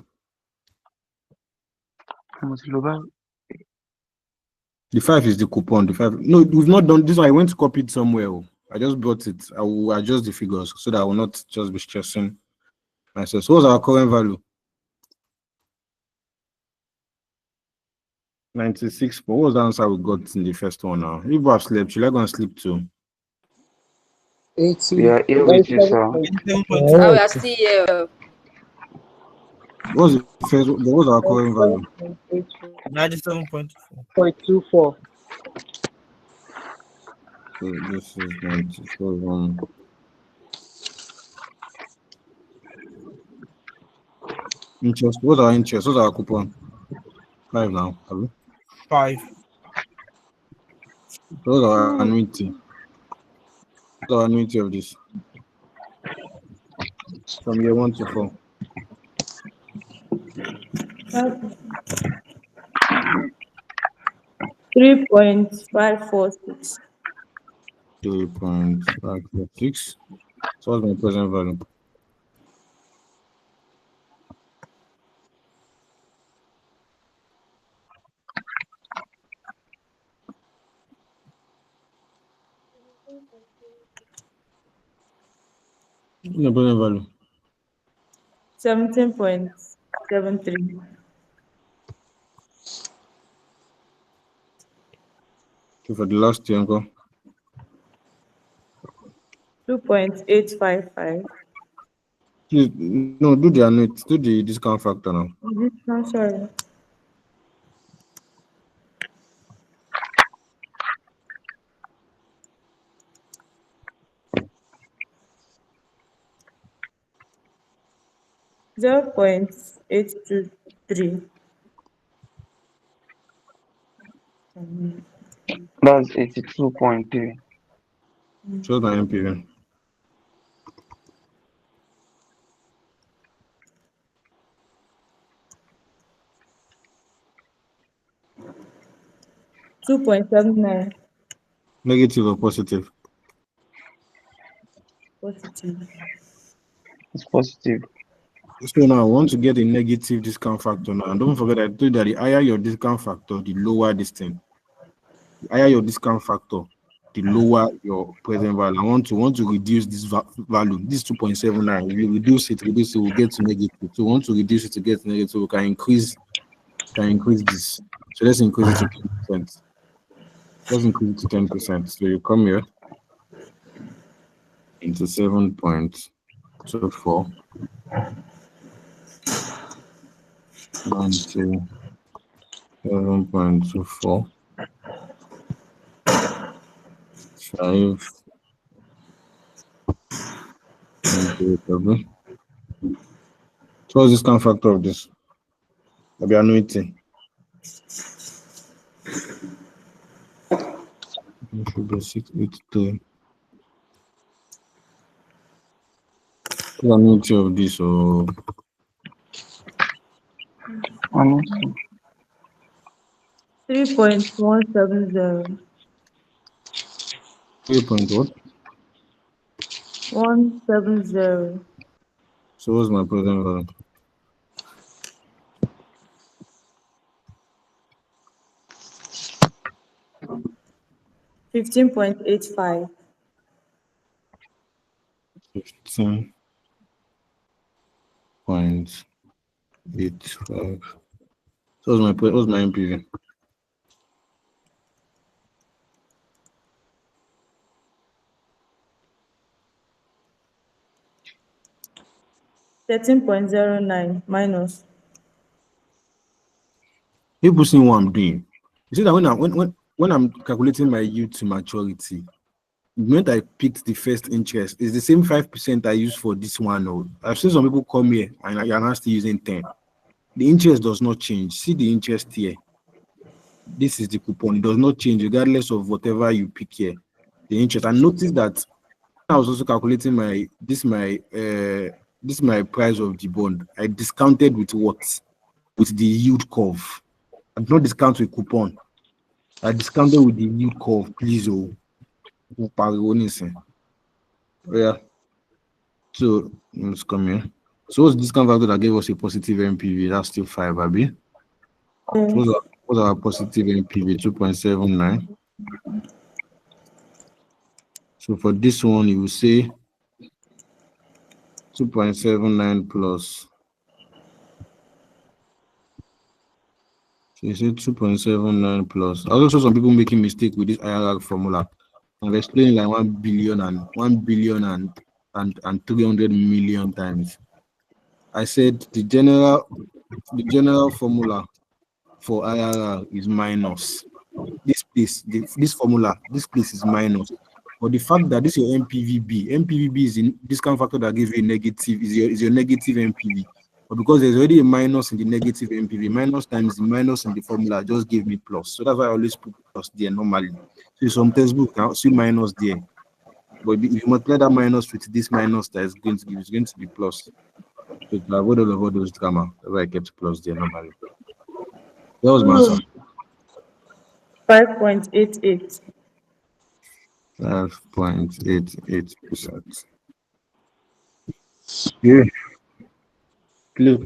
The 5 is the coupon. The 5. No, we've not done this one. I went to copy it somewhere. I just brought it. I will adjust the figures so that I will not just be stressing myself. So what's our current value? 96. But what was the answer we got in the first one now? If I've slept, should I go and sleep too? 80. We are here with you, sir. Oh, we are still here. What's the first? What was our current value? 97.24. So this is 97. Interest. What's our interest? What's our coupon? 5 now. Have we? 5. What's our annuity? What's our annuity of this? From year 1 to 4. 3.546. 3.546. So what's my present value? What's my present value? 17.73. Okay, for the last year, uncle. 2.855. Please, no, do the annuity, do the discount factor now. I'm sorry. $0.823. That's 82.3. So my MPV. $2.79. Negative or positive? Positive. It's positive. So now I want to get a negative discount factor now. And don't forget I told you that the higher your discount factor, the lower this thing. The higher your discount factor, the lower your present value. I want to reduce this value. This 2.79. We reduce it, we'll get to negative. So we want to reduce it to get to negative. We can increase this. So let's increase it to 10%. Let's increase it to 10%. So you come here into 7.24. 97.24. 5. So what's this count factor of this? I'll be annuity. It should be 683. The annuity of this, so 3.170. 3.1. 170. So what's my present value? 15.85. 15.85. So what's my MPV? 13.09 minus. People see what I'm doing. You see that when I'm calculating my yield to maturity, the moment I picked the first interest, it's the same 5% I use for this one. Or I've seen some people come here and are still using 10. The interest does not change. See the interest here. This is the coupon. It does not change regardless of whatever you pick here. The interest. And notice that I was also calculating my price of the bond. I discounted with what? With the yield curve. I did not discount with coupon. I discounted with the yield curve, please. Yeah. So let's come here. So what's the discount factor that gave us a positive MPV? That's still 5, Abby. What's our positive MPV? 2.79. So for this one, you will say 2.79 plus. So you say 2.79 plus. I also saw some people making mistake with this IRR formula. I've explained like 1 billion and 300 million times. I said the general formula for IRR is minus. This place is minus. But the fact that this is your MPVB is the discount factor that gives you a negative, is your negative MPV. But because there's already a minus in the negative MPV, minus times the minus in the formula just gave me plus. So that's why I always put plus there normally. So some textbook now see minus there. But if you multiply that minus with this minus that is going to give, it's going to be plus. So to avoid all of those drama, that's why I kept plus there normally. That was my answer. 5.88. 5.88%. Yeah. Clear.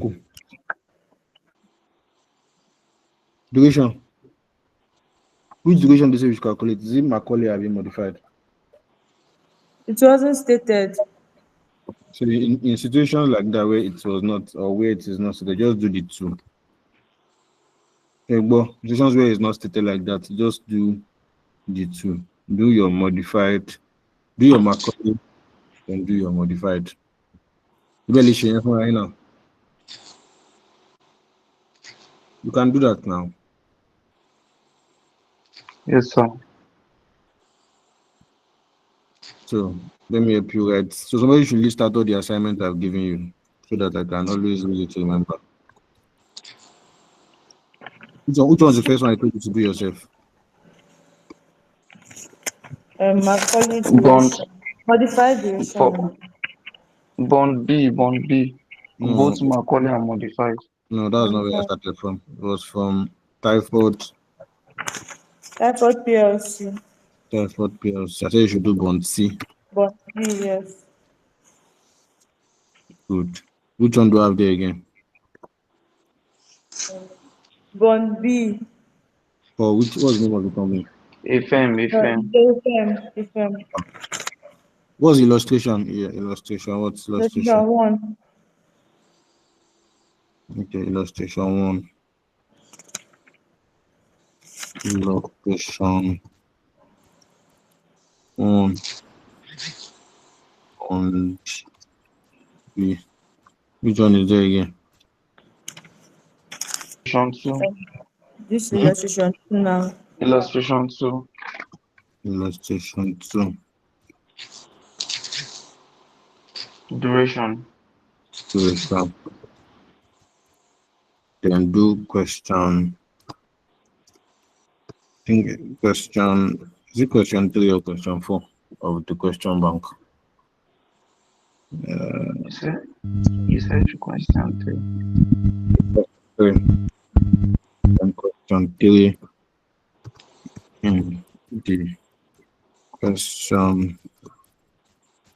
Duration. Which duration do you say we should calculate? Is it Macaulay or being modified? It wasn't stated. So in situations like that where it was not or where it is not, so they just do the 2. Okay, but situations where it's not stated like that, just do the 2. Do your modified, do your Macaulay, and do your modified. You can do that now. Yes, sir. So let me help you write. So somebody should list out all the assignment I've given you so that I can always use it to remember. Which one's the first one I told you to do yourself? Macaulay Bond modified duration. bond B. No, Both Macaulay and modified. no, that's not where I started from. It was from Typhoid PLC. Typhoid PLC. I said you should do bond C. Bond B, yes. Good. Which one do I have there again? Bond B. Oh, what's the name of the company? FM. FM. What's the illustration? Yeah, illustration. What's illustration? Illustration 1. Okay, illustration 1. Illustration 1. On B. Which one is there again? Illustration 2. This illustration now. Illustration 2. Illustration 2. Duration. Duration. Then do question. I think question, is it question 3 or question 4 of the question bank? You said question 3. And question 3 in the question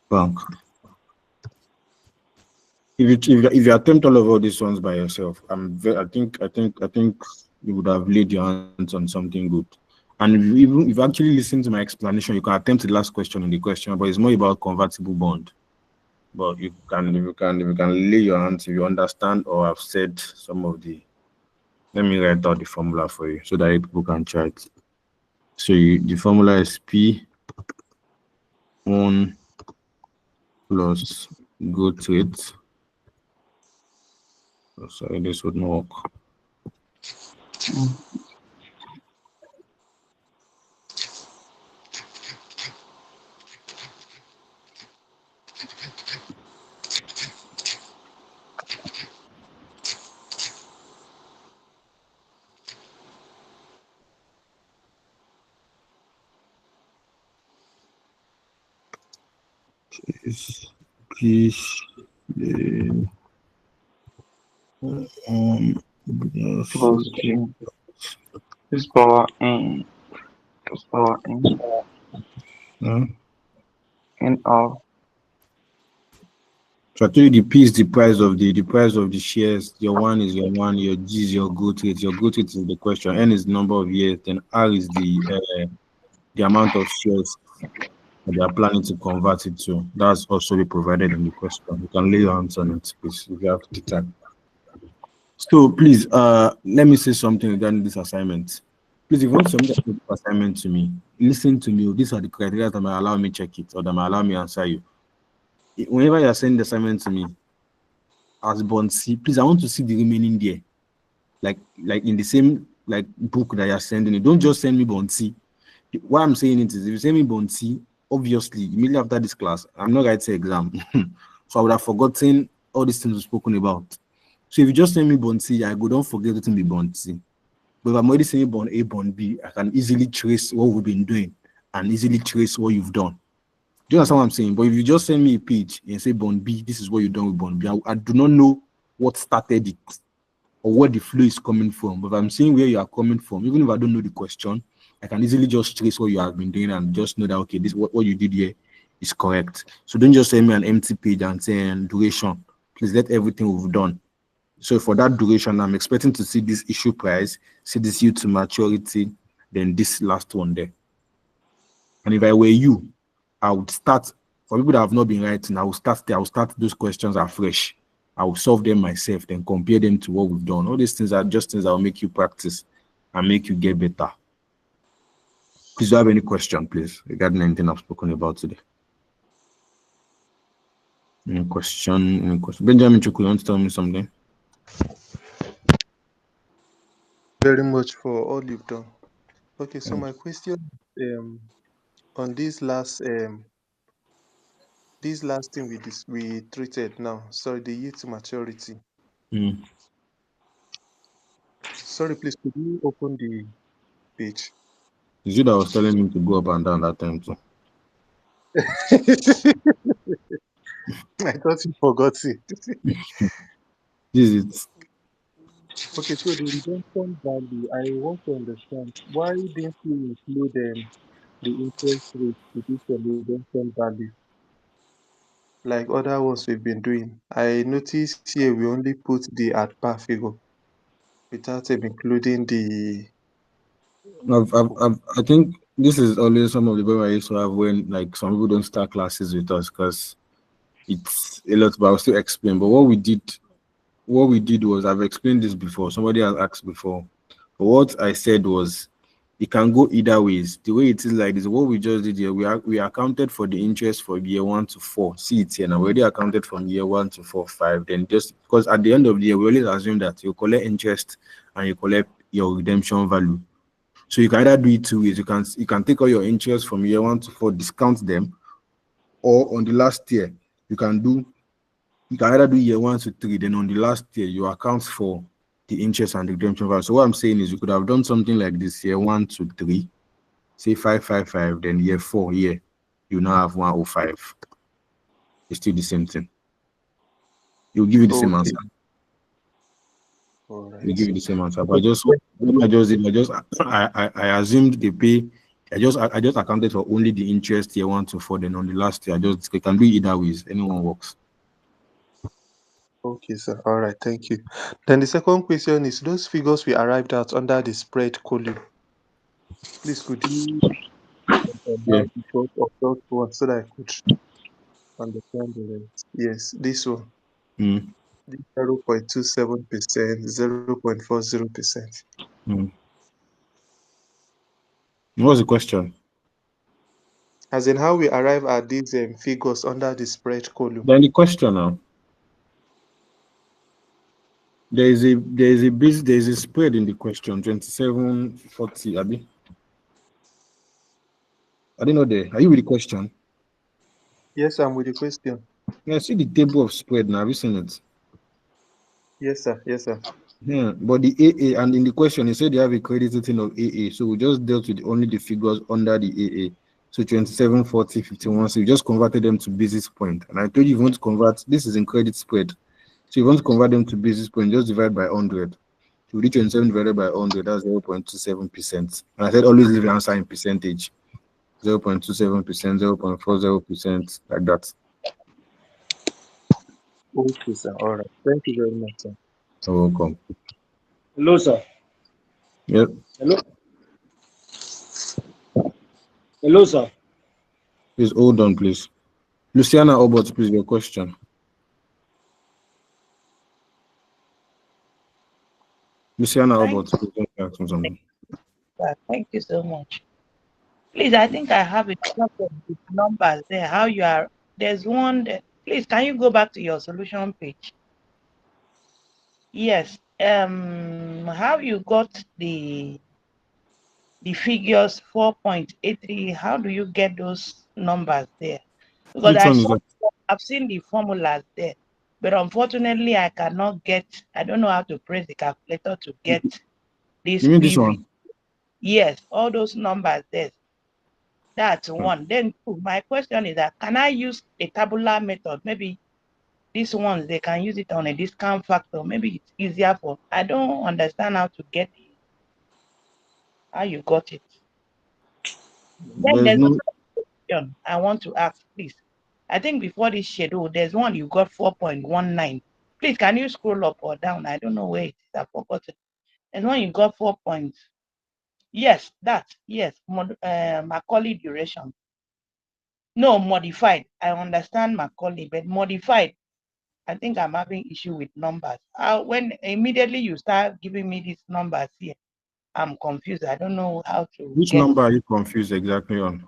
bank. If you attempt all of all these ones by yourself, I think you would have laid your hands on something good. And if you actually listen to my explanation, you can attempt the last question in the question, but it's more about convertible bond. But if you can lay your hands, if you understand or have said some of the, let me write out the formula for you so that people can try it. So the formula is P1 plus growth rate. Oh, sorry, this would not work. Please, plus G. This power N. Plus power N. N of. So I tell you, the P is the price of the shares. Your 1 is your 1. Your G is your growth rate. Your growth rate is the question. N is the number of years. Then R is the amount of shares that they are planning to convert it to. That's also be provided in the question. You can lay your hands on it, please, if you have the time. So please, let me say something regarding this assignment. Please, if you want to submit this assignment to me, listen to me. These are the criteria that might allow me check it or that might allow me answer you. Whenever you are sending the assignment to me as bond C, please, I want to see the remaining there. Like in the same book that you are sending it. Don't just send me bond C. What I'm saying it is, if you send me bond C, obviously, immediately after this class, I'm not writing exam. So I would have forgotten all these things we've spoken about. So if you just send me bond C, I go, don't forget to be bond C. But if I'm already saying bond A, bond B, I can easily trace what we've been doing and easily trace what you've done. Do you understand what I'm saying? But if you just send me a page and say bond B, this is what you've done with bond B, I do not know what started it or where the flow is coming from. But if I'm seeing where you are coming from, even if I don't know the question, I can easily just trace what you have been doing and just know that, okay, this what you did here is correct. So don't just send me an empty page and say duration. Please let everything we've done. So for that duration, I'm expecting to see this issue price, see this yield to maturity, then this last one there. And if I were you, I would start, for people that have not been writing, I will start there. I will start those questions afresh. I will solve them myself, then compare them to what we've done. All these things are just things that will make you practice and make you get better. Please, do you have any question, please, regarding anything I've spoken about today? Any question? Benjamin Chukwu, you want to tell me something? Very much for all you've done. Okay, so my question on this last thing we treated now. Sorry, the yield to maturity. Sorry, please, could you open the page? Is it that I was telling him to go up and down that time too? I thought you forgot it. This is it. Okay, so the redemption value, I want to understand why didn't you include the interest rate to this redemption value like other ones we've been doing? I noticed here we only put the at par figure without including the. I think this is always some of the problem I used to have when like some people don't start classes with us because it's a lot, but I'll still explain. But what we did was, I've explained this before. Somebody has asked before. But what I said was, it can go either ways. The way it is like this, what we just did here, we accounted for the interest for year 1 to 4. See it here now. We already accounted from year 1 to 4, 5. Then just because at the end of the year, we always assume that you collect interest and you collect your redemption value. So you can either do it two ways. You can take all your interest from year 1 to 4, discount them, or on the last year you can either do year 1 to 3, then on the last year you account for the interest and the redemption value. So what I'm saying is you could have done something like this: year 1 to 3, say 555, then year 4, you now have 105. It's still the same thing. You'll give you the same answer. All right. They give you the same answer. But I assumed they pay. I just accounted for only the interest year 1 to 4. Then on the last year, I can do either ways. Anyone works. Okay, sir. All right. Thank you. Then the second question is those figures we arrived at under the spread column. Please could you Yeah. the first or third one so that I could understand the rest? Yes, this one. Mm. 0.27%, 0.40%. Mm. What's the question? As in how we arrive at these figures under the spread column. Then the question now. There is a spread in the question, 2740, Abi. I didn't know there. Are you with the question? Yes, I'm with the question. Yeah, see the table of spread now. Have you seen it? Yes, sir. Yes, sir. Yeah, but the AA, and in the question, he said they have a credit rating of AA. So we just dealt with only the figures under the AA. So 27, 40, 51. So you just converted them to basis point. And I told you, if you want to convert, this is in credit spread. So you want to convert them to basis point, just divide by 100. To reach 27 divided by 100, that's 0.27%. And I said always leave the answer in percentage. 0.27%, 0.40%, like that. Okay, sir. All right. Thank you very much, sir. You're welcome. Hello, sir. Yep. Hello. Hello, sir. Please hold on, please. Luciana Obot, please, your question. Luciana Obot, please don't ask me something. Thank you so much. Please, I think I have a problem with numbers there. How you are, there's one that, please, can you go back to your solution page? Yes. How you got the figures 4.83? How do you get those numbers there? Because Which one is that? I've seen the formulas there, but unfortunately I cannot get, I don't know how to press the calculator to get this. You mean this one? Yes, all those numbers there. That's one. Then two, my question is that can I use a tabular method? Maybe these ones, they can use it on a discount factor. Maybe it's easier for, I don't understand how to get it. How you got it. Then there's another question I want to ask, please. I think before this schedule, there's one you got 4.19. Please, can you scroll up or down? I don't know where it is. I forgot it. There's one you got 4 points. Yes, that. Yes, Macaulay duration. No, modified. I understand Macaulay, but modified, I think I'm having issue with numbers. When immediately you start giving me these numbers here, I'm confused. I don't know how to Which number are you confused exactly on?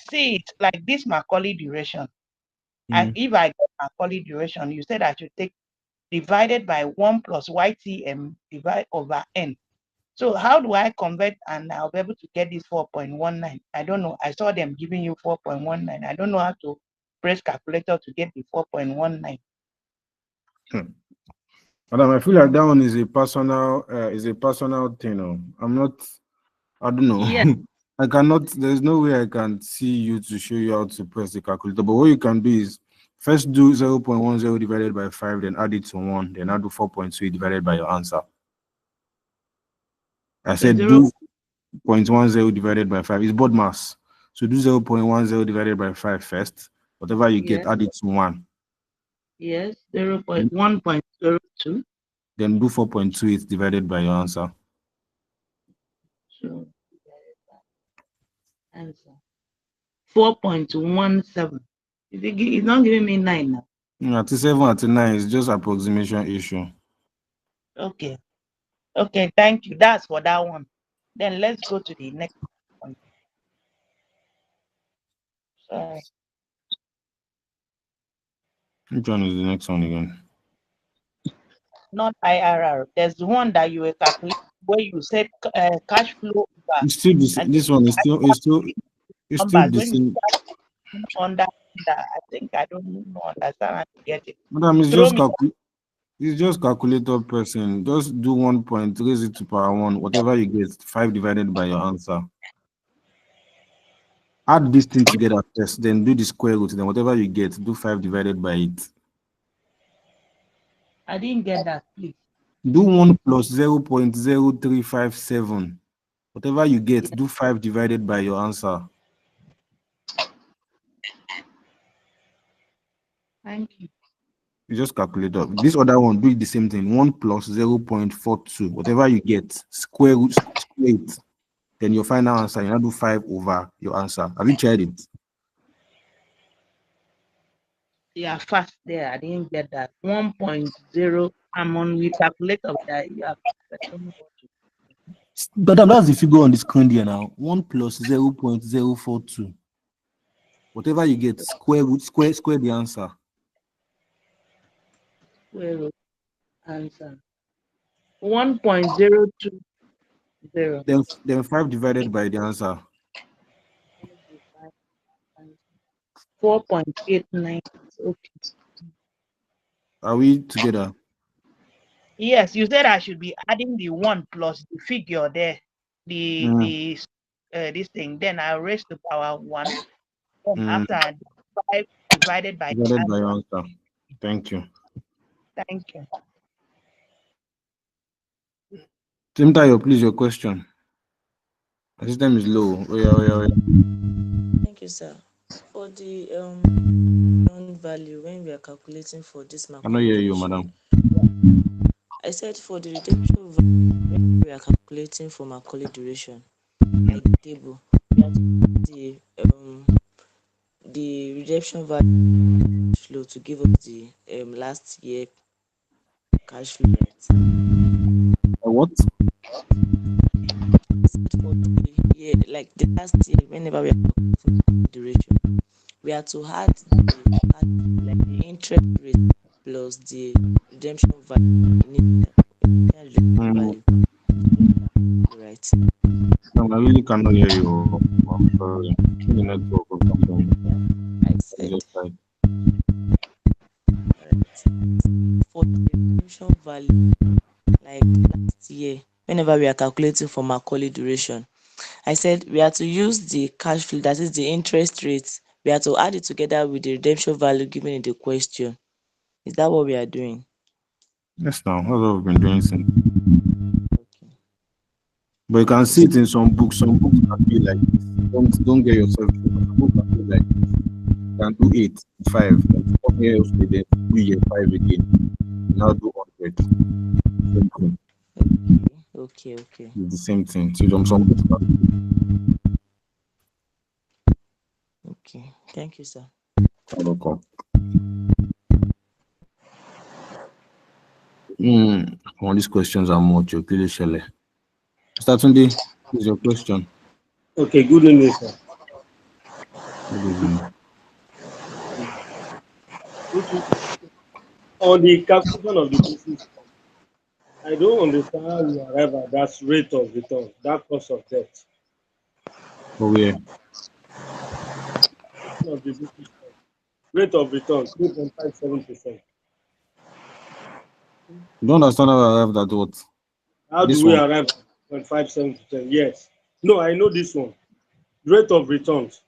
see it like this Macaulay duration. And if I get Macaulay duration, you said I should take divided by 1 plus YTM divide over N. So how do I convert and I'll be able to get this 4.19? I don't know. I saw them giving you 4.19. I don't know how to press calculator to get the 4.19. Madam, I feel like that one is a personal thing. I don't know. Yeah. I cannot, there's no way I can see you to show you how to press the calculator. But what you can do is first do 0.10 divided by 5, then add it to 1, then add 4.2 divided by your answer. I said do 0.10 divided by 5. It's board mass. So do 0.10 divided by 5 first. Whatever you get, add it to 1. Yes, 1.02. Then do 4.28 divided by your answer. So answer 4.17. It's not giving me 9 now. 37 at 9 is just approximation issue. Okay. Okay, thank you. That's for that one. Then let's go to the next one. Sorry. Which one is the next one again? not IRR. There's one that you will calculate where you said cash flow over. It's still this. And This one is still. It's still numbers. the When you same. start under, I think I don't know, understand how to get it. Madam, it's Throw just me. It's just calculator person. Just do 1 point, raise it to power 1. Whatever you get, 5 divided by your answer. Add this thing together first, then do the square root. Then whatever you get, do 5 divided by it. I didn't get that, please. Do 1 plus 0.0357. Whatever you get, do 5 divided by your answer. Thank you. You just calculate up. This other one, do the same thing. 1 plus 0.42. Whatever you get, square it. Then your final answer, you now do 5 over your answer. Have you tried it? Yeah, fast there. I didn't get that. 1.0. I'm on with calculator that you have. I don't know what to. But that's the figure on the screen there now. 1 plus 0.042. Whatever you get, square the answer. Square answer. 1.020. Then 5 divided by the answer. 4.89. Okay. Are we together? Yes, you said I should be adding the 1 plus the figure there, this thing. Then I raise to power 1. Then after I do 5 divided by the Divided by answer. your answer. Thank you. Thank you. Timtayo, please, your question. The system is low. Oh, yeah. Thank you, sir. For the value when we are calculating for this I cannot hear you, madam. I said for the redemption value when we are calculating for Macaulay duration, like the table, we have to use the redemption value flow to give us the last year cash flow, right? What? For the year, like the last year, whenever we are calculating duration, we have to add the interest rate plus the redemption value, value, right? No, I really cannot hear you. I'm sorry. The network or something. I said for the redemption value, like last year, whenever we are calculating for Macaulay duration, I said we have to use the cash flow, that is the interest rate. We have to add it together with the redemption value given in the question. Is that what we are doing? Yes, now. That's what we've been doing since. Okay. But you can see it in some books. Some books can be like this. Don't get yourself. Some books can be like this. You can do 8, 5. Come here, then do year 5 again. Now do 100. Okay. It's the same thing. So some books can be. Okay. Thank you, sir. You're welcome. All these questions are much. Mr. Tunde, is your question? Okay, good evening, sir. Good evening. Okay. On the calculation of the basis, I don't understand how you arrive at that rate of return, that cost of debt. Oh, yeah. Of the basis rate of return, 3.57%. You don't understand how I arrived at what? How this do we one? arrive at 0.57%? Yes. No, I know this one. Rate of returns.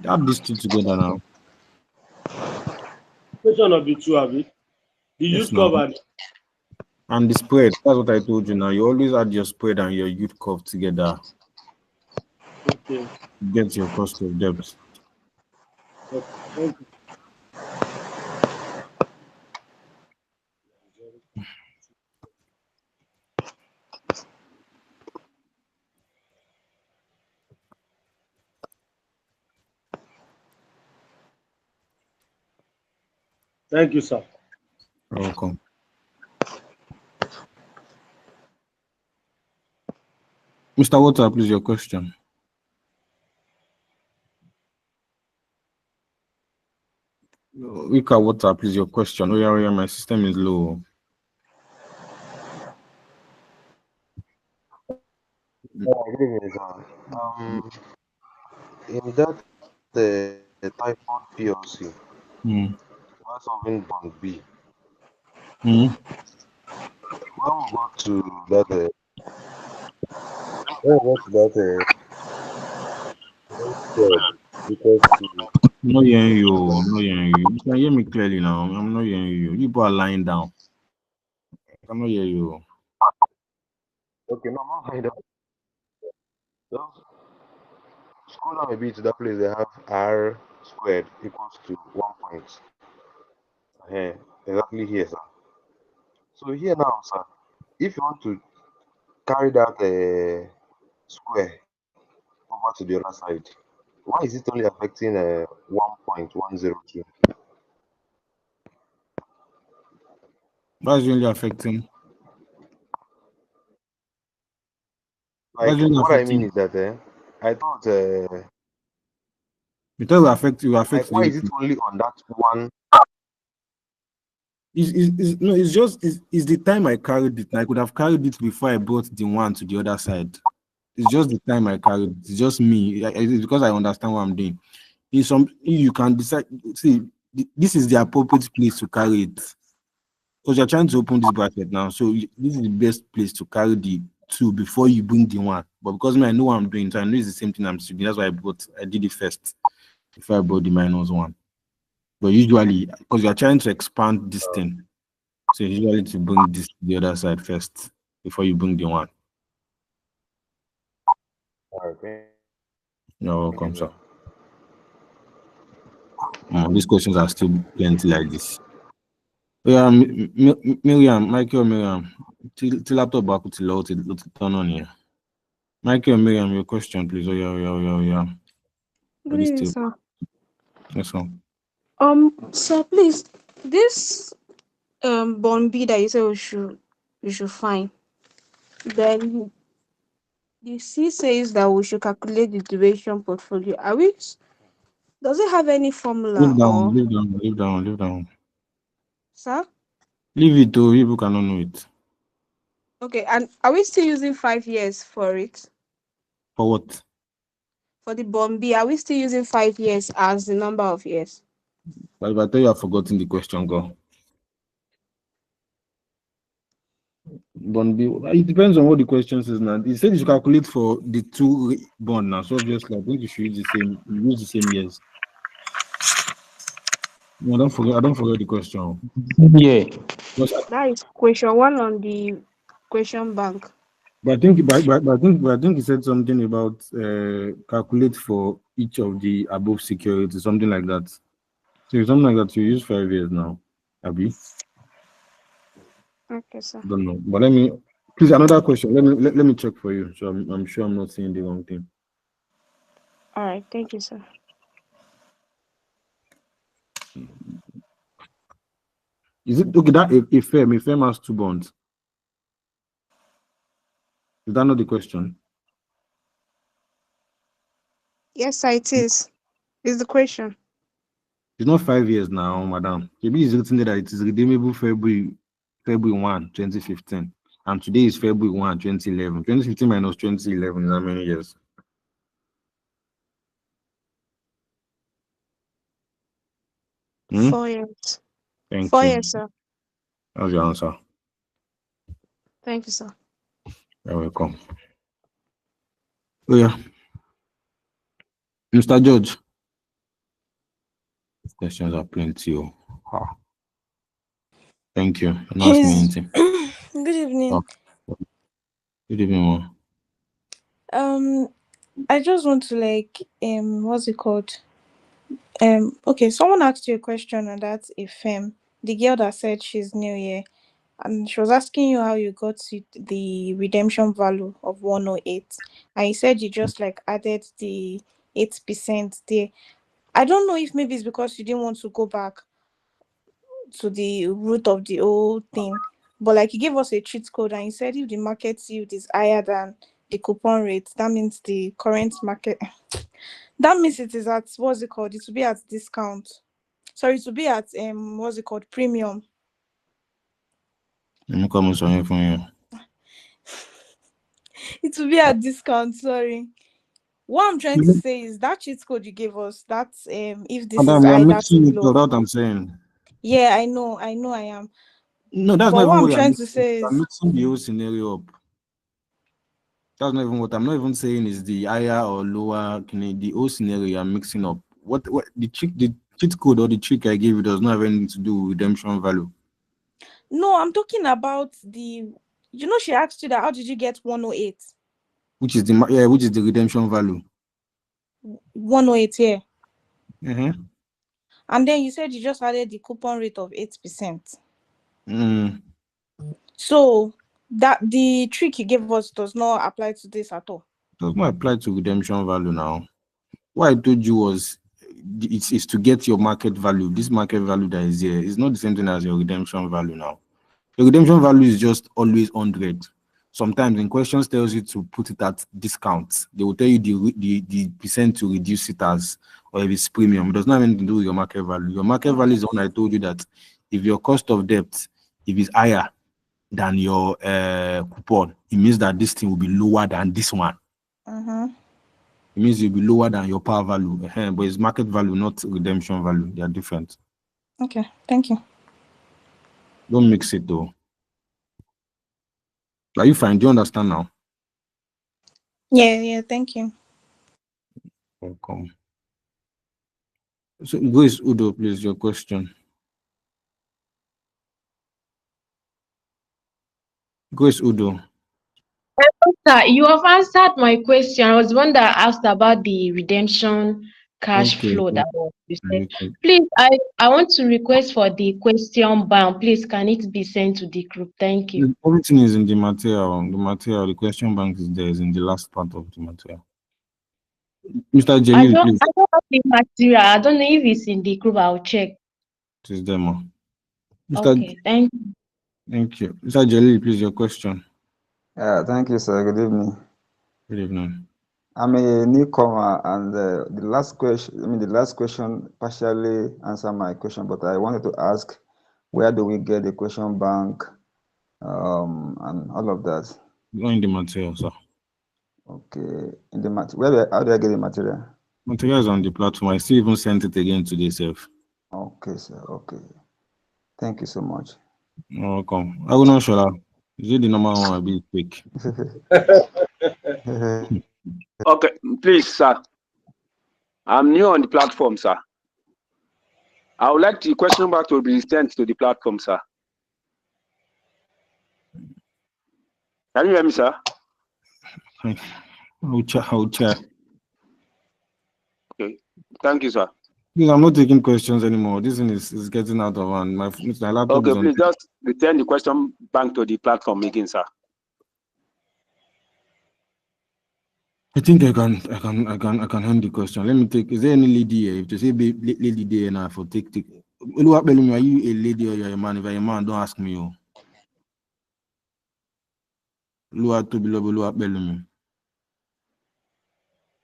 Add these two together now. Question of the two, have it? The Yes, yield curve and the spread. That's what I told you now. You always add your spread and your yield curve together. Okay. Get your cost of debt. Okay. Thank you. Thank you, sir. You're welcome. Mr. Water, please, your question. Wika Water, please, your question. Oh, yeah, my system is low. Yeah, good evening, sir. In that typhoid PLC, Mm. while solving bond B, Mm. when we got to that, when we got to that, squared equals to I'm not hearing you. I'm not hearing you. You can hear me clearly now. I'm not hearing you. You people are lying down. I cannot hear you. okay, no, not find out. Just scroll down a bit to that place. They have R squared equals to 1 point. Exactly here, sir. So here now, sir, if you want to carry that square over to the other side, why is it only affecting 1.102? That's really affecting. That's Like, really what I mean affecting. is that I thought, Because you affect like, the why whole is it thing. only on that one? No, it's just it's the time I carried it. I could have carried it before I brought the one to the other side. It's just the time I carried it. It's just me. It's because I understand what I'm doing. In some, you can decide. See, this is the appropriate place to carry it because you're trying to open this bracket now. So this is the best place to carry the two before you bring the one. But because me, I know what I'm doing, so I know it's the same thing I'm doing. That's why I did it first before I brought the minus one. But usually, because you're trying to expand this thing, so usually to bring this to the other side first before you bring the one. Alright, thank You're you, welcome, sir. sir. These questions are still plenty like this. Yeah, Miriam, Michael, Miriam, till laptop back to load it, turn on here. Michael, Miriam, your question, please. Oh, yeah. Good What is evening, still? sir. Yes, sir. Sir, please, this bond B that you said we should find. Then the C says that we should calculate the duration portfolio. Does it have any formula Leave down, or leave down, leave down, leave down. sir? Leave it to people cannot know it. Okay, and are we still using 5 years for it? For what? For the bond B, are we still using 5 years as the number of years? But if I tell you I've forgotten the question, go. Bond B, it depends on what the question says now. It said you should calculate for the two bond now. So obviously, I think you should use the same years. No, I don't forget the question. Yeah. Because That is question one on the question bank. But I think he said something about calculate for each of the above securities, something like that. So something like that, you use 5 years now, Abby. Okay, sir. Don't know, but please another question. Let me check for you. So I'm sure I'm not saying the wrong thing. All right, thank you, sir. Is it okay that a firm has two bonds? Is that not the question? Yes, sir, it is. Is the question. It's not 5 years now, madam. Maybe it's written there that it is redeemable February 1, 2015. And today is February 1, 2011. 2015 minus 2011 is how many years? Hmm? 4 years. Thank 4 you. years, sir. That's your answer. Thank you, sir. You're welcome. Oh, yeah. Mr. George. Questions are plenty. Thank you. I'm not asking Yes. anything. Good evening. Oh, good evening, Mom. I just want to what's it called? Okay, someone asked you a question and that's a firm. The girl that said she's new here, and she was asking you how you got to the redemption value of 108. And you said you just added the 8% there. I don't know if maybe it's because you didn't want to go back to the root of the whole thing. But he gave us a cheat code and he said if the market yield is higher than the coupon rate, that means the current market that means it is at what's it called? It will be at discount. Sorry, it will be at what's it called? Premium. Let me come on from you. It will be a discount. Sorry. What I'm trying to say is that cheat code you gave us. That's if this is Madam, you are either too mixing it low. with what I'm saying. Yeah, I know, I am. No, that's not But even what I'm what you're trying to mixing. say You're is mixing the whole scenario up. That's not even what I'm not even saying is the higher or lower. The whole scenario you're mixing up. What the cheat code or the trick I gave you does not have anything to do with redemption value. no, I'm talking about she asked you that how did you get 108? Which is the redemption value. 108, yeah. Mm-hmm. And then you said you just added the coupon rate of 8%. So that the trick you gave us does not apply to this at all. Does not apply to redemption value now. What I told you was it's to get your market value. This market value that is here is not the same thing as your redemption value now. Your redemption value is just always 100. Sometimes in questions tells you to put it at discount. They will tell you the percent to reduce it as, or if it's premium. It does not have anything to do with your market value. Your market value is the one I told you that if your cost of debt, if it's higher than your coupon, it means that this thing will be lower than this one. It means you'll be lower than your par value. But it's market value, not redemption value. They are different. Okay, thank you. Don't mix it though. Are you fine? Do you understand now? Yeah, thank you. Welcome. So, Grace Udo, please, your question. Grace Udo. Sir, you have answered my question. I was the one that asked about the redemption cash Okay. flow that was you said. Okay. Please, I want to request for the question bank. Please, can it be sent to the group? Thank you. Everything is in the material. The question bank is there, is in the last part of the material. Mr. Jelil, please. I don't have the material. I don't know if it's in the group. I'll check. It is there, ma. Okay, thank you. Thank you. Mr. Jelil, please, your question. Yeah, thank you, sir. Good evening. Good evening. I'm a newcomer, and the last question partially answered my question, but I wanted to ask, where do we get the question bank, and all of that? Go in the material, sir. Okay, in the how do I get the material? Material is on the platform. I still even sent it again today, self. Okay, sir. Okay, thank you so much. You're welcome. I will not show up. Is it the number one? I'll be quick. Okay, please, sir. I'm new on the platform, sir. I would like the question back to be sent to the platform, sir. Can you hear me, sir? I'll check. Okay, thank you, sir. Please, I'm not taking questions anymore. This thing is getting out of hand. My laptop Okay, is on. please just return the question back to the platform again, sir. I think I can hand the question. Let me take. Is there any lady here? If to say lady there now for take. Are you a lady or you're a man? If you're a man, don't ask me.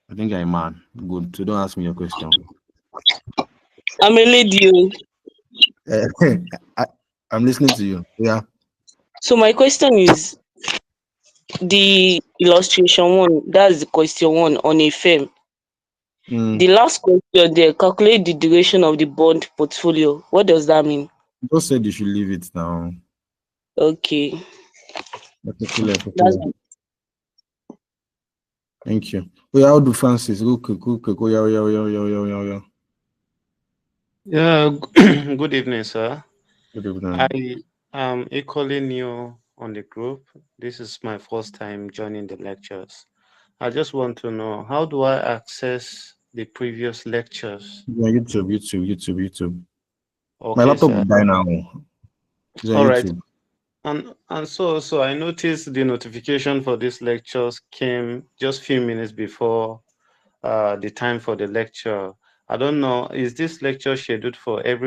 I think I'm a man. Good. So don't ask me your question. I'm a lady. I'm listening to you. Yeah. So my question is the illustration one. That's the question one on a firm. The last question there, calculate the duration of the bond portfolio. What does that mean? Just said you should leave it now. Okay. Thank you. How do Francis? Yeah. Yeah, good evening, sir. Good evening. I am equally new on the group. This is my first time joining the lectures. I just want to know, how do I access the previous lectures? Yeah, YouTube. Okay, My laptop sir. will die now. All right. And so I noticed the notification for these lectures came just a few minutes before the time for the lecture. I don't know, is this lecture scheduled for every